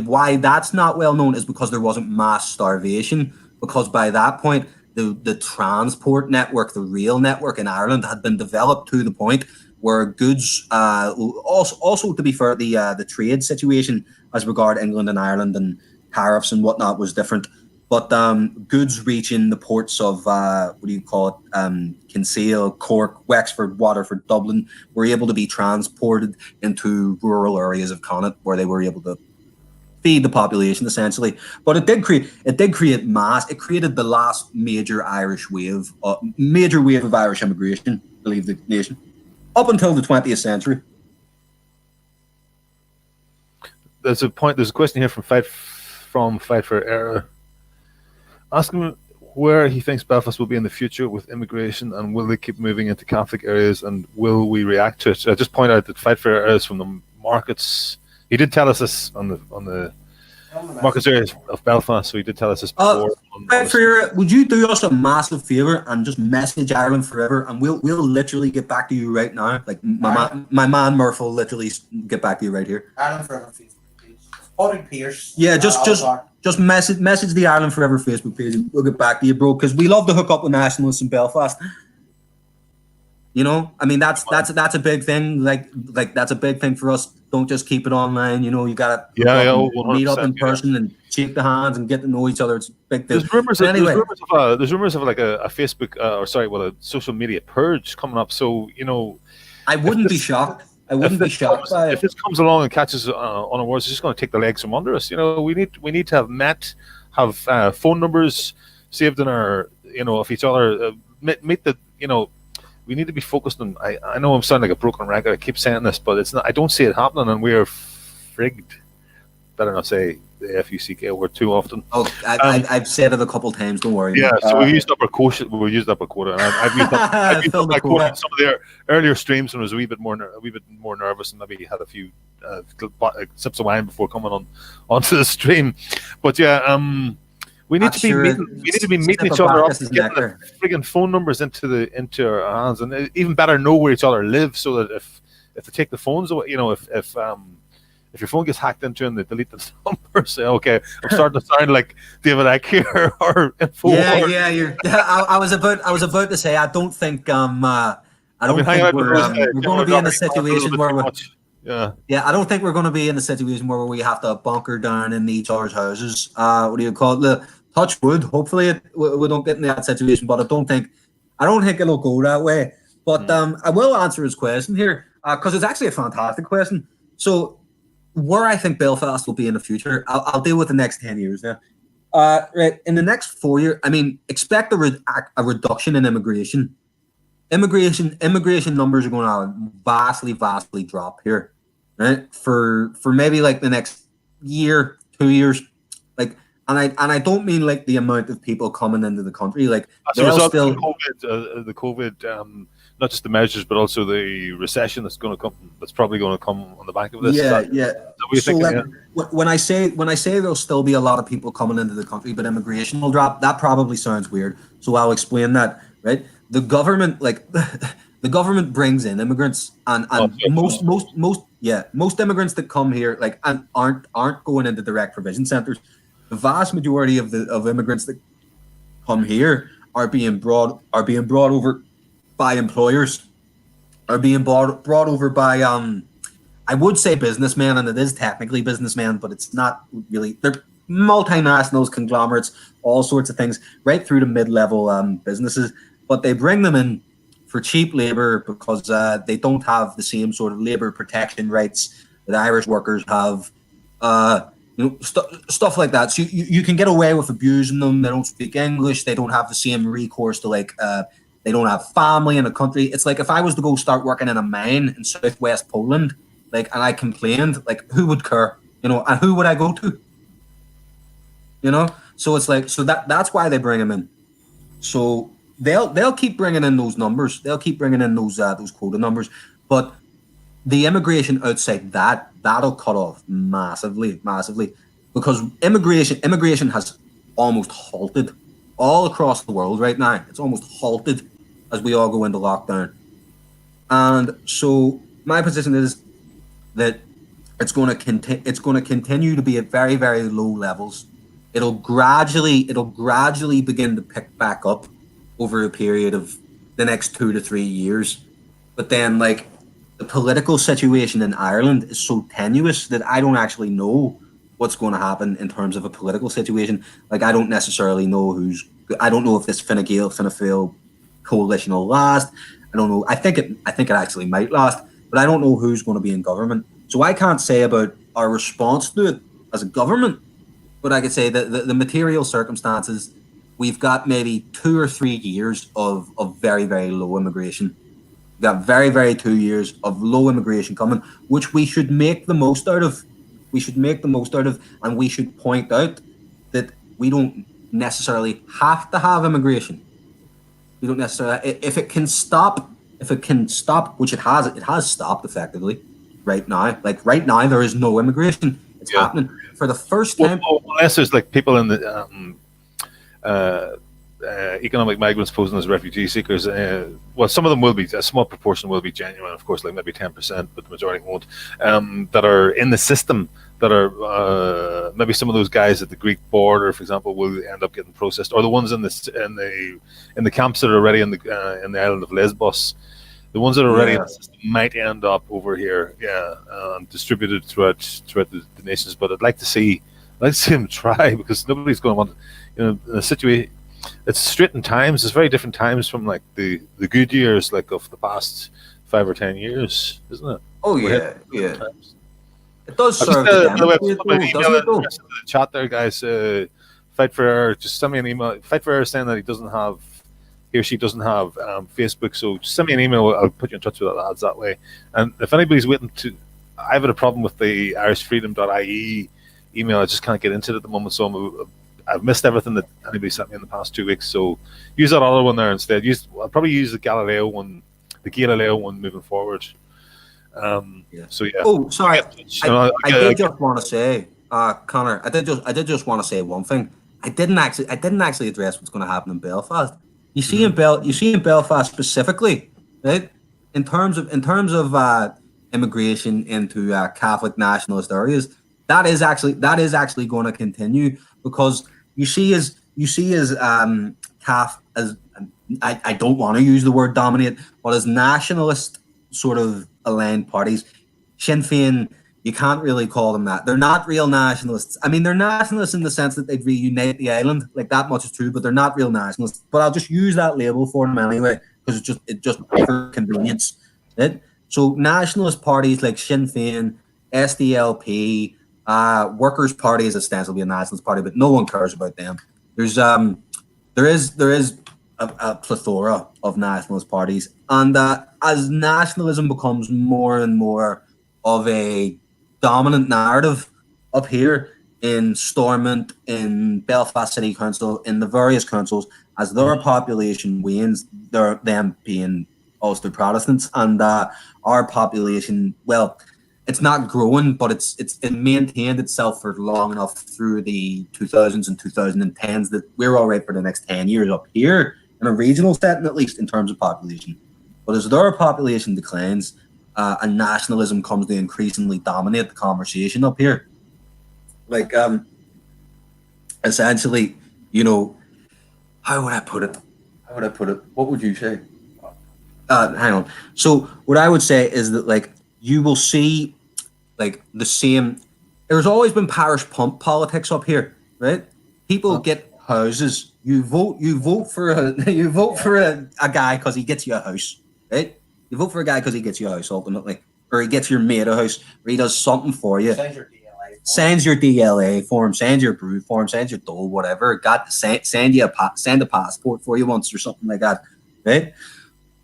why that's not well known is because there wasn't mass starvation, because by that point, the transport network, the rail network in Ireland had been developed to the point where goods, also to be fair, the trade situation as regard England and Ireland and tariffs and whatnot was different. but goods reaching the ports of Kinsale, Cork, Wexford, Waterford, Dublin were able to be transported into rural areas of Connacht where they were able to feed the population essentially. But it did create mass. It created the last major wave of Irish immigration, to leave the nation, up until the 20th century. There's a question here from Fight for Error, asking where he thinks Belfast will be in the future with immigration, and will they keep moving into Catholic areas, and will we react to it? I just point out that Fight for Error is from the markets. He did tell us this on the markets areas of Belfast, so he did tell us this before. Fight for Error, would you do us a massive favour and just message Ireland Forever, and we'll literally get back to you right now. Like my man Murph will literally get back to you right here. Ireland Forever Facebook page. Audrey Pierce. Yeah, just message the Ireland Forever Facebook page and we'll get back to you, bro, because we love to hook up with nationalists in Belfast. You know, I mean, that's a big thing. Like that's a big thing for us. Don't just keep it online. You know, you gotta meet up in person and shake the hands and get to know each other. It's a big thing. There's rumors of like a Facebook a social media purge coming up. So you know, I wouldn't be shocked. If this comes along and catches on our words, it's just going to take the legs from under us. You know, we need to have phone numbers saved in our, of each other. Meet the, we need to be focused on. I know I'm sounding like a broken record. I keep saying this, but it's not. I don't see it happening, and we are frigged. Better not say the F-U-C-K word too often. Oh, I've said it a couple of times. Don't worry. Yeah, so we used up our quota. And I've used up my quota in some of the earlier streams when I was a wee bit more nervous and maybe had a few sips of wine before coming onto the stream. But yeah, we need to be meeting each other up, getting the friggin' phone numbers into our hands, and even better know where each other live, so that if they take the phones away, if your phone gets hacked into and they delete the number, say, okay, I'm starting to sound like David Icke here or Info. I was about to say, I don't think we're going to be in a situation where I don't think we're going to be in a situation where we have to bunker down in each other's houses. What do you call it? Touch wood. Hopefully we don't get in that situation, but I don't think it'll go that way. But I will answer his question here because it's actually a fantastic question. So, where I think Belfast will be in the future, I'll deal with the next 10 years now. Right, in the next 4 years, I mean, expect a reduction in immigration. Immigration numbers are going to vastly drop here, right? For maybe like the next year, 2 years, like, and I don't mean like the amount of people coming into the country, like as a result of the COVID. Not just the measures, but also the recession that's going to come. That's probably going to come on the back of this. When I say there'll still be a lot of people coming into the country, but immigration will drop, that probably sounds weird. So I'll explain that. Right, the government brings in immigrants, and most immigrants that come here and aren't going into direct provision centres. The vast majority of immigrants that come here are being brought over by employers, are being brought over by I would say businessmen, and it is technically businessmen, but it's not really. They're multinationals, conglomerates, all sorts of things, right through to mid-level businesses. But they bring them in for cheap labour because they don't have the same sort of labour protection rights that Irish workers have. Stuff like that. So you can get away with abusing them. They don't speak English. They don't have the same recourse to they don't have family in the country. It's like if I was to go start working in a mine in southwest Poland, and I complained, who would care? And who would I go to? So it's that's why they bring them in. So they'll keep bringing in those numbers. They'll keep bringing in those quota numbers. But the immigration outside that'll cut off massively, because immigration has almost halted all across the world right now. It's almost halted as we all go into lockdown. And so my position is that it's going to continue to be at very, very low levels. It'll gradually begin to pick back up over a period of the next 2 to 3 years. But then the political situation in Ireland is so tenuous that I don't actually know what's going to happen in terms of a political situation. Like, I don't necessarily know I don't know if this Fine Gael, Fianna Fáil coalition will last. I don't know. I think it actually might last, but I don't know who's going to be in government. So I can't say about our response to it as a government, but I could say that the material circumstances, we've got maybe 2 or 3 years of very, very low immigration. We've got very, very 2 years of low immigration coming, which we should make the most out of. And we should point out that we don't necessarily have to have immigration. We don't necessarily, if it can stop, which it has stopped effectively right now. Like right now, there is no immigration. It's happening for the first time. Well, unless there's like people in the economic migrants posing as refugee seekers. Well, some of them will be, a small proportion will be genuine, of course, like maybe 10%, but the majority won't. That are in the system, that are maybe some of those guys at the Greek border, for example, will end up getting processed, or the ones in the camps that are already in the island of Lesbos. The ones that are already in the system might end up over here, distributed throughout the nations. But I'd like to see them try, because nobody's going to want, in a situation. It's straightened times. It's very different times from like the good years, like of the past 5 or 10 years, isn't it? Oh yeah. It does serve to demonstrate, the chat there, guys. Fight for Air. Just send me an email. Fight for Air saying that he or she doesn't have Facebook. So just send me an email. I'll put you in touch with the lads that way. And if anybody's waiting I've had a problem with the irishfreedom.ie email. I just can't get into it at the moment. So I've missed everything that anybody sent me in the past 2 weeks. So use that other one there instead. I'll probably use the Galileo one moving forward. So yeah. Oh, sorry. I did just want to say, Conor. I did just want to say one thing. I didn't actually address what's going to happen in Belfast. You see in Belfast specifically, right? In terms of immigration into Catholic nationalist areas, that is actually going to continue, because you see as CAF as I don't want to use the word dominate, but as nationalist sort of aligned parties, Sinn Féin, you can't really call them that. They're not real nationalists. I mean, they're nationalists in the sense that they'd reunite the island, like that much is true, but they're not real nationalists. But I'll just use that label for them anyway, because it's just for convenience. Right? So nationalist parties like Sinn Féin, SDLP, Workers' Party is ostensibly a nationalist party, but no one cares about them. There is a plethora of nationalist parties, and as nationalism becomes more and more of a dominant narrative up here in Stormont, in Belfast City Council, in the various councils, as their population wanes, them being Ulster Protestants, and our population, well, it's not growing, but it maintained itself for long enough through the 2000s and 2010s that we're all right for the next 10 years up here in a regional setting, at least in terms of population. But as their population declines, and nationalism comes to increasingly dominate the conversation up here, like essentially, how would I put it? What would you say? Hang on. So what I would say is that, like, you will see, like, the same. There's always been parish pump politics up here, right? People get houses. You vote for a guy because he gets you a house, right? You vote for a guy because he gets you a house ultimately, or he gets your mate a house, or he does something for you. Sends your DLA form, sends your brew form, sends your dole, whatever. Send a passport for you once or something like that, right?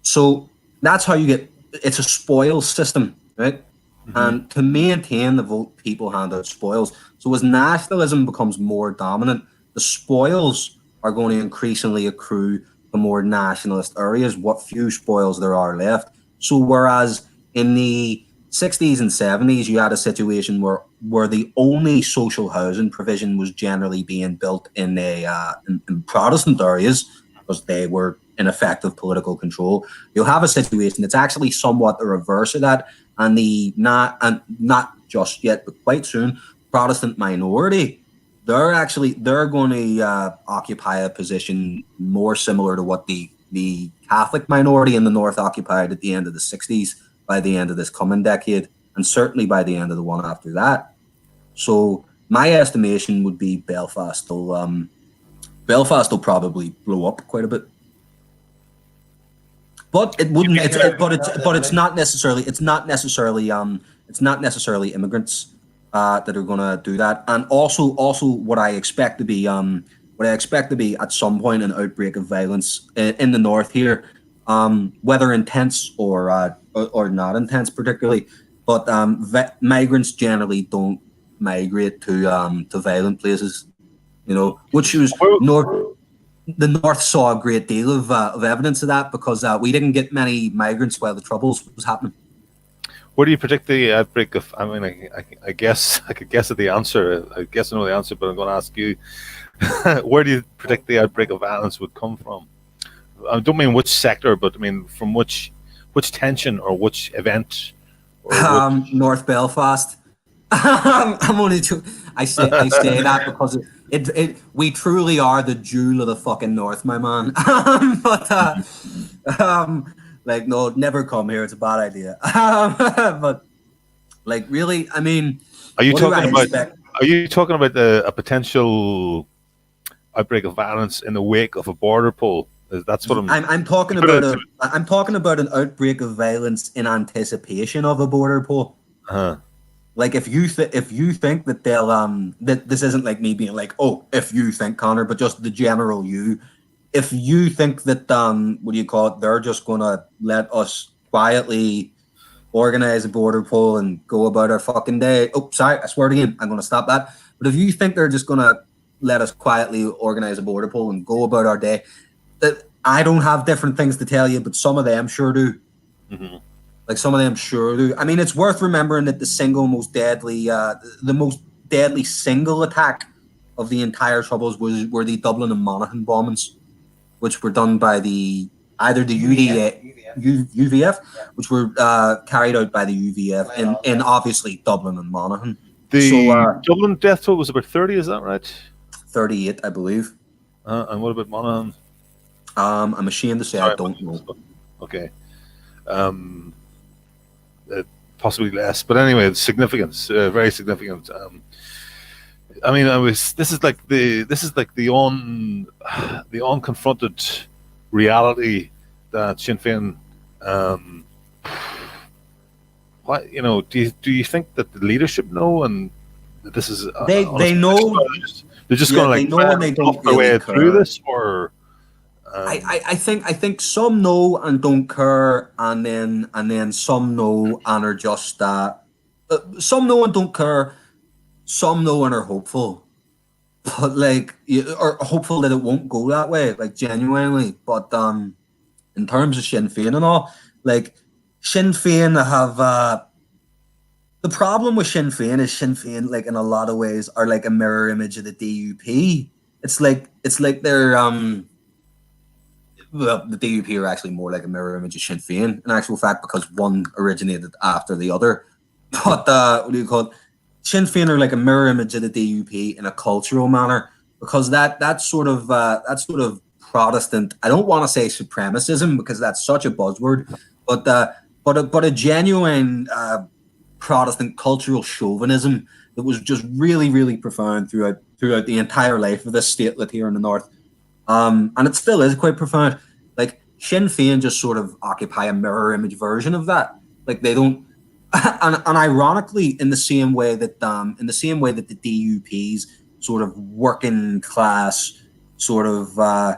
So that's how you get. It's a spoils system, right? Mm-hmm. And to maintain the vote, people hand out spoils. So as nationalism becomes more dominant, the spoils are going to increasingly accrue to more nationalist areas, what few spoils there are left. So whereas in the 60s and 70s, you had a situation where the only social housing provision was generally being built in Protestant areas because they were in effective political control. You'll have a situation that's actually somewhat the reverse of that, and not just yet, but quite soon, Protestant minority, they're going to occupy a position more similar to what the Catholic minority in the North occupied at the end of the 60s, by the end of this coming decade, and certainly by the end of the one after that. So my estimation would be Belfast will probably blow up quite a bit. But it wouldn't. It's not necessarily immigrants that are going to do that. And also what I expect to be at some point an outbreak of violence in the north here, whether intense or not intense particularly. But migrants generally don't migrate to violent places, which was the North saw a great deal of evidence of that because we didn't get many migrants while the Troubles was happening. Where do you predict the outbreak of? I mean, I guess I could guess at the answer. I guess I know the answer, but I'm going to ask you: where do you predict the outbreak of violence would come from? I don't mean which sector, but I mean from which tension or which event? Or North Belfast. I'm only joking. I say that because we truly are the jewel of the fucking North, my man. Like, no, never come here. It's a bad idea. But like, really, I mean, are you talking about a potential outbreak of violence in the wake of a border poll? That's what I'm talking about. I'm talking about an outbreak of violence in anticipation of a border poll. Like if you think that they'll that this isn't like me being like, oh, if you think, Conor, but just the general you. If you think that they're just gonna let us quietly organize a border poll and go about our fucking day. Oh, sorry, I swear again, I'm gonna stop that. But if you think they're just gonna let us quietly organize a border poll and go about our day, that I don't have different things to tell you, but some of them sure do. Mm-hmm. Like some of them sure do. I mean, it's worth remembering that the most deadly single attack of the entire Troubles were the Dublin and Monaghan bombings, which were done by either the UVF, which were carried out by the UVF in obviously Dublin and Monaghan. The Dublin death toll was about 30, is that right? 38, I believe. And what about Monaghan? I'm ashamed to say I don't know. Okay. Possibly less, but anyway, it's significant, very significant. I mean, this is like the unconfronted reality that Sinn Féin. Do you think that the leadership know, and that this is they know they're just going to like they don't their way through this, or I think some know and don't care, and then some know and are just some know and don't care. Some know and are hopeful, but or hopeful that it won't go that way, like genuinely. But in terms of Sinn Féin and all, like Sinn Féin have the problem with Sinn Féin is Sinn Féin, like in a lot of ways, are like a mirror image of the DUP. It's like they're well, the DUP are actually more like a mirror image of Sinn Féin in actual fact because one originated after the other. But what do you call it? Sinn Féin are like a mirror image of the DUP in a cultural manner because that sort of Protestant. I don't want to say supremacism because that's such a buzzword, but a genuine Protestant cultural chauvinism that was just really, really profound throughout the entire life of this statelet here in the north. And it still is quite profound. Like Sinn Féin just sort of occupy a mirror image version of that. Like they don't. And ironically, in the same way that the DUP's sort of working class, sort of I'm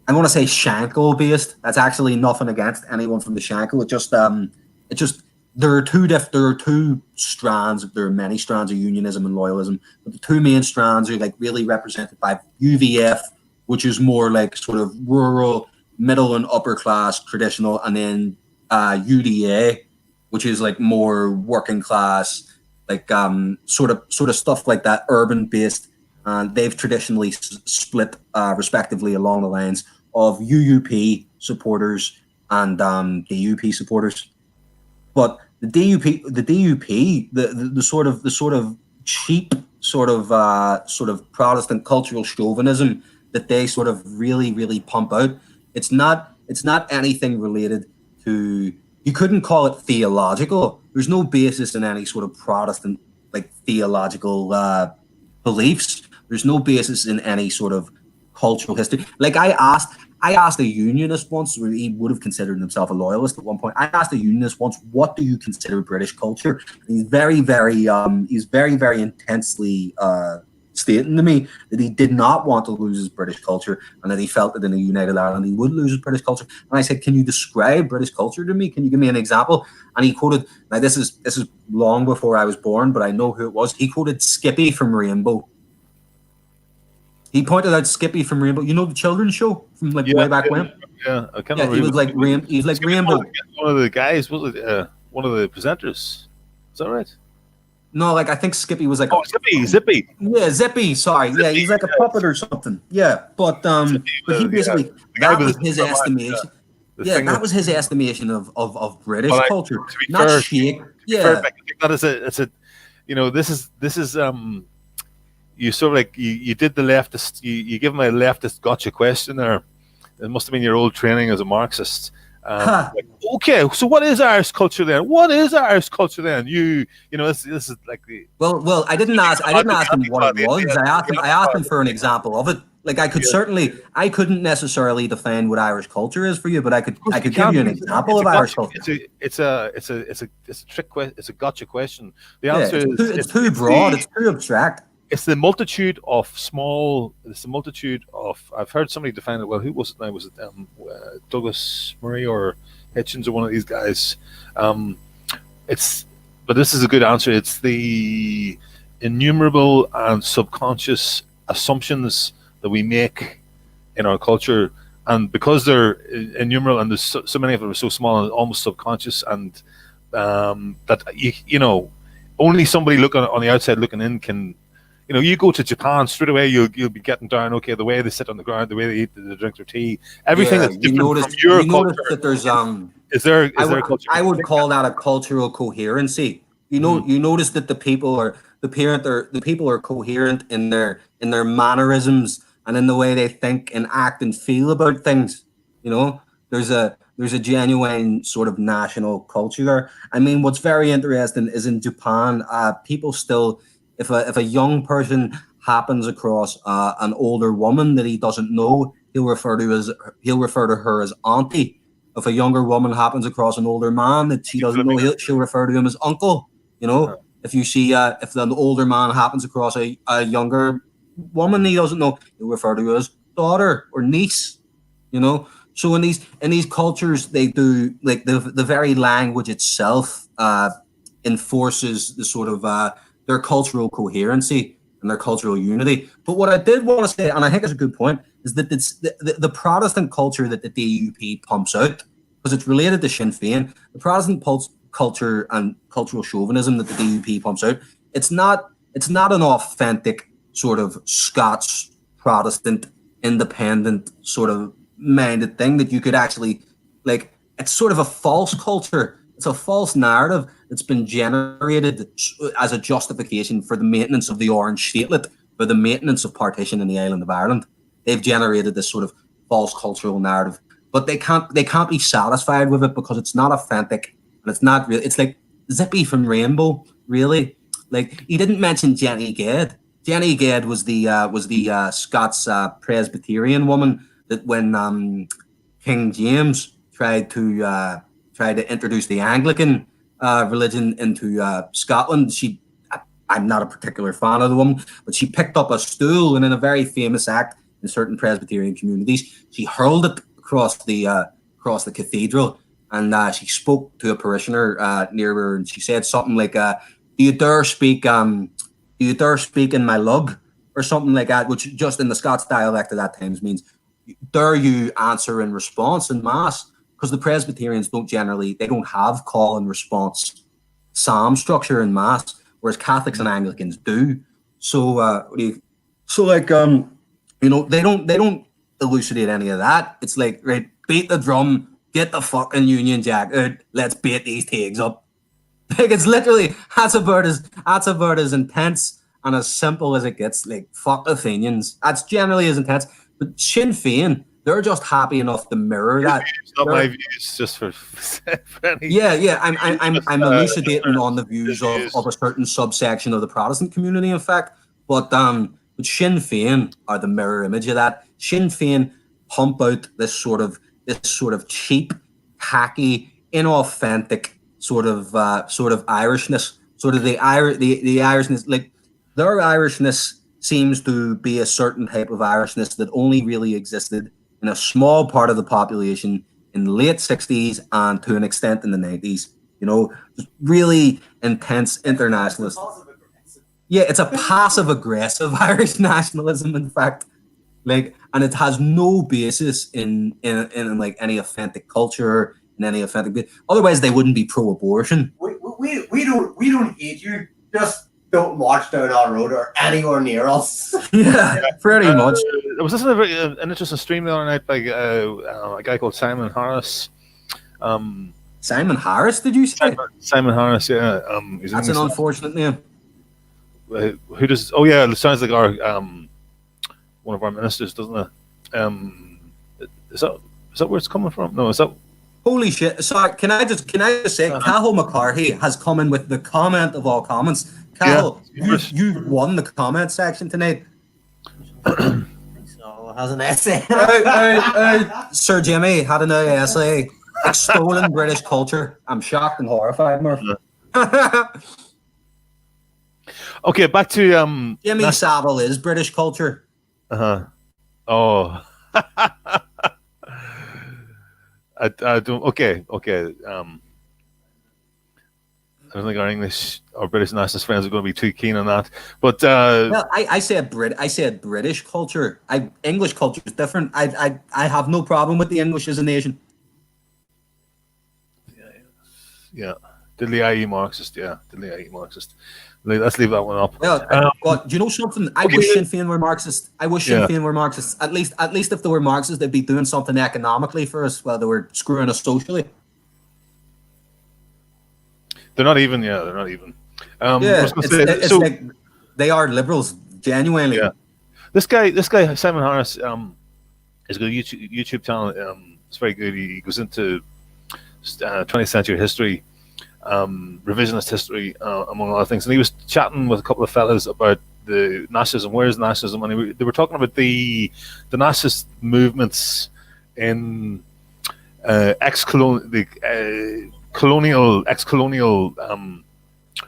going to say Shankill based. That's actually nothing against anyone from the Shankill. It just there are two strands. There are many strands of unionism and loyalism, but the two main strands are like really represented by UVF, which is more like sort of rural, middle and upper class, traditional, and then UDA, which is like more working class, like sort of stuff like that, urban based. And they've traditionally split respectively along the lines of UUP supporters and DUP supporters. But the DUP, the sort of cheap sort of Protestant cultural chauvinism that they sort of really, really pump out. It's not anything related to. You couldn't call it theological. There's no basis in any sort of Protestant like theological beliefs. There's no basis in any sort of cultural history. Like I asked a unionist once, where he would have considered himself a loyalist at one point. I asked a unionist once, "What do you consider British culture?" And he's very, very intensely stating to me that he did not want to lose his British culture, and that he felt that in a united Ireland he would lose his British culture. And I said, "Can you describe British culture to me? Can you give me an example?" And he quoted. Now this is long before I was born, but I know who it was. He quoted Skippy from Rainbow. He pointed out Skippy from Rainbow. You know the children's show from like way back when. Yeah, I can't remember. He was like Rainbow. One of the guys, was it? One of the presenters. Is that right? No, like I think Skippy was like Zippy. Yeah, Zippy. Sorry, Zippy, yeah, he's like a puppet or something. Yeah, but he basically that was his estimation. That was his estimation of British culture, not shake. Yeah, it's a this is you sort of like you did the leftist. You give him a leftist gotcha question there. It must have been your old training as a Marxist. Like, okay, so what is Irish culture then? What is Irish culture then? This is like the well. I didn't ask him what it was. I asked him for an example of it. Like I couldn't necessarily define what Irish culture is for you, but I could give you an example of Irish culture. It's a trick question. It's a gotcha question. The answer is it's too broad. It's too abstract. It's the multitude of small. It's the multitude of. I've heard somebody define it well. Who was it now? Was it Douglas Murray or Hitchens or one of these guys? But this is a good answer. It's the innumerable and subconscious assumptions that we make in our culture, and because they're innumerable and there's so many of them are so small and almost subconscious, and that only somebody looking on the outside looking in can. You go to Japan straight away. You'll be getting down. Okay, the way they sit on the ground, the way they eat, they drink their tea, everything that's different from your culture. That there's is there a culture? I would call that a cultural coherency. You notice that the people are coherent in their mannerisms and in the way they think and act and feel about things. There's a genuine sort of national culture there. I mean, what's very interesting is in Japan, people still. If a young person happens across an older woman that he doesn't know, he'll refer to her as auntie. If a younger woman happens across an older man that she doesn't know, she'll refer to him as uncle. If you see if an older man happens across a younger woman he doesn't know, he'll refer to her as daughter or niece. So in these cultures, they do like the very language itself enforces the sort of their cultural coherency and their cultural unity. But what I did want to say, and I think it's a good point, is that it's the Protestant culture that the DUP pumps out, because it's related to Sinn Féin, the Protestant culture and cultural chauvinism that the DUP pumps out, it's not an authentic sort of Scots Protestant independent sort of minded thing that you could actually like. It's sort of a false culture. It's a false narrative that's been generated as a justification for the maintenance of the Orange Statelet, for the maintenance of partition in the island of Ireland. They've generated this sort of false cultural narrative, but they can't be satisfied with it because it's not authentic and it's not real. It's like Zippy from Rainbow, really. Like he didn't mention Jenny Ged. Jenny Ged was the Scots Presbyterian woman that when King James tried to introduce the Anglican religion into Scotland. I'm not a particular fan of the woman, but she picked up a stool and in a very famous act in certain Presbyterian communities, she hurled it across the cathedral, and she spoke to a parishioner near her, and she said something like, "Do you dare speak in my lug?" or something like that, which just in the Scots dialect at that times means, "Dare you answer in response in mass?" Because the Presbyterians don't have call and response psalm structure in mass, whereas Catholics and Anglicans do. So, they don't elucidate any of that. It's like, right, beat the drum, get the fucking Union Jack out, let's beat these tags up. Like it's literally that's about as intense and as simple as it gets. Like fuck the Fenians. That's generally as intense. But Sinn Féin, they're just happy enough to mirror that. It's not my views, just for any. Yeah. I'm elucidating on the views of a certain subsection of the Protestant community, in fact. But Sinn Féin are the mirror image of that. Sinn Féin pump out this sort of cheap, hacky, inauthentic sort of Irishness. Sort of the Irishness, like their Irishness seems to be a certain type of Irishness that only really existed in a small part of the population in the late 60s and to an extent in the 90s. You know, really intense internationalist. Yeah, it's a passive aggressive Irish nationalism, in fact. Like, and it has no basis in like any authentic culture, in any authentic. Otherwise, they wouldn't be pro-abortion. We don't hate you. Just don't march down our road or anywhere near us. Yeah, pretty much. I was listening to an interesting stream the other night by a guy called Simon Harris. Simon Harris, did you say? Simon Harris, yeah. That's an unfortunate name. Who does? Oh yeah, it sounds like our one of our ministers, doesn't it? Is that where it's coming from? No, is that? Holy shit! Sorry, can I just say, Cahill McCarthy has come in with the comment of all comments. Cahill, you won the comment section tonight. So has an essay. Sir Jimmy had an essay extolling British culture. I'm shocked and horrified, Murph. Okay, back to Jimmy Savile is British culture. Oh. I don't. Okay. I don't think our English or British nationalist friends are going to be too keen on that. But well, I said British culture. English culture is different. I have no problem with the English as a nation. Yeah. Diddly IE Marxist. Yeah. Diddly IE Marxist. Let's leave that one up. Yeah. But do you know something? I wish Sinn Féin were Marxist. I wish Sinn Féin were Marxists. At least if they were Marxists, they'd be doing something economically for us while they were screwing us socially. They're not even. Yeah, they're not even. It's like they are liberals, genuinely. Yeah. This guy, Simon Harris, has got a YouTube channel. It's very good. He goes into 20th century history, revisionist history, among other things. And he was chatting with a couple of fellas about the nationalism. Where is nationalism? And they were talking about the nationalist movements in colonial, ex-colonial,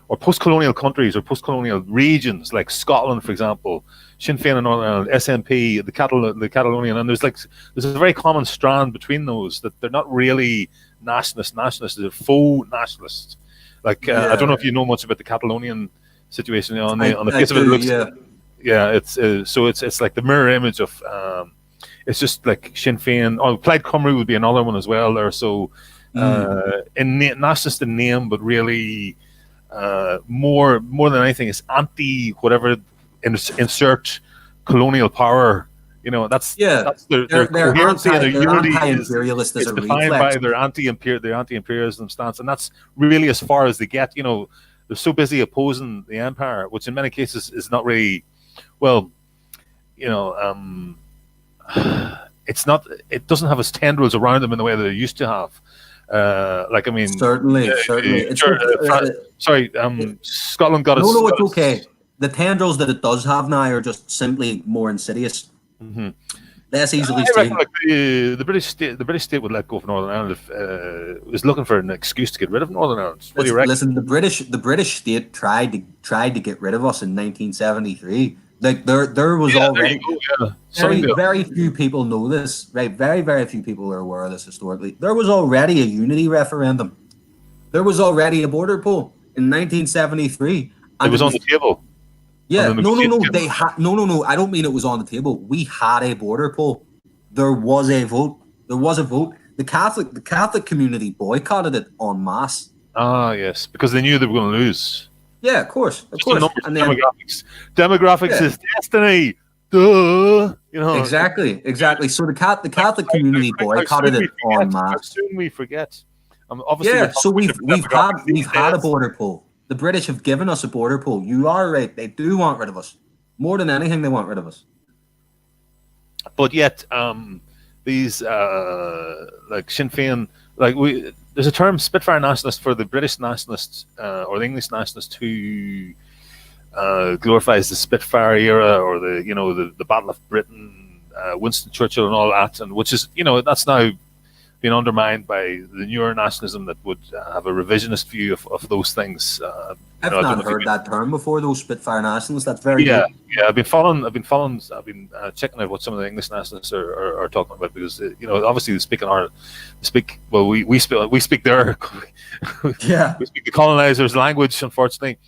or post-colonial countries or post-colonial regions, like Scotland, for example, Sinn Féin in Northern Ireland, SNP, the Catalonian, and there's a very common strand between those, that they're not really nationalists, they're faux nationalists. Like I don't know if you know much about the Catalonian situation. On the face of it, looks it's like the mirror image of it's just like Sinn Féin. Plaid Cymru would be another one as well there. So nationalist in name, but really more than anything is anti whatever insert colonial power. You know, that's their coherency and their unity is defined by their anti-imperialism stance, and that's really as far as they get. You know, they're so busy opposing the empire, which in many cases is not really, well, you know, it's not. It doesn't have its tendrils around them in the way that it used to have. Like, I mean, certainly. Scotland got its. No, it's okay. The tendrils that it does have now are just simply more insidious. Mm-hmm. Less easily seen. Like the British state would let go of Northern Ireland if it was looking for an excuse to get rid of Northern Ireland. What do you reckon? Listen, the British state tried to get rid of us in 1973. Like there was already very few people know this, right? Very, very few people are aware of this historically. There was already a unity referendum. There was already a border poll in 1973. It was on the table. Yeah, no. They had no. I don't mean it was on the table. We had a border poll. There was a vote. The Catholic community boycotted it en masse. Ah, yes, because they knew they were going to lose. Yeah, of course. And then, demographics is destiny. Duh. You know exactly. So the Catholic community boycotted it en masse. How soon we forget. Obviously, yeah. So we've had a border poll. The British have given us a border poll. You are right. They do want rid of us. More than anything, they want rid of us. But yet, these like Sinn Féin, there's a term Spitfire nationalist for the British nationalists or the English nationalists who glorifies the Spitfire era or the Battle of Britain, Winston Churchill and all that, and which is that's now been undermined by the newer nationalism that would have a revisionist view of those things. I've not heard that term before. Those Spitfire nationalists. That's very yeah, good. yeah. I've been checking out what some of the English nationalists are talking about, because obviously we speak their Yeah, we speak the colonizers' language, unfortunately.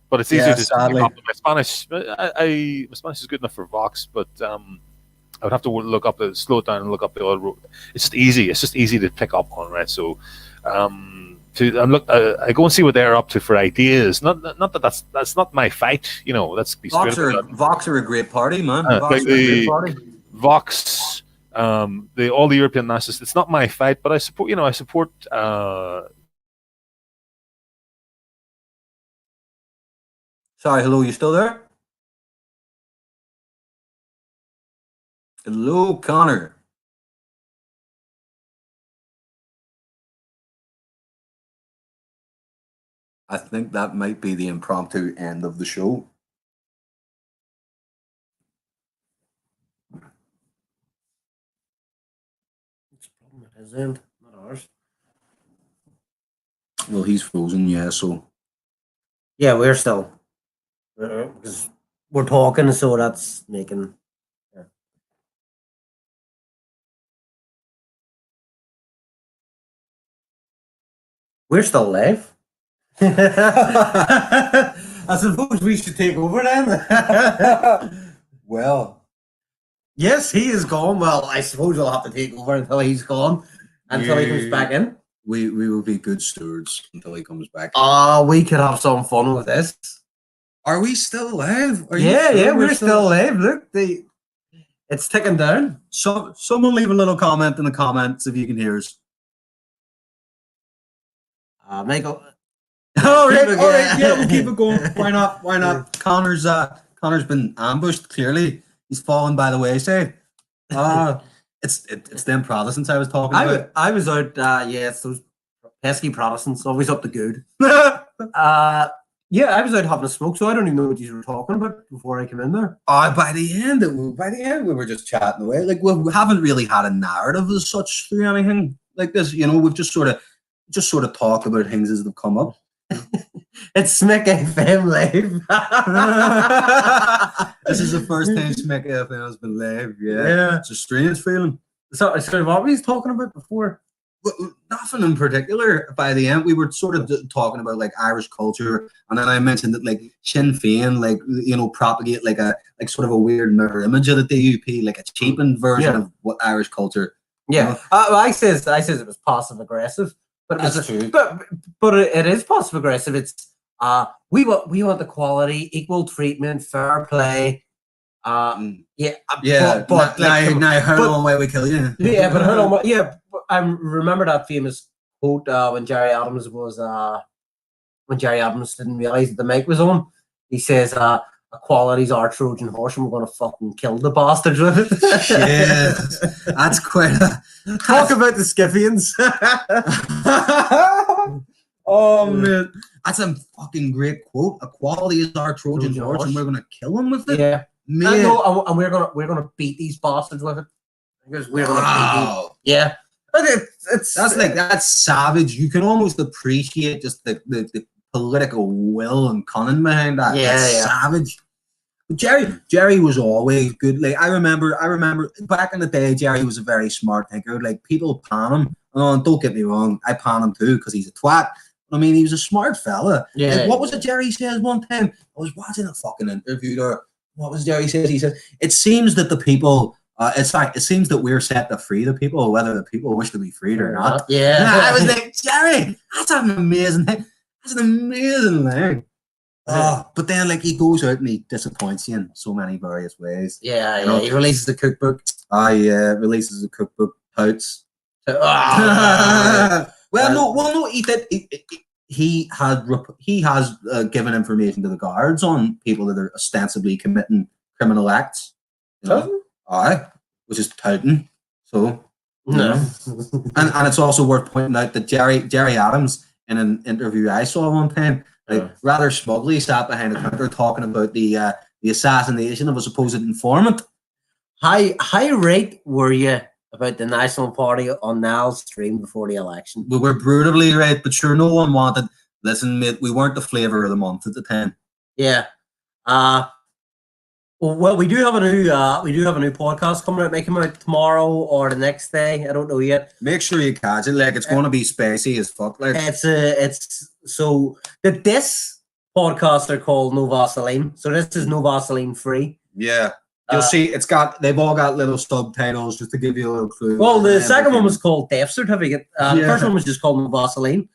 But it's easier to sadly. pick up my Spanish. My Spanish is good enough for Vox, but I would have to slow it down and look up the old. It's just easy. It's just easy to pick up on, right? So, I go and see what they're up to for ideas. Not that that's not my fight. Let's be straight about that. Vox are a great party, man. Vox Like are a great party. Vox, all the European nationalists. It's not my fight, but I support. I support. Sorry, hello, you still there? Hello, Conor. I think that might be the impromptu end of the show. It's a problem at his end, not ours. Well, he's frozen, yeah, so. Yeah, we're still. Because we're talking, so that's making. Yeah. We're still live. I suppose we should take over then. Well, Yes, he is gone. Well, I suppose we'll have to take over until he's gone, until he comes back in. we will be good stewards until he comes back. We could have some fun with this. Are we still alive? Are you Yeah, sure yeah, we're still live. Look, it's ticking down. Someone leave a little comment in the comments if you can hear us. Michael. All right, Keep it all right, going. yeah, we'll keep it going. Why not? Why not? Connor's been ambushed. Clearly, he's fallen by the wayside. It's them Protestants I was talking about. I was out. It's those pesky Protestants, always up to good. Yeah, I was out having a smoke, so I don't even know what you were talking about before I came in there. By the end, we were just chatting away. Like we haven't really had a narrative as such through anything like this. We've just sort of talked about things as they've come up. It's Smick FM live. This is the first time Smick FM has been live. Yeah. It's a strange feeling. So what were you talking about before? Well, nothing in particular. By the end, we were sort of talking about like Irish culture, and then I mentioned that like Sinn Féin, propagate like sort of a weird mirror image of the DUP, like a cheapened version of what Irish culture. Yeah, I says it was passive aggressive, but it was That's true. But it is passive aggressive. It's we want equality, equal treatment, fair play. But now hold on, why we kill you? Yeah, but hold on. Yeah, I remember that famous quote when Gerry Adams didn't realize that the mic was on. He says, "Equality's our Trojan horse, and we're going to fucking kill the bastards with it." Yes, that's quite a Talk about the Skibbereens. Oh man, that's a fucking great quote. Equality is our Trojan horse, and we're going to kill them with it. Yeah. Man. And we're gonna beat these bastards with it. Because we're gonna beat them. Yeah. That's savage. You can almost appreciate just the political will and cunning behind that. Yeah, that's savage. But Gerry was always good. Like I remember back in the day, Gerry was a very smart thinker. Like people pan him. Oh, don't get me wrong, I pan him too because he's a twat. I mean, he was a smart fella. Yeah. Like, what was it Gerry says one time? I was watching a fucking interview there. What was Gerry says? He said, "It seems that the people, it seems that we're set to free the people, whether the people wish to be freed or not." Yeah. And I was like, Gerry, that's an amazing thing. That's an amazing thing. But then, like, he goes out and he disappoints you in so many various ways. Yeah. He releases the cookbook. Releases the cookbook. Pouts. No, he did. He has given information to the guards on people that are ostensibly committing criminal acts. Which is touting. So No. and it's also worth pointing out that Gerry Adams in an interview I saw one time like rather smugly sat behind a counter talking about the assassination of a supposed informant. How right were you about the National Party on Niall's stream before the election? We were brutally right, but sure, no one wanted. Listen, mate, we weren't the flavour of the month at the time. Yeah. Well, we do have a new podcast coming out. May come out tomorrow or the next day. I don't know yet. Make sure you catch it. Like, it's going to be spicy as fuck. Like, It's so that this podcast are called No Vaseline. So this is No Vaseline free. yeah. You'll see, they've all got little subtitles just to give you a little clue. Well, the second one was called Death Certificate. The first one was just called No Vaseline.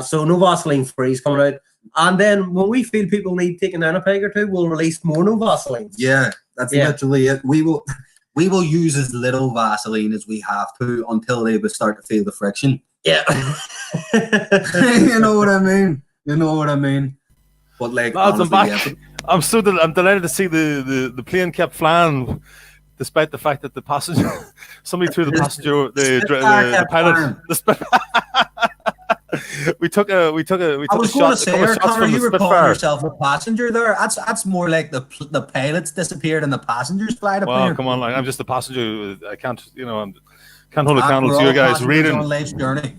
So No Vaseline free is coming out. And then when we feel people need taking down a peg or two, we'll release more No Vaseline. Yeah, that's literally it. We will use as little Vaseline as we have to until they start to feel the friction. Yeah. You know what I mean? But like, Lads, I'm honestly, back. I'm delighted to see the plane kept flying, despite the fact that the passenger, somebody threw the passenger, the pilot. We took a I was going to shot. say, Conor, you were calling yourself a passenger there. That's more like the pilots disappeared and the passengers fly the plane. Oh, come on, like, I'm just a passenger. I can't, can't hold a candle to you guys reading. On life's journey.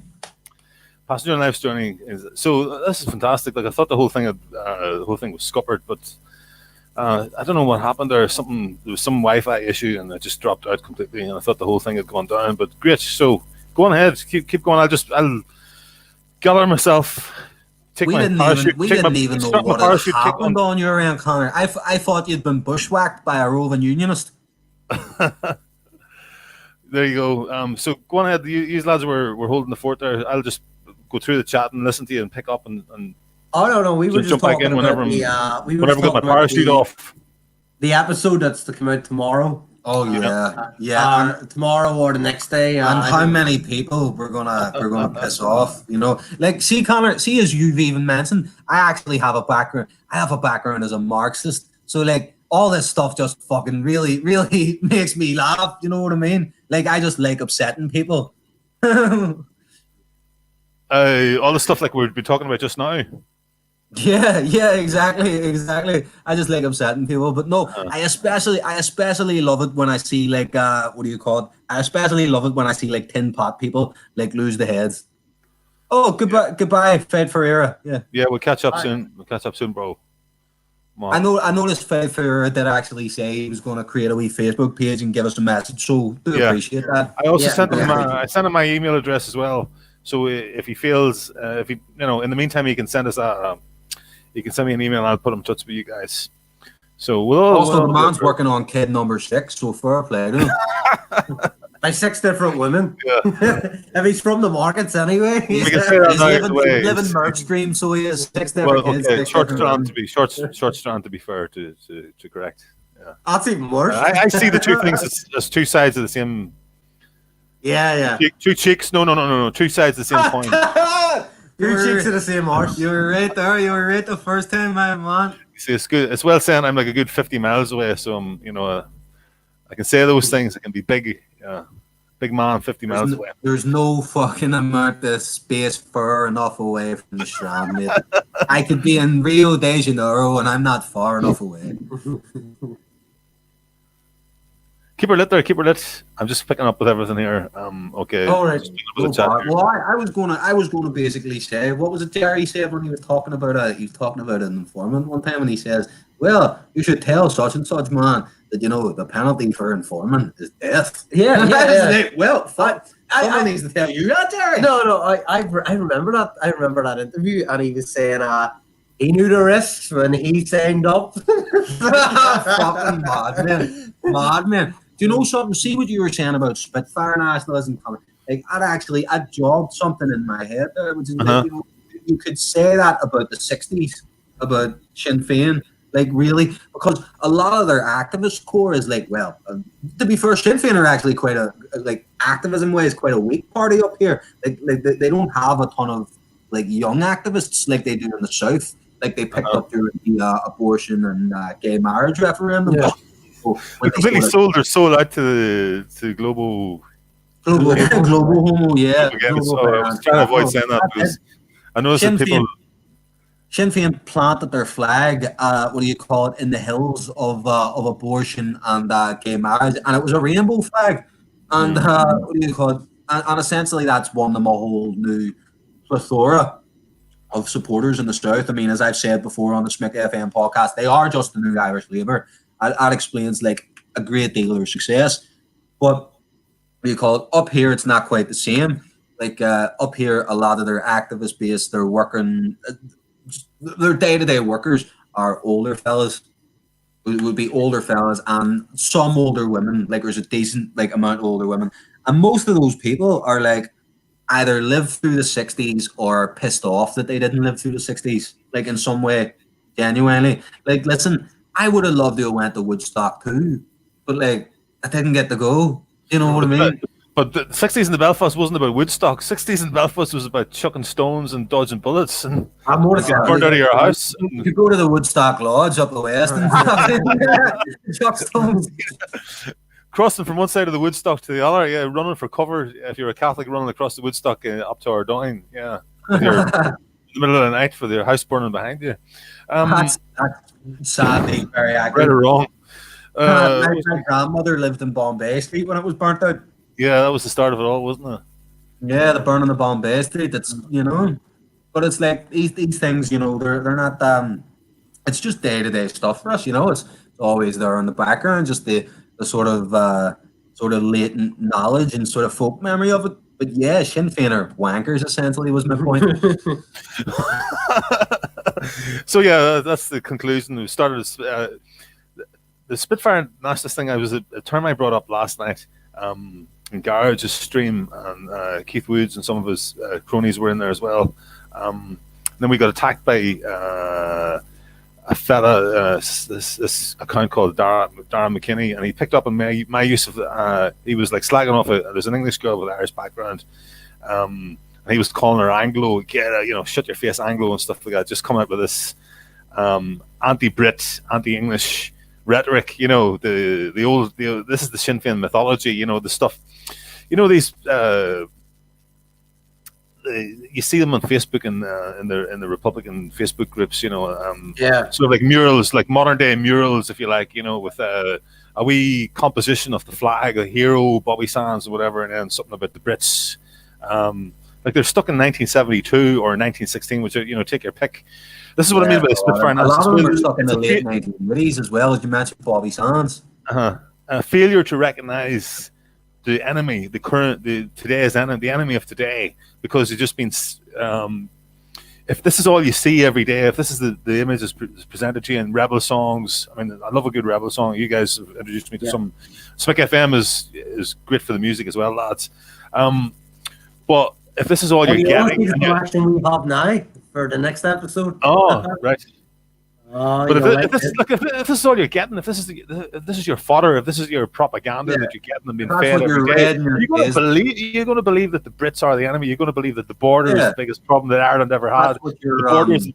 Passenger on life's journey so this is fantastic. Like, I thought the whole thing was scuppered, but I don't know what happened there. There was some Wi-Fi issue and it just dropped out completely. And I thought the whole thing had gone down. But great. So go on ahead, keep going. I'll gather myself. We didn't even know what had happened on your end, Conor. I thought you'd been bushwhacked by a roving unionist. There you go. So go on ahead. You lads were holding the fort there. I'll just go through the chat and listen to you and pick up and oh no, we were just jump back in whenever I got my parachute off. The episode that's to come out tomorrow. Oh yeah. Tomorrow or the next day. And how many people we're gonna piss off? Like, see, Conor, see, as you've even mentioned, I actually have a background. I have a background as a Marxist. So like, all this stuff just fucking really, really makes me laugh. You know what I mean? Like, I just like upsetting people. All the stuff like we've been talking about just now. Yeah, exactly. I just like upsetting people, but no, I especially love it when I see like what do you call it? I especially love it when I see like tin pot people like lose their heads. Oh, goodbye, Fed Ferreira. Yeah, we'll catch up soon. Bro. I noticed Fed Ferreira did actually say he was going to create a wee Facebook page and give us a message, so appreciate that. I also sent him my email address as well. So if he feels, in the meantime, he can send us he can send me an email and I'll put him in touch with you guys. So the man's working on kid number 6, so fair play to him. By 6 different women. Yeah. If he's from the markets anyway. We can say that he's living Merch stream, so he has 6 different kids. Okay, short strand to be fair to correct. Yeah. That's even worse. I see the two things as two sides of the same. Yeah. Two cheeks. No. Two sides of the same coin. Two cheeks of the same horse. You were right there. You were right the first time, my man. See, it's good. It's well said. I'm like a good 50 miles away, so I'm, I can say those things. I can be big. Big man, 50 miles away. There's no fucking amount of space far enough away from the Strand, mate. I could be in Rio de Janeiro and I'm not far enough away. Keep her lit there. Keep her lit. I'm just picking up with everything here. Okay. All right. Well, I was gonna basically say, what was it Jerry said when he was talking about he was talking about an informant one time, and he says, "Well, you should tell such and such man that the penalty for informing is death." Yeah. Well, someone needs to tell you that, Jerry. No. I remember that. I remember that interview, and he was saying he knew the risks when he signed up. Fucking madman. Do you know something? See what you were saying about Spitfire nationalism? Like, I'd jogged something in my head there, which is like, you could say that about the 60s, about Sinn Féin, like, really, because a lot of their activist core is like, well, to be fair, Sinn Féin are actually quite activism way is quite a weak party up here. Like they don't have a ton of like young activists like they do in the South. Like they picked up during the abortion and gay marriage referendum. Yeah. They completely sold their soul out to global homo, yeah. I was trying to avoid saying that because I noticed that people. Sinn Féin planted their flag, in the hills of abortion and gay marriage, and it was a rainbow flag. And and essentially that's won them a whole new plethora of supporters in the South. I mean, as I've said before on the Smick FM podcast, they are just the new Irish Labour. That explains like a great deal of their success. But up here, it's not quite the same. Like up here, a lot of their activist base, they're working. Their day-to-day workers are older fellas. Would be older fellas and some older women. Like there's a decent amount of older women, and most of those people are like either lived through the 60s or pissed off that they didn't live through the 60s, like in some way, genuinely. Like, listen, I would have loved to have went to Woodstock too, but like I didn't get to go. You know what I mean? But the 60s in the Belfast wasn't about Woodstock. 60s in Belfast was about chucking stones and dodging bullets and getting burned out of your house. You could go to the Woodstock Lodge up the west and chuck stones. Crossing from one side of the Woodstock to the other, yeah, running for cover. If you're a Catholic, running across the Woodstock up to Ardoyne, yeah. If you're in the middle of the night for your house burning behind you. That's sadly very accurate. Right or wrong. My grandmother lived in Bombay Street when it was burnt out. Yeah, that was the start of it all, wasn't it? Yeah, the burning of Bombay Street. That's but it's like these things, they're not. It's just day-to-day stuff for us, It's always there in the background, just the sort of latent knowledge and sort of folk memory of it. But yeah, Sinn Féin are wankers, essentially, was my point. So yeah, that's the conclusion. We started the Spitfire Nationalist thing. Was a term I brought up last night. In Gearóid's stream, and Keith Woods and some of his cronies were in there as well. Then we got attacked by a fella, this account called Darren McKinney, and he picked up on my use of he was like slagging off there's an English girl with Irish background, and he was calling her Anglo, shut your face Anglo and stuff like that, just coming out with this anti-Brit, anti-English rhetoric, the old, this is the Sinn Féin mythology, the stuff, these you see them on Facebook and in the Republican Facebook groups, sort of like murals, like modern day murals, if you like, with a wee composition of the flag, a hero, Bobby Sands or whatever, and then something about the Brits. Like they're stuck in 1972 or 1916, which take your pick. This is what I mean by the Spitfire. A lot of them are stuck in the late 1980s as well, as you mentioned, Bobby Sands. A failure to recognise the enemy, today's enemy, the enemy of today, because it's just been. If this is all you see every day, if this is the image that's presented to you in rebel songs, I mean, I love a good rebel song. You guys have introduced me to some. Smick FM is great for the music as well, lads. But if this is all you're getting, the question we have now for the next episode. Oh, right. But if this is all you're getting, if this is your fodder, if this is your propaganda that you're getting and being fed every day, you're going to believe that the Brits are the enemy. You're going to believe that the border is the biggest problem that Ireland ever had. That's what you're reading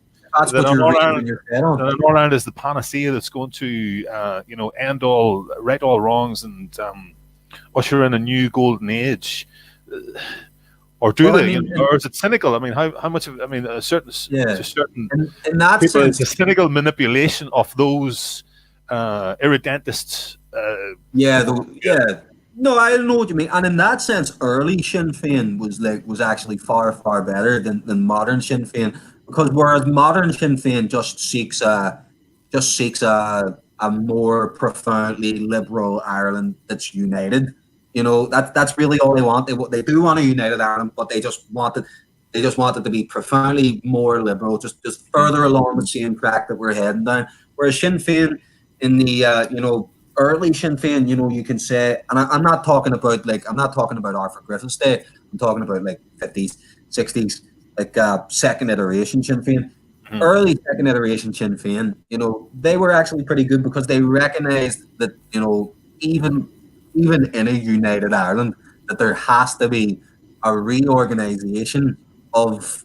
in your head on. Northern Ireland is the panacea that's going to end all, right all wrongs and usher in a new golden age. Or do they? Or is it cynical? I mean, how much of? I mean, a certain in that people, sense, it's a cynical manipulation of those irredentists. No, I don't know what you mean. And in that sense, early Sinn Féin was actually far better than modern Sinn Féin, because whereas modern Sinn Féin just seeks a more profoundly liberal Ireland that's united. That's really all they want. They do want a united Ireland, but they just want it to be profoundly more liberal, just further along the same track that we're heading down. Whereas Sinn Féin, in the early Sinn Féin, you can say, and I'm not talking about Arthur Griffin's day. I'm talking about like 50s, 60s, like second iteration Sinn Féin. Early second iteration Sinn Féin, they were actually pretty good because they recognised that even in a united Ireland, that there has to be a reorganisation of,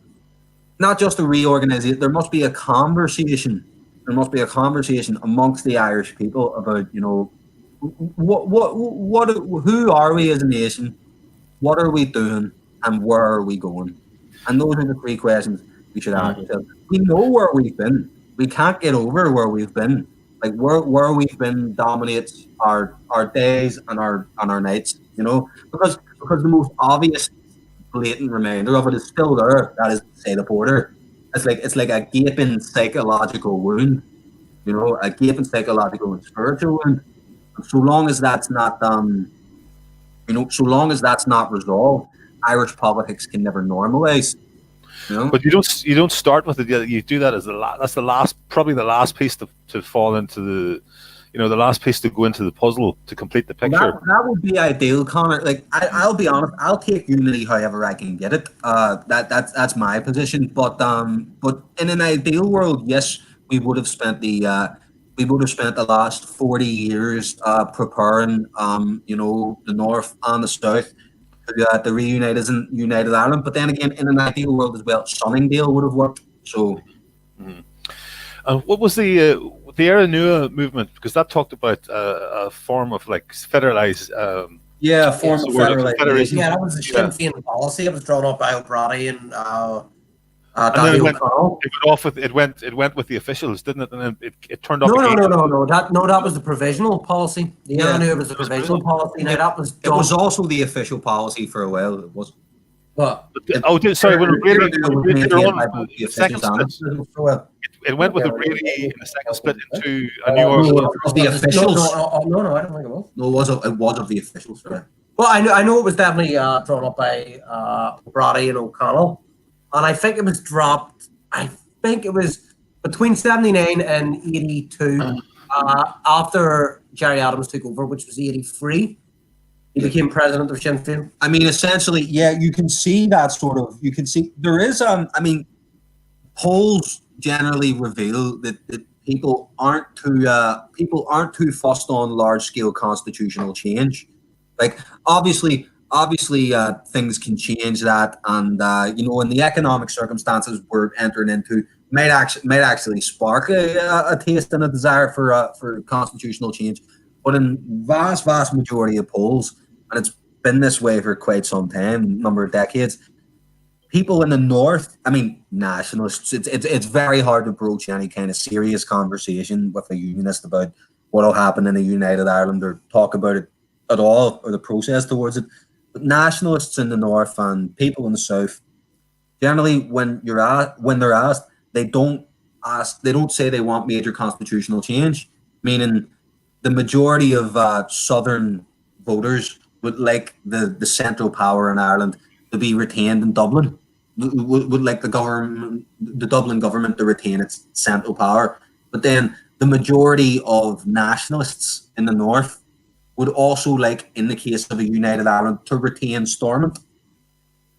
not just a reorganisation, there must be a conversation. There must be a conversation amongst the Irish people about, who are we as a nation, what are we doing, and where are we going? And those are the three questions. we should ask ourselves. We know where we've been. We can't get over where we've been. Like where we've been dominates our days and our nights, you know, because the most obvious blatant reminder of it is still there. That is to say, the border. It's like a gaping psychological wound, you know, a gaping psychological and spiritual wound. And so long as that's not resolved, Irish politics can never normalize. You know? But you don't start with it. You do that as probably the last piece to fall into the, you know, the last piece to go into the puzzle to complete the picture. That would be ideal, Conor. Like I'll be honest, I'll take unity however I can get it. That's my position. But in an ideal world, yes, we would have spent the last 40 years preparing, you know, the North and the South to reunite as a united Ireland. But then again, in an ideal world as well, Sunningdale would have worked. So, what was the Éire Nua movement? Because that talked about a form of like federalized. Form of federalization. Yeah, that was a Sinn Féin policy. It was drawn up by O'Brady and then it went with the officials, didn't it? And then it turned off. No. That was the provisional policy. I knew it was the provisional policy. Now that was done. It was also the official policy for a while. It was. What? When it went with O'Brady in the second split into a New York. Was the officials? No, I don't think it was. No, it was of the officials. Right? Well, I know it was definitely drawn up by O'Brady and O'Connell. And I think it was dropped, I think it was between 79 and 82, after Gerry Adams took over, which was 83. He became president of Sinn Féin. I mean, essentially, yeah, you can see that sort of, there is, polls generally reveal that people aren't too fussed on large-scale constitutional change. Like, obviously, things can change that, and you know, in the economic circumstances we're entering into, might actually spark a taste and a desire for constitutional change. But in vast majority of polls, and it's been this way for quite some time, number of decades, people in the North, I mean, nationalists, it's very hard to broach any kind of serious conversation with a unionist about what'll happen in a united Ireland or talk about it at all, or the process towards it. But nationalists in the North and people in the South, generally, when they're asked, they don't say they want major constitutional change, meaning the majority of Southern voters would like the central power in Ireland to be retained in Dublin, would like the Dublin government to retain its central power. But then the majority of nationalists in the North would also like, in the case of a united Ireland, to retain Stormont,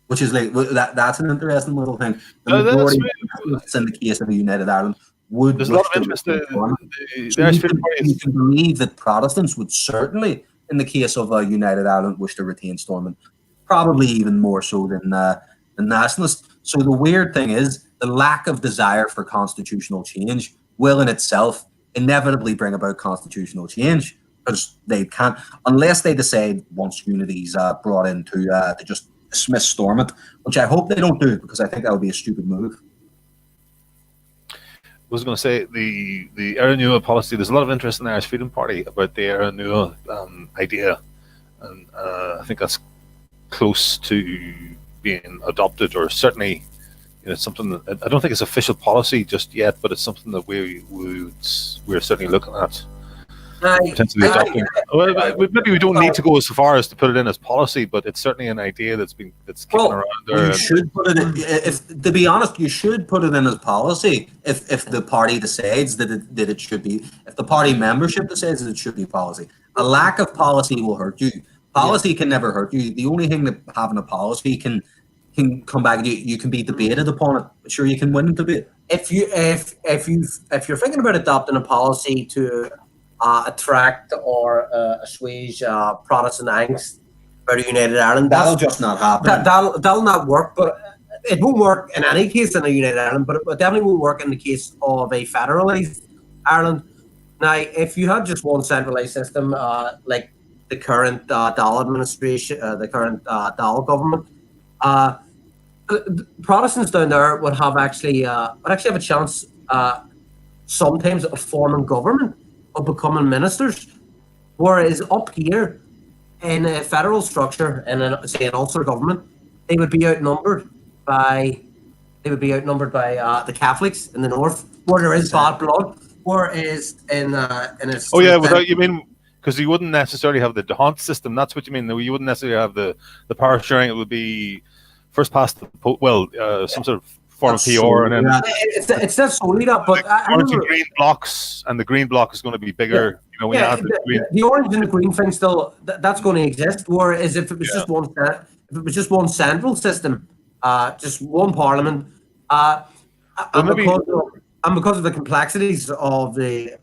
which is like that's an interesting little thing. The majority of nationalists in the case of a united Ireland would. There's a lot of interest in the Irish Freedom Party. You can believe that Protestants would certainly, in the case of a united Ireland, wish to retain Stormont, probably even more so than nationalists. So the weird thing is, the lack of desire for constitutional change will in itself inevitably bring about constitutional change, because they can't, unless they decide once unity's brought in to just dismiss Stormont, which I hope they don't do, because I think that would be a stupid move. I was going to say the Éire Nua policy. There's a lot of interest in the Irish Freedom Party about the Éire Nua idea, and I think that's close to being adopted, or certainly, you know, something that I don't think it's official policy just yet, but it's something that we're certainly looking at. Potentially adopting. Maybe we don't need to go so far as to put it in as policy, but it's certainly an idea that's kicking around there. You should put it in. To be honest, you should put it in as policy if the party decides that it should be. If the party membership decides that it should be policy, a lack of policy will hurt you. Policy can never hurt you. The only thing that having a policy can come back, you can be debated upon it, but sure, you can win the debate. If you're thinking about adopting a policy to attract or assuage Protestant angst about a united Ireland, that'll just not happen. That'll not work, but it won't work in any case in a united Ireland, but it definitely won't work in the case of a federalised Ireland. Now, if you had just one centralised system, like the current Dáil administration, the current Dáil government, Protestants down there would actually have a chance sometimes of forming government, of becoming ministers, whereas up here in a federal structure, in say an Ulster government, they would be outnumbered by the Catholics in the north, where there is bad blood. Whereas in without, you mean, because you wouldn't necessarily have the D'Hondt system. That's what you mean. You wouldn't necessarily have the power sharing. It would be first past the some sort of form of PR, and then it's not solely that. But I remember, green blocks, and the green block is going to be bigger. You know, when you have the orange and the green thing still that's going to exist. Whereas if it was just one central system, just one parliament, because of the complexities of the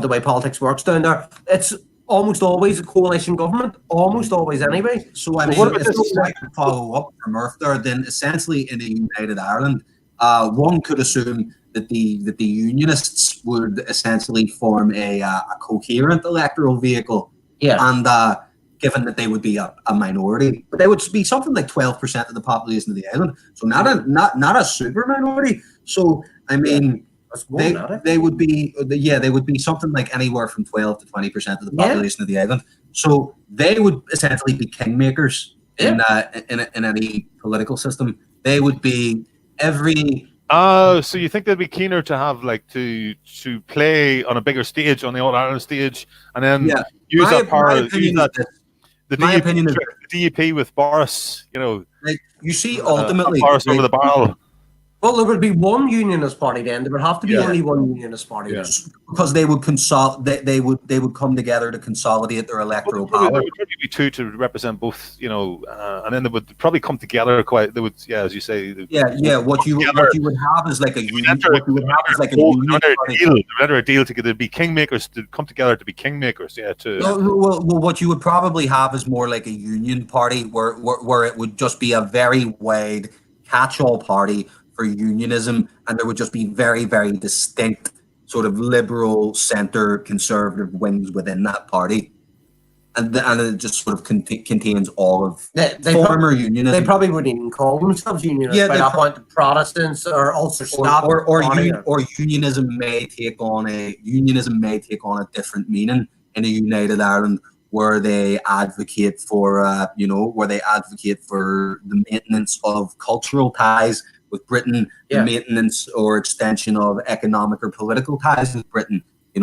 way politics works down there, it's almost always a coalition government, almost always anyway. So I mean, if I can follow up from Murph there, then essentially in a united Ireland, one could assume that the Unionists would essentially form a coherent electoral vehicle, and given that they would be a minority, but they would be something like 12% of the population of the island, so not a super minority. So I mean, they would be something like anywhere from 12 to 20% of the population of the island. So they would essentially be kingmakers in any political system. They would be every. So you think they'd be keener to have to play on a bigger stage, on the All Ireland stage, and then use that power. The DUP with Boris, you see, ultimately, Boris over the barrel. Well, there would be one unionist party then. There would have to be only one unionist party, because they would they would come together to consolidate their electoral power. There would probably be two to represent both, and then they would probably come together quite. They would, as you say. What you would have is like a union. Under a deal to be kingmakers, to come together to be kingmakers. Well, what you would probably have is more like a union party, where it would just be a very wide catch-all party for unionism, and there would just be very, very distinct sort of liberal center conservative wings within that party, and it just sort of contains all of former unionists. They probably wouldn't even call themselves unionists by that point. Protestants or Ulster Stop or unionism may take on a different meaning in a united Ireland, where they advocate for the maintenance of cultural ties with Britain, the maintenance or extension of economic or political ties with Britain. They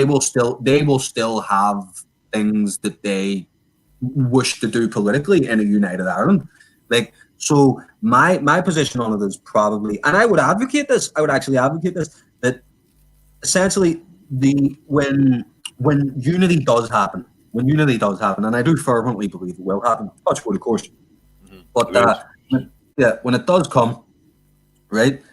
will still have things that they wish to do politically in a united Ireland. So my position on it is probably, and I would actually advocate this, that essentially when unity does happen, and I do fervently believe it will happen, touch wood, of course, but when it does come, right,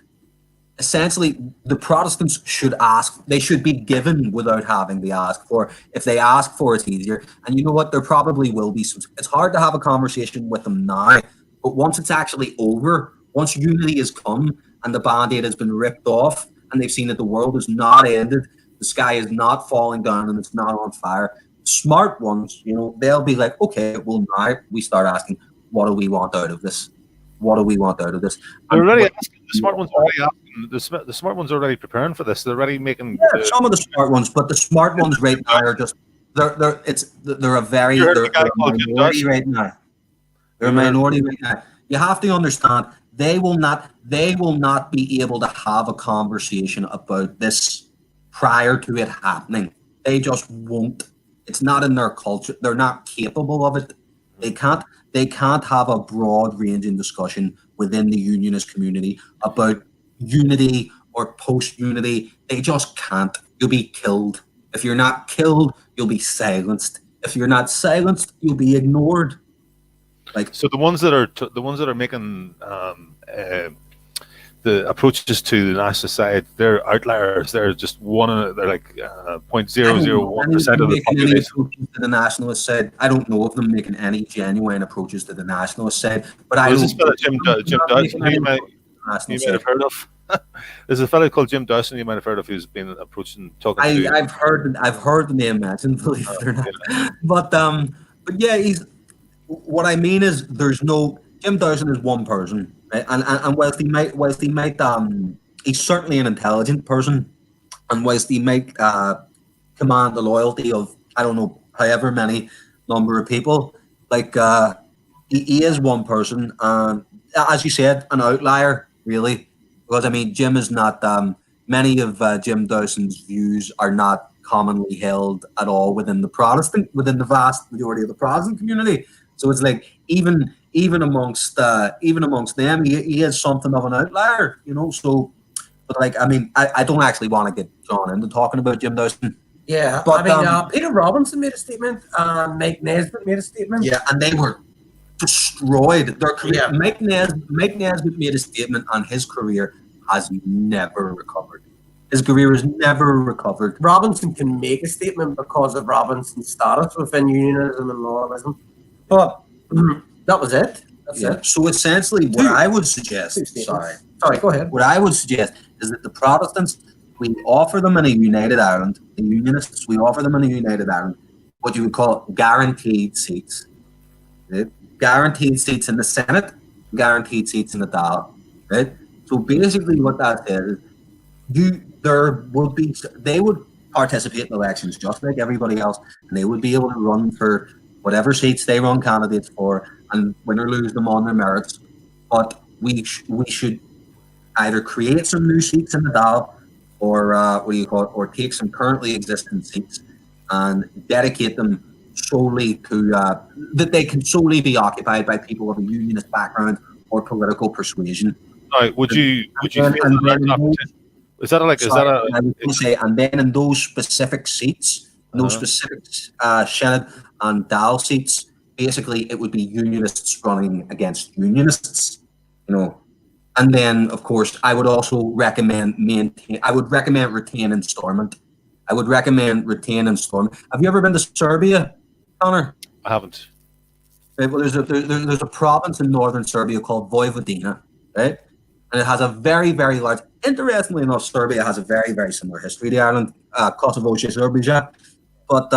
essentially the Protestants should ask. They should be given without having to ask for. If they ask for, it's easier. And you know what? There probably will be some. It's hard to have a conversation with them now, but once it's actually over, once unity has come and the Band-Aid has been ripped off, and they've seen that the world is not ended, the sky is not falling down, and it's not on fire. Smart ones, they'll be like, okay, well, now we start asking, what do we want out of this? What do we want out of this? They're already asking. The smart ones are already asking. The smart ones are already preparing for this. They're already making. Some of the smart ones, but the smart ones right now are just they're a minority right now. They're a minority right now. You have to understand, they will not be able to have a conversation about this prior to it happening. They just won't. It's not in their culture. They're not capable of it. They can't have a broad ranging discussion within the unionist community about unity or post-unity. They just can't. You'll be killed. If you're not killed, you'll be silenced. If you're not silenced, you'll be ignored. So the ones that are making the approaches to the nationalist side, they're outliers. They're just one. They're like 0.001% of the population. To the nationalist side, I don't know of them making any genuine approaches to the nationalist side. But there's this fellow Jim Dawson you might have heard of. There's a fellow called Jim Dawson you might have heard of, who's been approaching talking to. I've heard the name mentioned, believe it or not. But yeah, what I mean is there's no. Jim Dawson is one person, right? And whilst he might he's certainly an intelligent person, and whilst he might command the loyalty of, I don't know, however many number of people, like he is one person, and as you said, an outlier, really, because I mean, Jim is not. Many of Jim Dawson's views are not commonly held at all within the vast majority of the Protestant community. So it's like even amongst them, he is something of an outlier, you know. So, but like, I mean, I don't actually want to get drawn into talking about Jim Dawson. Yeah, but I mean, Peter Robinson made a statement, Mike Nesbitt made a statement. Yeah, and they were destroyed. Their career. Yeah. Mike Nesbitt made a statement, and his career has never recovered. His career has never recovered. Robinson can make a statement because of Robinson's status within unionism and loyalism. But that was it. That's it. So essentially, what I would suggest, sorry, go ahead. What I would suggest is that the Protestants, we offer them in a united Ireland, the Unionists, we offer them in a united Ireland, what you would call guaranteed seats. Right? Guaranteed seats in the Senate, guaranteed seats in the Dáil. Right? So basically what that says is they would participate in elections just like everybody else, and they would be able to run for whatever seats they run candidates for and win or lose them on their merits. But we should either create some new seats in the Dáil or take some currently existing seats and dedicate them solely to that they can solely be occupied by people of a unionist background or political persuasion. Right, would you feel is that like, is that a... I was going to say, and then in those specific seats, those specific Senate and Dáil seats, basically it would be unionists running against unionists, you know. And then, of course, I would also recommend retaining Stormont. I would recommend retaining Stormont. Have you ever been to Serbia, Conor? I haven't. Right, well, there's a province in northern Serbia called Vojvodina, right? And it has a very, very large... Interestingly enough, Serbia has a very, very similar history to Ireland, Kosovo, Serbia. But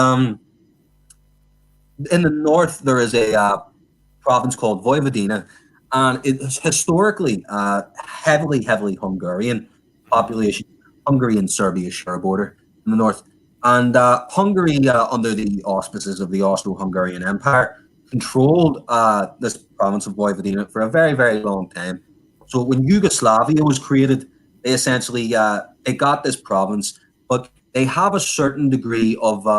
in the north, there is a province called Vojvodina, and it is historically heavily Hungarian population. Hungary and Serbia share a border in the north. And Hungary, under the auspices of the Austro-Hungarian Empire, controlled this province of Vojvodina for a very, very long time. So when Yugoslavia was created, they essentially they got this province, but they have a certain degree of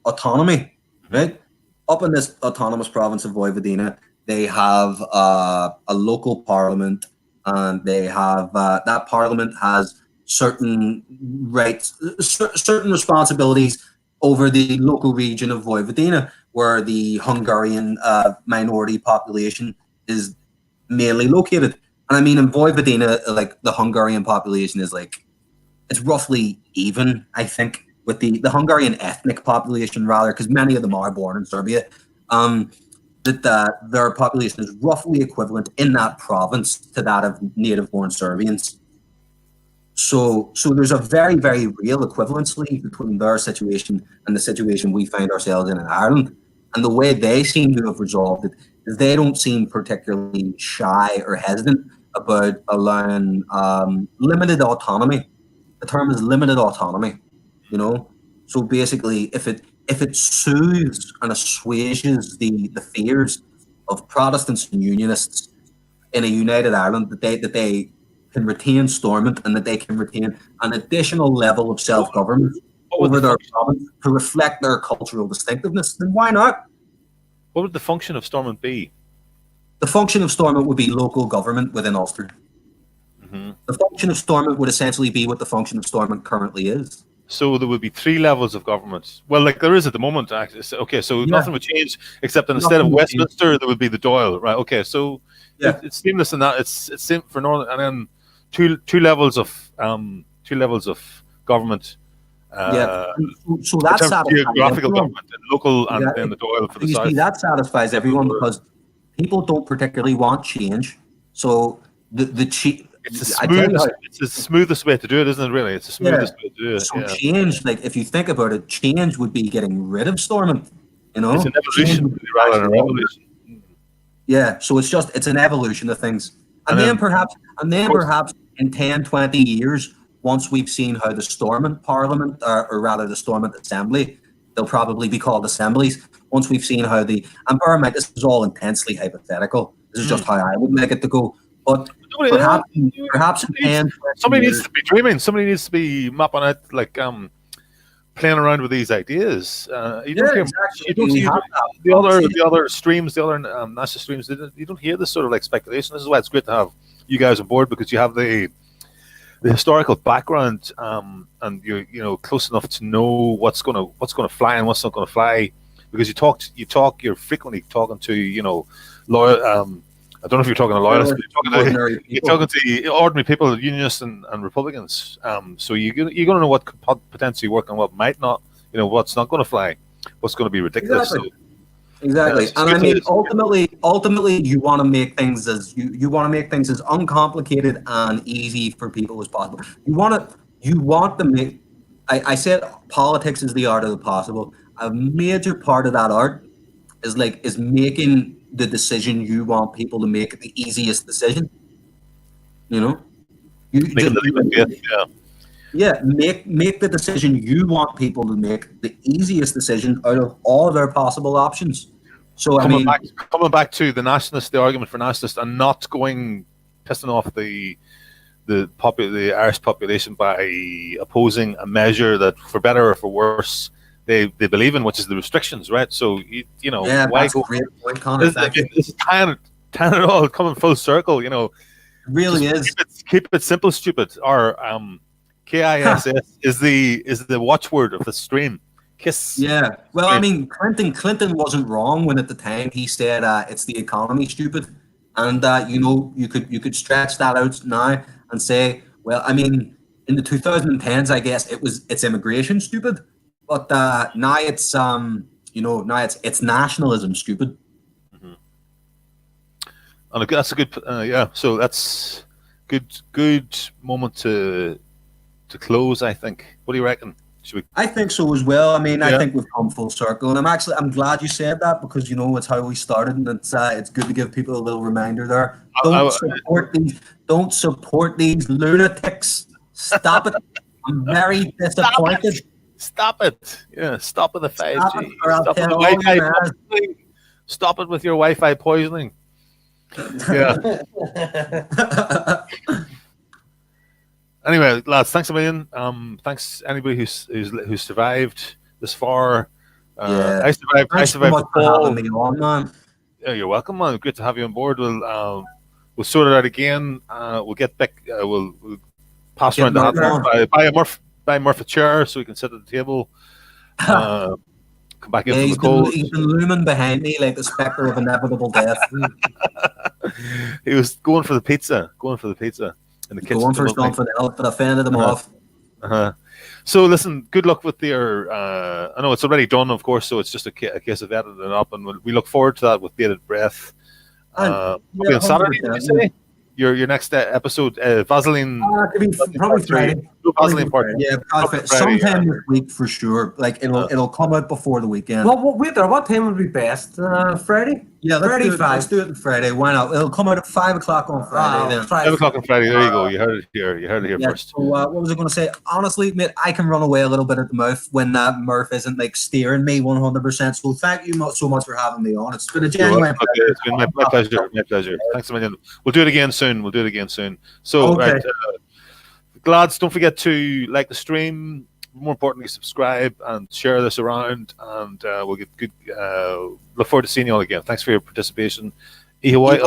autonomy, right? Up in this autonomous province of Vojvodina, they have a local parliament, and they have that parliament has certain rights, certain responsibilities over the local region of Vojvodina, where the Hungarian minority population is mainly located. And I mean, in Vojvodina, like, the Hungarian population is like, it's roughly even, I think, with the Hungarian ethnic population, rather, because many of them are born in Serbia, that their population is roughly equivalent in that province to that of native-born Serbians. So there's a very, very real equivalency between their situation and the situation we find ourselves in Ireland. And the way they seem to have resolved it is they don't seem particularly shy or hesitant about allowing limited autonomy. The term is limited autonomy, you know. So basically, if it soothes and assuages the fears of Protestants and Unionists in a united Ireland, that they can retain Stormont and that they can retain an additional level of self-government over their province to reflect their cultural distinctiveness, then why not? What would the function of Stormont be? The function of Stormont would be local government within Ulster. Mm-hmm. The function of Stormont would essentially be what the function of Stormont currently is. So there would be 3 levels of government. Well, like there is at the moment. Okay, so nothing would change except that instead of Westminster, there would be the Dáil, right? Okay, so it's seamless in that. It's for Northern, and then two levels of government. So that satisfies geographical government, and local, and then the Dáil for the south. See, that satisfies everyone because people don't particularly want change. So it's the smoothest way to do it, isn't it? Really, it's the smoothest way to do it. So change, like if you think about it, change would be getting rid of Stormont. You know, it's an evolution rather than a revolution. Yeah, so it's an evolution of things, and then perhaps in 10, 20 years, once we've seen how the Stormont Parliament, or rather the Stormont Assembly, they'll probably be called assemblies. Once we've seen how and bear in mind, this is all intensely hypothetical. This is just how I would make it to go. But perhaps in 10, somebody needs to be dreaming. Somebody needs to be mapping out, like playing around with these ideas. You don't hear the other streams, the other national streams. You don't hear this sort of like speculation. This is why it's great to have you guys on board, because you have the historical background, and you're close enough to know what's gonna fly and what's not gonna fly, because you're frequently talking to loyal. I don't know if you're talking to loyalists, but you're talking to ordinary people, unionists and Republicans. So you're going to know what could potentially work and what might not. What's not going to fly, what's going to be ridiculous. Exactly. And I mean, ultimately, you want to make things as as uncomplicated and easy for people as possible. You want to make. I said politics is the art of the possible. A major part of that art is making the decision you want people to make the easiest decision. Make the decision you want people to make the easiest decision out of all their possible options. So coming back to the argument for nationalists, and not pissing off the Irish population by opposing a measure that, for better or for worse, they believe in, which is the restrictions, right? So why go? Great point, Conor. This is tying it all, coming full circle. It really is. Keep it simple, stupid. Or KISS is the watchword of the stream. KISS. Yeah. Well, I mean, Clinton wasn't wrong when at the time he said it's the economy, stupid, and you could stretch that out now and say, well, I mean, in the 2010s, I guess it's immigration, stupid. But now it's it's nationalism, stupid. Mm-hmm. And that's a good So that's good moment to close, I think. What do you reckon? I think so as well. I mean, I think we've come full circle, and I'm glad you said that, because it's how we started, and it's good to give people a little reminder there. Don't support these lunatics. Stop it. I'm very disappointed. Stop it. Yeah, stop with the 5G. Stop with the Wi-Fi poisoning. Stop it with your Wi-Fi poisoning. Yeah. Anyway, lads, thanks a million. Thanks anybody who's survived this far. I survived the fall. Yeah, you're welcome, man. Great to have you on board. We'll sort it out again. We'll get back. We'll pass around the hat. Buy Murph a chair so we can sit at the table. Come back in from the cold. He's been looming behind me like the spectre of inevitable death. He was going for the pizza in the kitchen. Going for something else, but I fended him off. So listen, good luck with your. I know it's already done, of course, so it's just a case of editing it up, and we look forward to that with bated breath. On Saturday, did you say? Your next episode, Vaseline. Probably Friday. Vaseline part. Yeah, sometime this week for sure. Like it'll come out before the weekend. Well, wait there. What time would be best? Friday? Yeah, let's do it on Friday. Why not? It'll come out at 5 o'clock on Friday. Then 5 o'clock on Friday. There you go. You heard it here first. So what was I going to say? Honestly, mate, I can run away a little bit at the mouth when Murph isn't steering me 100%. So thank you so much for having me on. It's been a genuine pleasure. It's been my pleasure. My pleasure. Thanks a million. We'll do it again soon. So, right, lads, don't forget to like the stream. More importantly, subscribe and share this around, and we'll get good. Look forward to seeing you all again. Thanks for your participation. Gearóid.